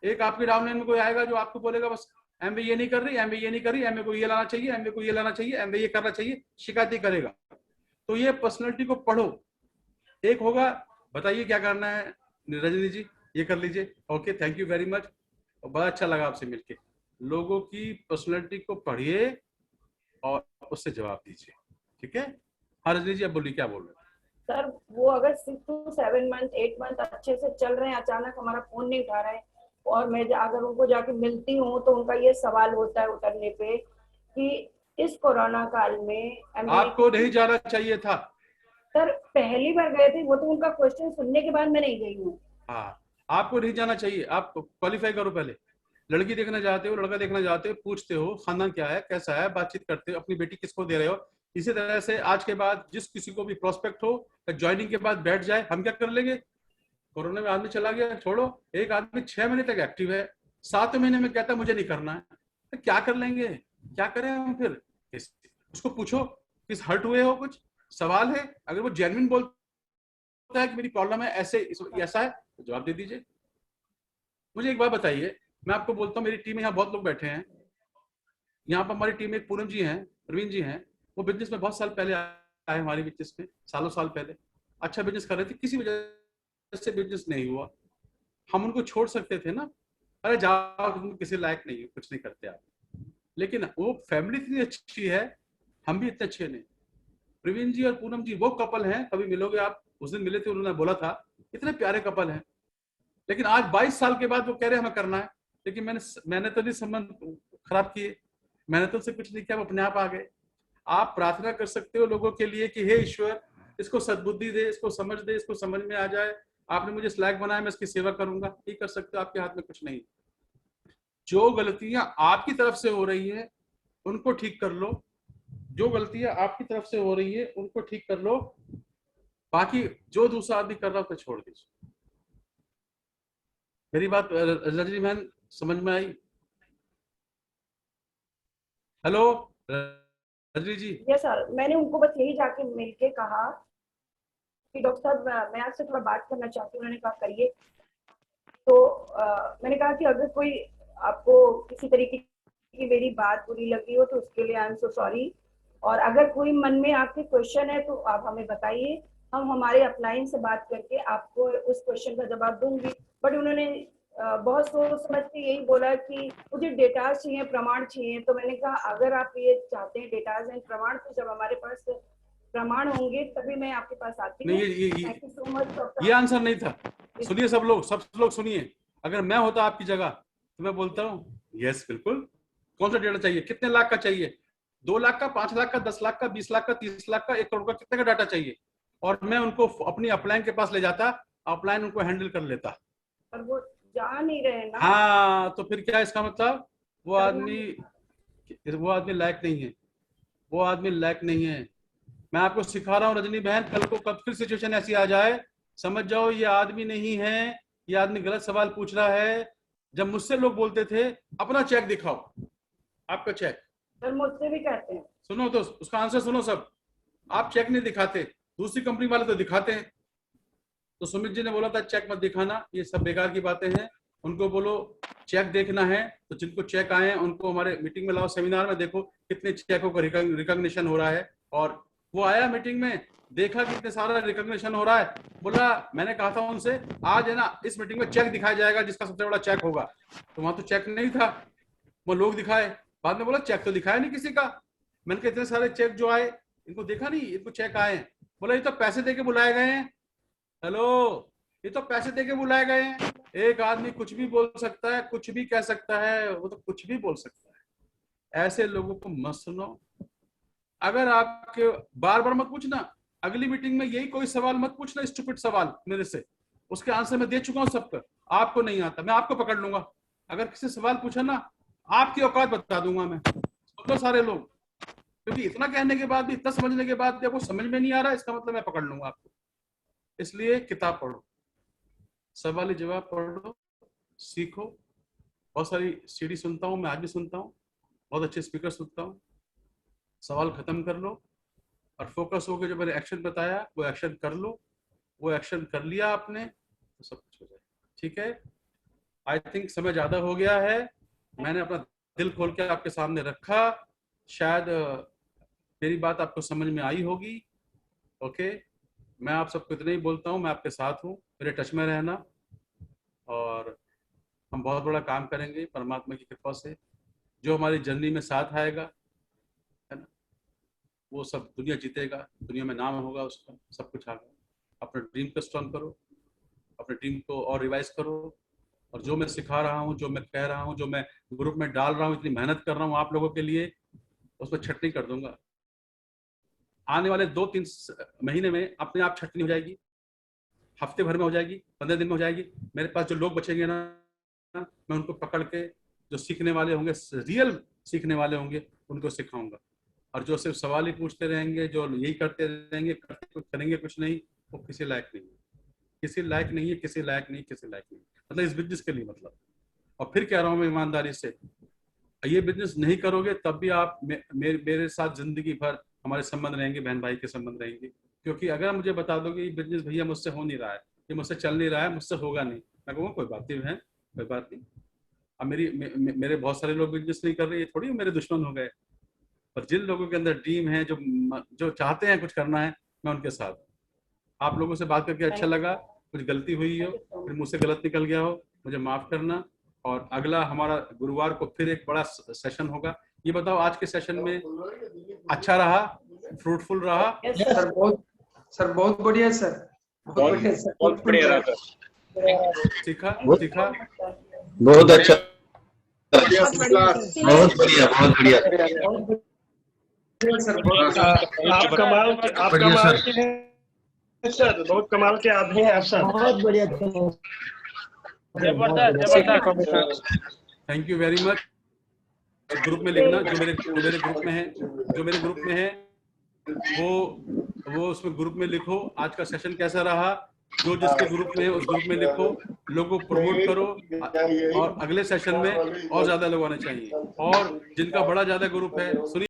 एक आपके डाउनलाइन में कोई आएगा जो आपको बोलेगा बस एमबीए ये नहीं कर रही, एमबीए ये नहीं कर रही, एमबीए को ये लाना चाहिए, एमबीए को ये लाना चाहिए, एमबीए ये करना चाहिए, शिकायत ही करेगा। तो ये पर्सनैलिटी को पढ़ो। एक होगा, बताइए क्या करना है रजनी जी, ये कर लीजिए। Okay, thank you very much, बड़ा अच्छा लगा आपसे मिलके। लोगों की पर्सनैलिटी को पढ़िए और उससे जवाब दीजिए, ठीक है। हाँ रजनी जी, अब बोलिए, क्या बोल रहे हैं? सर वो अगर 6 to 7 मंथ 8 मंथ अच्छे से चल रहे हैं, अचानक हमारा फोन नहीं उठा रहे हैं, और मैं अगर उनको जाके मिलती हूँ तो उनका ये सवाल होता है उतरने पे कि इस कोरोना काल में आपको नहीं जाना चाहिए था। सर पहली बार गए थे, वो तो उनका क्वेश्चन सुनने के बाद मैं नहीं गई हूँ। हाँ, आपको नहीं जाना चाहिए। आप क्वालिफाई करो पहले। लड़की देखना चाहते हो, लड़का देखना चाहते हो, पूछते हो खानदान क्या है, कैसा है, बातचीत करते हो, अपनी बेटी किसको दे रहे हो। इसी तरह से आज के बाद जिस किसी को भी प्रोस्पेक्ट हो, ज्वाइनिंग के बाद बैठ जाए, हम क्या कर लेंगे। कोरोना में आदमी चला गया, छोड़ो। एक आदमी 6 महीने तक एक्टिव है, 7वें महीने में कहता मुझे नहीं करना है, तो क्या कर लेंगे, क्या करें हम फिर। उसको पूछो किस हर्ट हुए हो, कुछ सवाल है। अगर वो जेन्युइन बोलता है कि मेरी प्रॉब्लम है ऐसे ऐसा है, तो जवाब दे दीजिए। मुझे एक बात बताइए, मैं आपको बोलता हूँ, मेरी टीम में यहाँ बहुत लोग बैठे हैं। यहाँ पर हमारी टीम में पूनम जी हैं, प्रवीण जी हैं, वो बिजनेस में बहुत साल पहले आए हमारी बिजनेस में, सालों साल पहले अच्छा बिजनेस कर रहे थे, किसी वजह से बिजनेस नहीं हुआ। हम उनको छोड़ सकते थे ना, अरे जाओ तुम किसी लायक नहीं, कुछ नहीं करते आप। लेकिन वो फैमिली इतनी अच्छी है, हम भी इतने अच्छे नहीं। प्रवीण जी और पूनम जी वो कपल हैं, कभी मिलोगे आप, उस दिन मिले थे, उन्होंने बोला था इतने प्यारे कपल हैं। लेकिन आज 22 साल के बाद वो कह रहे हमें करना है। लेकिन मैंने तो नहीं संबंध खराब किए, मैंने तो उनसे कुछ नहीं किया, वो अपने आप आ गए। आप प्रार्थना कर सकते हो लोगों के लिए कि हे ईश्वर, इसको सद्बुद्धि दे, इसको समझ दे, इसको समझ में आ जाए, आपने मुझे लायक बनाया, मैं इसकी सेवा करूंगा। ये कर सकते हो, आपके हाथ में कुछ नहीं। जो गलतियां आपकी तरफ से हो रही है उनको ठीक कर लो, जो गलतियां आपकी तरफ से हो रही है उनको ठीक कर लो, बाकी जो दूसरा आदमी कर रहा है उसको छोड़ दीजिए। मेरी बात रजनी बहन समझ में आई? हेलो रजनी जी। यस सर, मैंने उनको बस यही जाके मिलके कहा कि डॉक्टर साहब मैं आपसे थोड़ा बात करना चाहती हूँ। उन्होंने कहा करिए। तो मैंने कहा कि अगर कोई आपको किसी तरीके की मेरी बात बुरी लगी हो तो उसके लिए आई एम सो सॉरी, और अगर कोई मन में आपके क्वेश्चन है तो आप हमें बताइए, हम हमारे अपलाइन से बात करके आपको उस क्वेश्चन का जवाब दूंगी। बट उन्होंने बहुत सोच समझ के यही बोला कि मुझे डेटा चाहिए, प्रमाण चाहिए। तो मैंने कहा अगर आप ये चाहते हैं डेटाज एंड प्रमाण, तो जब हमारे पास प्रमाण होंगे तभी मैं आपके पास आती हूँ। Thank you so much. ये आंसर नहीं था। सुनिए सब लोग सुनिए। अगर मैं होता आपकी जगह तो मैं बोलता हूँ यस बिल्कुल। कौन सा डेटा चाहिए, कितने लाख का चाहिए, 2 लाख का, 5 लाख का, 10 लाख का, 20 लाख का, 30 लाख का, 1 करोड़ का, कितने का डाटा चाहिए, और मैं उनको अपनी अपलाइन के पास ले जाता, अपलाइन उनको हैंडल कर लेता। पर वो जा नहीं रहे ना। हाँ, तो फिर क्या इसका मतलब, वो आदमी लायक नहीं है, वो आदमी लायक नहीं है। मैं आपको सिखा रहा हूँ रजनी बहन, कल को कब फिर सिचुएशन ऐसी आ जाए, समझ जाओ ये आदमी नहीं है, ये आदमी गलत सवाल पूछ रहा है। जब मुझसे लोग बोलते थे अपना चेक दिखाओ, आपका चेक, सर मुझसे भी कहते हैं। सुनो तो उसका आंसर सुनो सब। आप चेक नहीं दिखाते, दूसरी कंपनी वाले तो दिखाते हैं। तो सुमित जी ने बोला था चेक मत दिखाना, ये सब बेकार की बातें हैं। उनको बोलो चेक देखना है तो जिनको चेक आए हैं उनको हमारे मीटिंग में लाओ, सेमिनार में देखो कितने चेकों का रिकॉग्निशन हो रहा है। और वो आया मीटिंग में, देखा कितने सारा रिकॉग्निशन हो रहा है, बोला मैंने कहा था उनसे आज है ना इस मीटिंग में चेक दिखाया जाएगा जिसका सबसे बड़ा चेक होगा। तो वहां तो चेक नहीं था, वो लोग दिखाए। बाद में बोला चेक तो दिखाया नहीं किसी का। मैंने कहा इतने सारे चेक जो आए इनको देखा नहीं, इनको चेक आए हैं। बोला ये तो पैसे दे के बुलाए गए हैं। हेलो, ये तो पैसे दे के बुलाए गए हैं। एक आदमी कुछ भी बोल सकता है, कुछ भी कह सकता है, वो तो कुछ भी बोल सकता है। ऐसे लोगों को मत सुनो। अगर आपके बार बार मत पूछना, अगली मीटिंग में यही कोई सवाल मत पूछना, स्टूपिड सवाल मेरे से, उसके आंसर मैं दे चुका हूं सबका। आपको नहीं आता, मैं आपको पकड़ लूंगा। अगर किसी सवाल पूछा ना, आपकी औकात बता दूंगा मैं, तो सारे लोग, क्योंकि इतना कहने के बाद भी, इतना समझने के बाद भी आपको समझ में नहीं आ रहा, इसका मतलब मैं पकड़ लूंगा आपको। इसलिए किताब पढ़ो, सवाल जवाब पढ़ो, सीखो। बहुत सारी सीडी सुनता हूँ मैं, आज भी सुनता हूँ, बहुत अच्छे स्पीकर सुनता हूँ। सवाल खत्म कर लो और फोकस होकर जो मैंने एक्शन बताया वो एक्शन कर लो। वो एक्शन कर लिया आपने तो सब कुछ हो जाए। ठीक है, आई थिंक समय ज्यादा हो गया है, मैंने अपना दिल खोल के आपके सामने रखा, शायद मेरी बात आपको समझ में आई होगी। ओके, मैं आप सबको इतना ही बोलता हूँ, मैं आपके साथ हूँ, मेरे टच में रहना, और हम बहुत बड़ा काम करेंगे परमात्मा की कृपा से। जो हमारी जर्नी में साथ आएगा, है ना, वो सब दुनिया जीतेगा, दुनिया में नाम होगा उसका, सब कुछ आएगा। अपने ड्रीम को स्ट्रॉन्ग करो, अपने टीम को और रिवाइज करो, और जो मैं सिखा रहा हूँ, जो मैं कह रहा हूँ, जो मैं ग्रुप में डाल रहा हूँ, इतनी मेहनत कर रहा हूँ आप लोगों के लिए, उसमें छटनी कर दूंगा। आने वाले 2-3 महीने में अपने आप छटनी हो जाएगी, हफ्ते भर में हो जाएगी, 15 दिन में हो जाएगी। मेरे पास जो लोग बचेंगे ना, मैं उनको पकड़ के, जो सीखने वाले होंगे, रियल सीखने वाले होंगे, उनको सिखाऊंगा। और जो सिर्फ सवाल ही पूछते रहेंगे, जो यही करते रहेंगे, करेंगे कुछ नहीं, वो किसी लायक नहीं है, किसी लायक नहीं है, किसी लायक नहीं, किसी लायक नहीं, मतलब इस बिजनेस के लिए, मतलब। और फिर कह रहा हूँ मैं ईमानदारी से, ये बिजनेस नहीं करोगे तब भी आप मेरे साथ जिंदगी भर हमारे संबंध रहेंगे, बहन भाई के संबंध रहेंगे। क्योंकि अगर मुझे बता दोगे ये बिजनेस भैया मुझसे हो नहीं रहा है, ये मुझसे चल नहीं रहा है, मुझसे होगा नहीं, मैं कहूँगा कोई बात नहीं बहन, कोई बात नहीं। अब मेरे बहुत सारे लोग बिजनेस नहीं कर रहे, ये थोड़ी मेरे दुश्मन हो गए। पर जिन लोगों के अंदर ड्रीम है, जो चाहते हैं कुछ करना है, मैं उनके साथ। आप लोगों से बात करके अच्छा लगा, कुछ गलती हुई हो, फिर मुझसे गलत निकल गया हो, मुझे माफ करना। और अगला हमारा गुरुवार को फिर एक बड़ा सेशन होगा। ये बताओ आज के सेशन में अच्छा रहा, फ्रूटफुल रहा? सर बहुत बढ़िया सर, बहुत बढ़िया रहा सर। सीखा बहुत अच्छा, बहुत बढ़िया, बहुत बढ़िया आप कमाल के हैं सर, बहुत कमाल के आदमी हैं आप सर, बहुत बढ़िया। जबरदस्त। Thank you very much. Group में लिखना, जो मेरे ग्रुप में है, वो उसमें ग्रुप में लिखो आज का सेशन कैसा रहा। जो जिसके ग्रुप में है उस ग्रुप में लिखो, लोगों को प्रमोट करो, और अगले सेशन में और ज्यादा लोग आने चाहिए। और जिनका बड़ा ज्यादा ग्रुप है, सुनिए